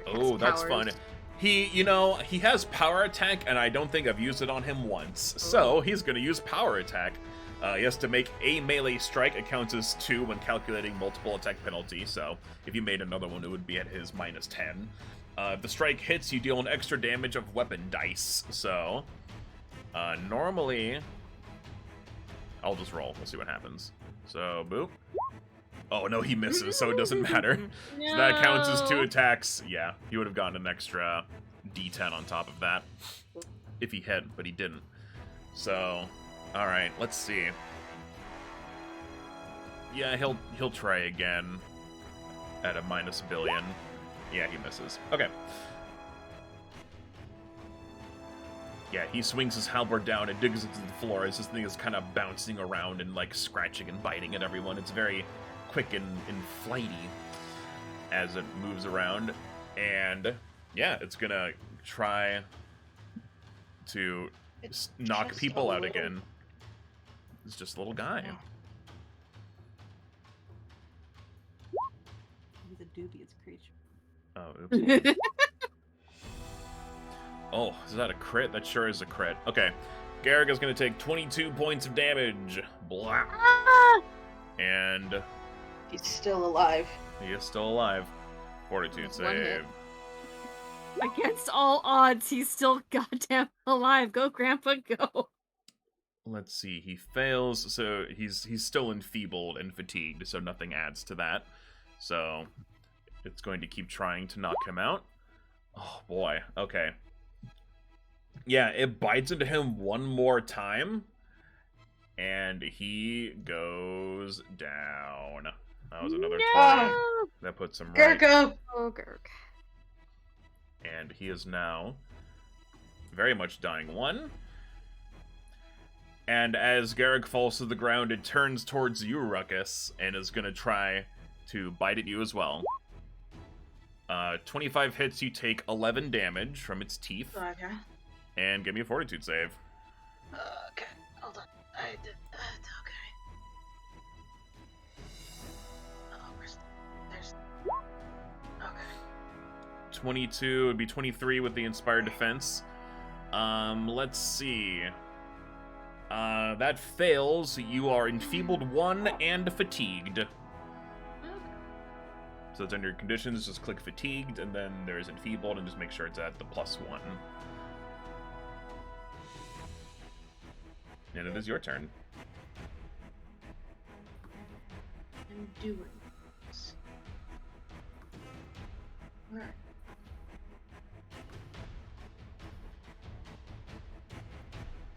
Oh, that's fun. He, you know, he has power attack, and I don't think I've used it on him once. So, he's going to use power attack. He has to make a melee strike. It counts as 2 when calculating multiple attack penalty. So, if you made another one, it would be at his minus 10. If the strike hits, you deal an extra damage of weapon dice. So, normally... I'll just roll. We'll see what happens. So, boop. Oh, no, he misses, so it doesn't matter. No. So that counts as 2 attacks. Yeah, he would have gotten an extra d10 on top of that if he hit, but he didn't. So, all right, let's see. Yeah, he'll try again at a minus billion. Yeah, he misses. Okay. Yeah, he swings his halberd down and digs into the floor as this thing is kind of bouncing around and like scratching and biting at everyone. It's very quick and flighty as it moves around, and yeah, it's gonna try to knock just people a out little- again. It's just a little guy. He's a dubious creature. Oh, oops. Oh, is that a crit? That sure is a crit. Okay, Garrick is gonna take 22 points of damage. Blah. And He's still alive. he is still alive. Fortitude That's one hit. save. Against all odds, he's still goddamn alive. Go, Grandpa, go. Let's see. He fails, so he's still enfeebled and fatigued, so nothing adds to that. So it's going to keep trying to knock him out. Oh boy. Okay. Yeah, it bites into him one more time, and he goes down. That was another 20. No! That puts him right. Gergo! Oh, Gurk. And he is now very much dying. 1. And as Garrick falls to the ground, it turns towards you, Ruckus, and is going to try to bite at you as well. 25 hits, you take 11 damage from its teeth. Okay. And give me a fortitude save. Okay, hold on. I did that. Okay. Oh, there's. Okay. 22 would be 23 with the inspired defense. Let's see. That fails. You are enfeebled 1 and fatigued. So it's under your conditions, just click fatigued, and then there's enfeebled, and just make sure it's at the +1. And it is your turn. I'm doing this. Alright.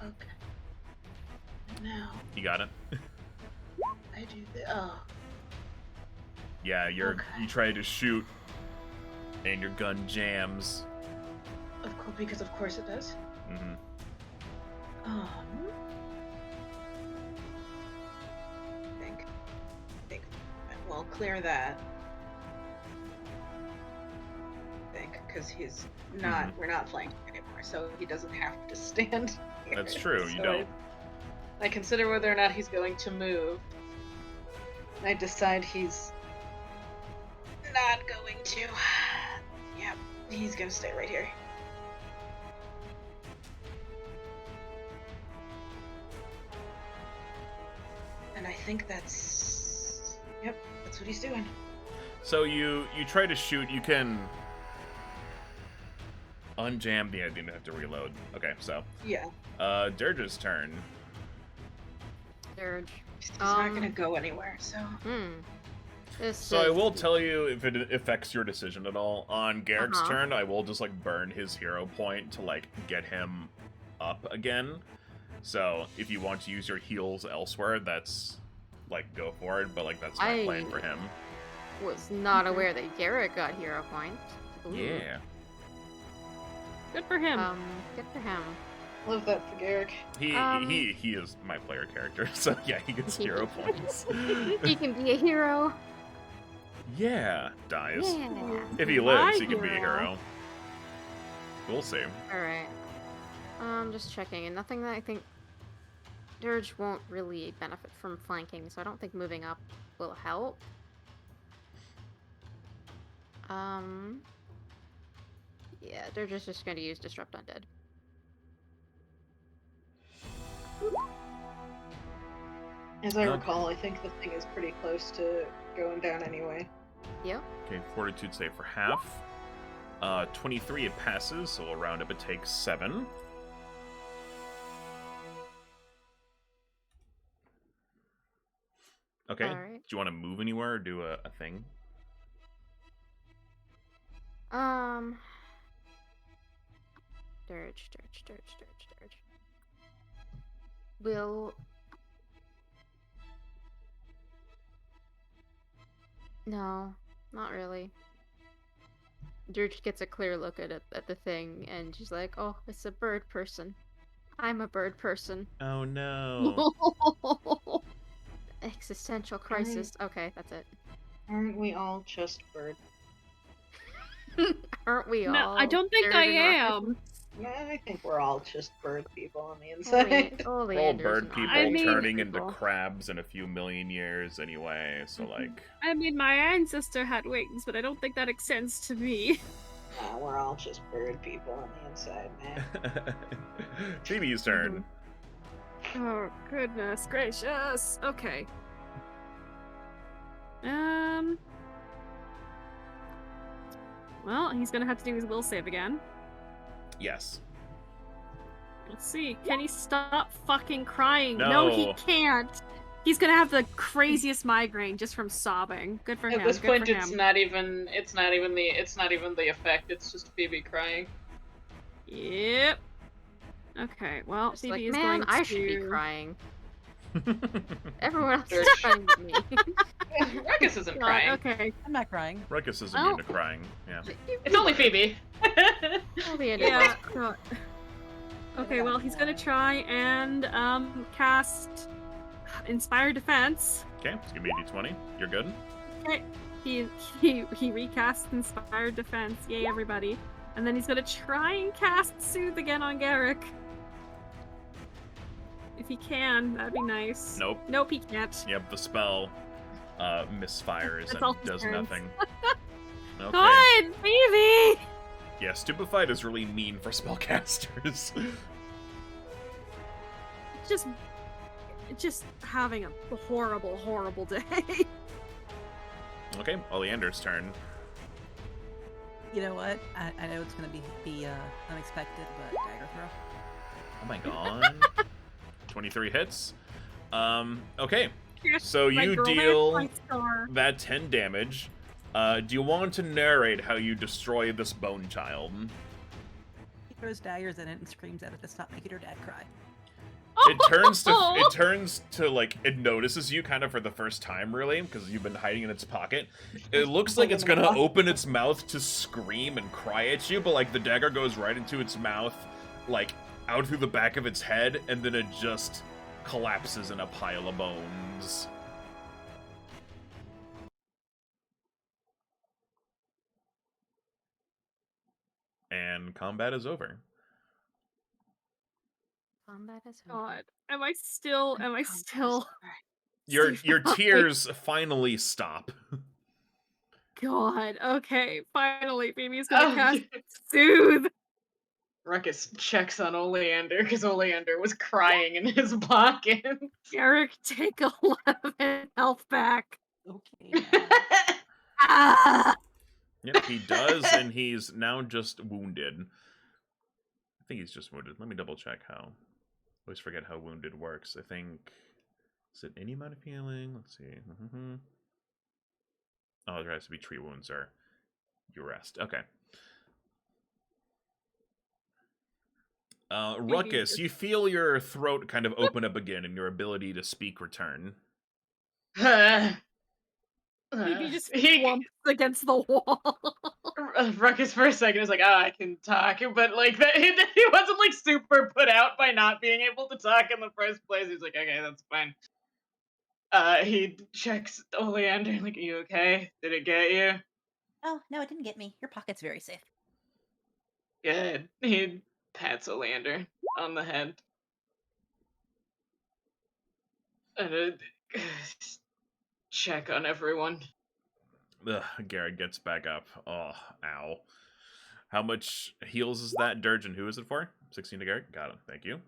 Okay. Now, You got it? I do the. Oh. Yeah, Okay. you try to shoot, and your gun jams. Of course, because of course it does. Mm-hmm. Think. Well, clear that. Think, because he's not. We're not flanking anymore, so he doesn't have to stand here. That's true, you So don't. I consider whether or not he's going to move. I decide he's not going to. Yep, he's gonna stay right here. And I think that's. Yep, that's what he's doing. So you try to shoot, you can unjam the idea, you have to reload. Okay, so Yeah, Dirge's turn. Dirge. he's not gonna go anywhere, so. This So I is- will tell you if it affects your decision at all. On Garrick's Uh-huh. turn, I will just like burn his hero point to like get him up again. So if you want to use your heals elsewhere, that's like go for it. But like that's my plan for him. Was not aware that Garrett got hero point. Ooh. Yeah. Good for him. Good for him. Love that for Garrick. He is my player character, so yeah, he gets hero points. He can be a hero. Yeah, dies. Yeah. If he My lives, he can be a hero. hero. We'll see. Alright. Just checking, and nothing that I think Dirge won't really benefit from flanking, so I don't think moving up will help. Yeah, Dirge is just going to use Disrupt Undead. As I recall, I think the thing is pretty close to going down anyway. Yep. Okay, fortitude save for half. 23 it passes, so we'll round up it takes 7. Okay. Alright. Do you want to move anywhere or do a thing? Dirge. Will... No, not really. Dirge gets a clear look at the thing, and she's like, "Oh, it's a bird person. I'm a bird person." Oh no. Existential crisis. Okay, that's it. Aren't we all just bird? Aren't we all? No, I don't think Jared I and am. I think we're all just bird people on the inside. We're all Oleander's bird not. people I mean- turning into People. crabs in a few million years anyway, so like... I mean, my ancestor had wings, but I don't think that extends to me. We're all just bird people on the inside, man. Phoebe's turn. Oh, goodness gracious. Okay. Well, he's gonna have to do his will save again. Yes. Let's see. Can he stop fucking crying? No. He can't. He's gonna have the craziest migraine just from sobbing. Good for him. At this Good point, for it's him. not even the effect. It's just Phoebe crying. Yep. Okay. Well, It's Phoebe like, is man, going I should be to- crying. Everyone else is Dirge. crying with me. Ruckus isn't God, crying. okay. I'm not crying. Ruckus is Well- immune to crying, yeah. It's only Phoebe. Oleander Yeah. was- God. Okay. Well, he's gonna try and cast Inspire Defense. Okay, let's give me a d20. You're good? Okay. He recasts Inspired Defense. Yay, everybody. And then he's gonna try and cast Soothe again on Garrick. If he can, that'd be nice. Nope. Nope, he can't. Yep, the spell misfires That's all and his does turns. nothing. Okay. Good, Phoebe! Yeah, Stupefied is really mean for spellcasters. Just having a horrible, horrible day. Okay, Oleander's turn. You know what? I know it's gonna be unexpected, but dagger throw. Oh my god. 23 hits. Okay. So My you girl there, deal my star. that 10 damage. Do you want to narrate how you destroy this bone child? He throws daggers in it and screams at it to stop making her dad cry. It turns to like it notices you kind of for the first time really because you've been hiding in its pocket. It looks like it's gonna open its mouth to scream and cry at you, but like the dagger goes right into its mouth, like out through the back of its head, and then it just collapses in a pile of bones. And combat is over. Combat is over. God, am I still? Your Steve, tears finally stop. God. Okay, finally, Phoebe's gonna cast Oh, Soothe. Ruckus checks on Oleander because Oleander was crying in his pocket. Garrick, take 11 health back. Okay. Ah! Yep, he does, and he's now just wounded. I think he's just wounded. Let me double check how. I always forget how wounded works. I think... Is it any amount of healing? Let's see. Oh, there has to be 3 wounds, or you rest. Okay. Ruckus, just- you feel your throat kind of open up again and your ability to speak return. Phoebe just he flumps against the wall. Ruckus for a second is like, oh, I can talk, but like that, he wasn't like super put out by not being able to talk in the first place. He's like, okay, that's fine. He checks Oleander, like, are you okay? Did it get you? Oh, no, it didn't get me. Your pocket's very safe. Good. He pats Oleander on the head. And check on everyone. Ugh, Garrett gets back up. Oh, ow. How much heals is that, Dirge, and who is it for? 16 to Garrett? Got him. Thank you.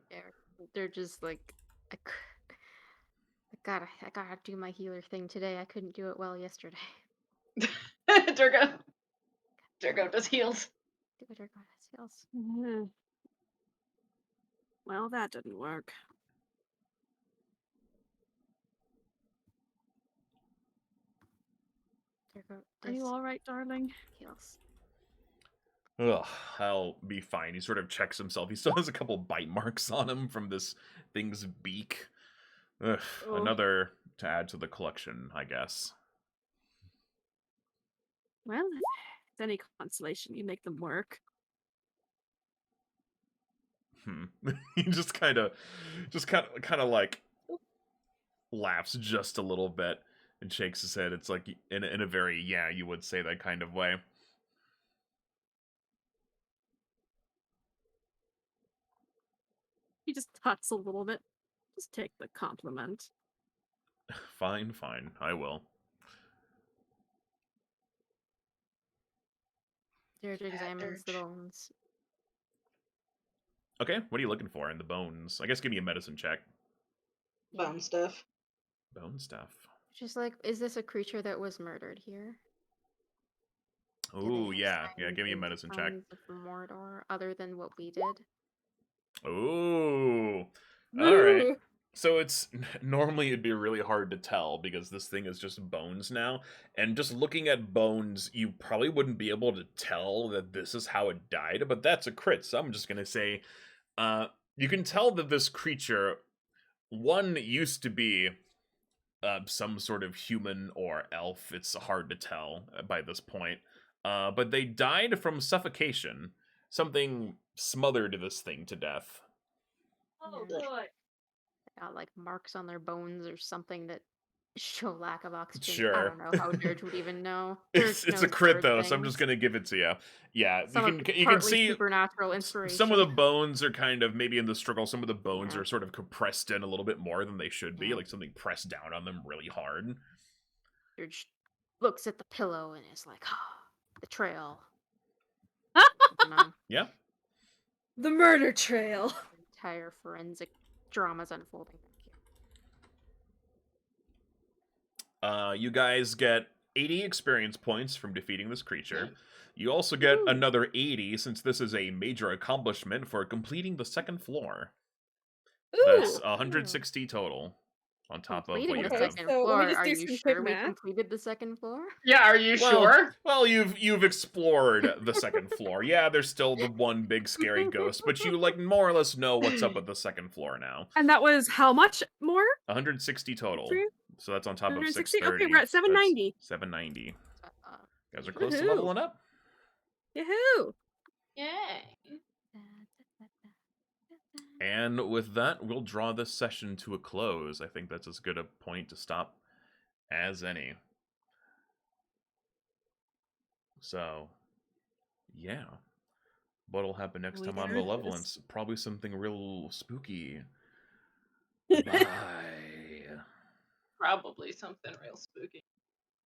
They're just like, I gotta do my healer thing today. I couldn't do it well yesterday. Durga does heals. Do it or heals. Mhm. Well, that didn't work. Are you all right, darling? Heals. Ugh, I'll be fine. He sort of checks himself. He still has a couple bite marks on him from this thing's beak. Ugh, Oh. another to add to the collection, I guess. Well, if it's any consolation, you make them work. He just kind of like laughs just a little bit and shakes his head. It's like in a very, yeah, you would say that kind of way. He just tuts a little bit. Just take the compliment. Fine, I will. Dirge examines the Dirge. bones. Okay, what are you looking for in the bones? I guess give me a medicine check. Bone stuff. Bone stuff. Just like, is this a creature that was murdered here? Do they Ooh, have yeah, signs give me a and medicine check. signs of Mordor other than what we did? Ooh. All right. So it's normally it'd be really hard to tell because this thing is just bones now, and just looking at bones, you probably wouldn't be able to tell that this is how it died. But that's a crit, so I'm just gonna say, you can tell that this creature, one, used to be some sort of human or elf. It's hard to tell by this point, but they died from suffocation. Something smothered this thing to death. Oh, Yeah. good. They got like marks on their bones or something that show lack of oxygen. Sure. I don't know how Dirge would even know. It's Dirge a knows crit bird though, so I'm just things. gonna give it to you. Yeah, Some you of can it's you can partly see supernatural inspiration. some of the bones are kind of maybe in the struggle. Some of the bones Yeah. are sort of compressed in a little bit more than they should be, Yeah. like something pressed down on them really hard. Dirge looks at the pillow and is like, "Ah, the trail." Moving on. Yeah. The murder trail. The entire forensic drama's unfolding back here. You guys get 80 experience points from defeating this creature. You also get another 80 since this is a major accomplishment for completing the second floor. That's 160 total on top of what Completing you the Okay, have. second so let me floor. just Are do you some sure quick we math. completed the second floor? Yeah, are you sure? Well, you've explored the second floor. Yeah, there's still the one big scary ghost, but you like more or less know what's up with the second floor now. And that was how much more? 160 total. For you? So that's on top of 160? 630. Okay, we're at 790. That's 790. Uh, You guys are close to Woohoo. leveling up. Yahoo! Yay. And with that, we'll draw this session to a close. I think that's as good a point to stop as any. So, yeah. What'll happen next We time on did this. Malevolence? Probably something real spooky. Bye. Probably something real spooky.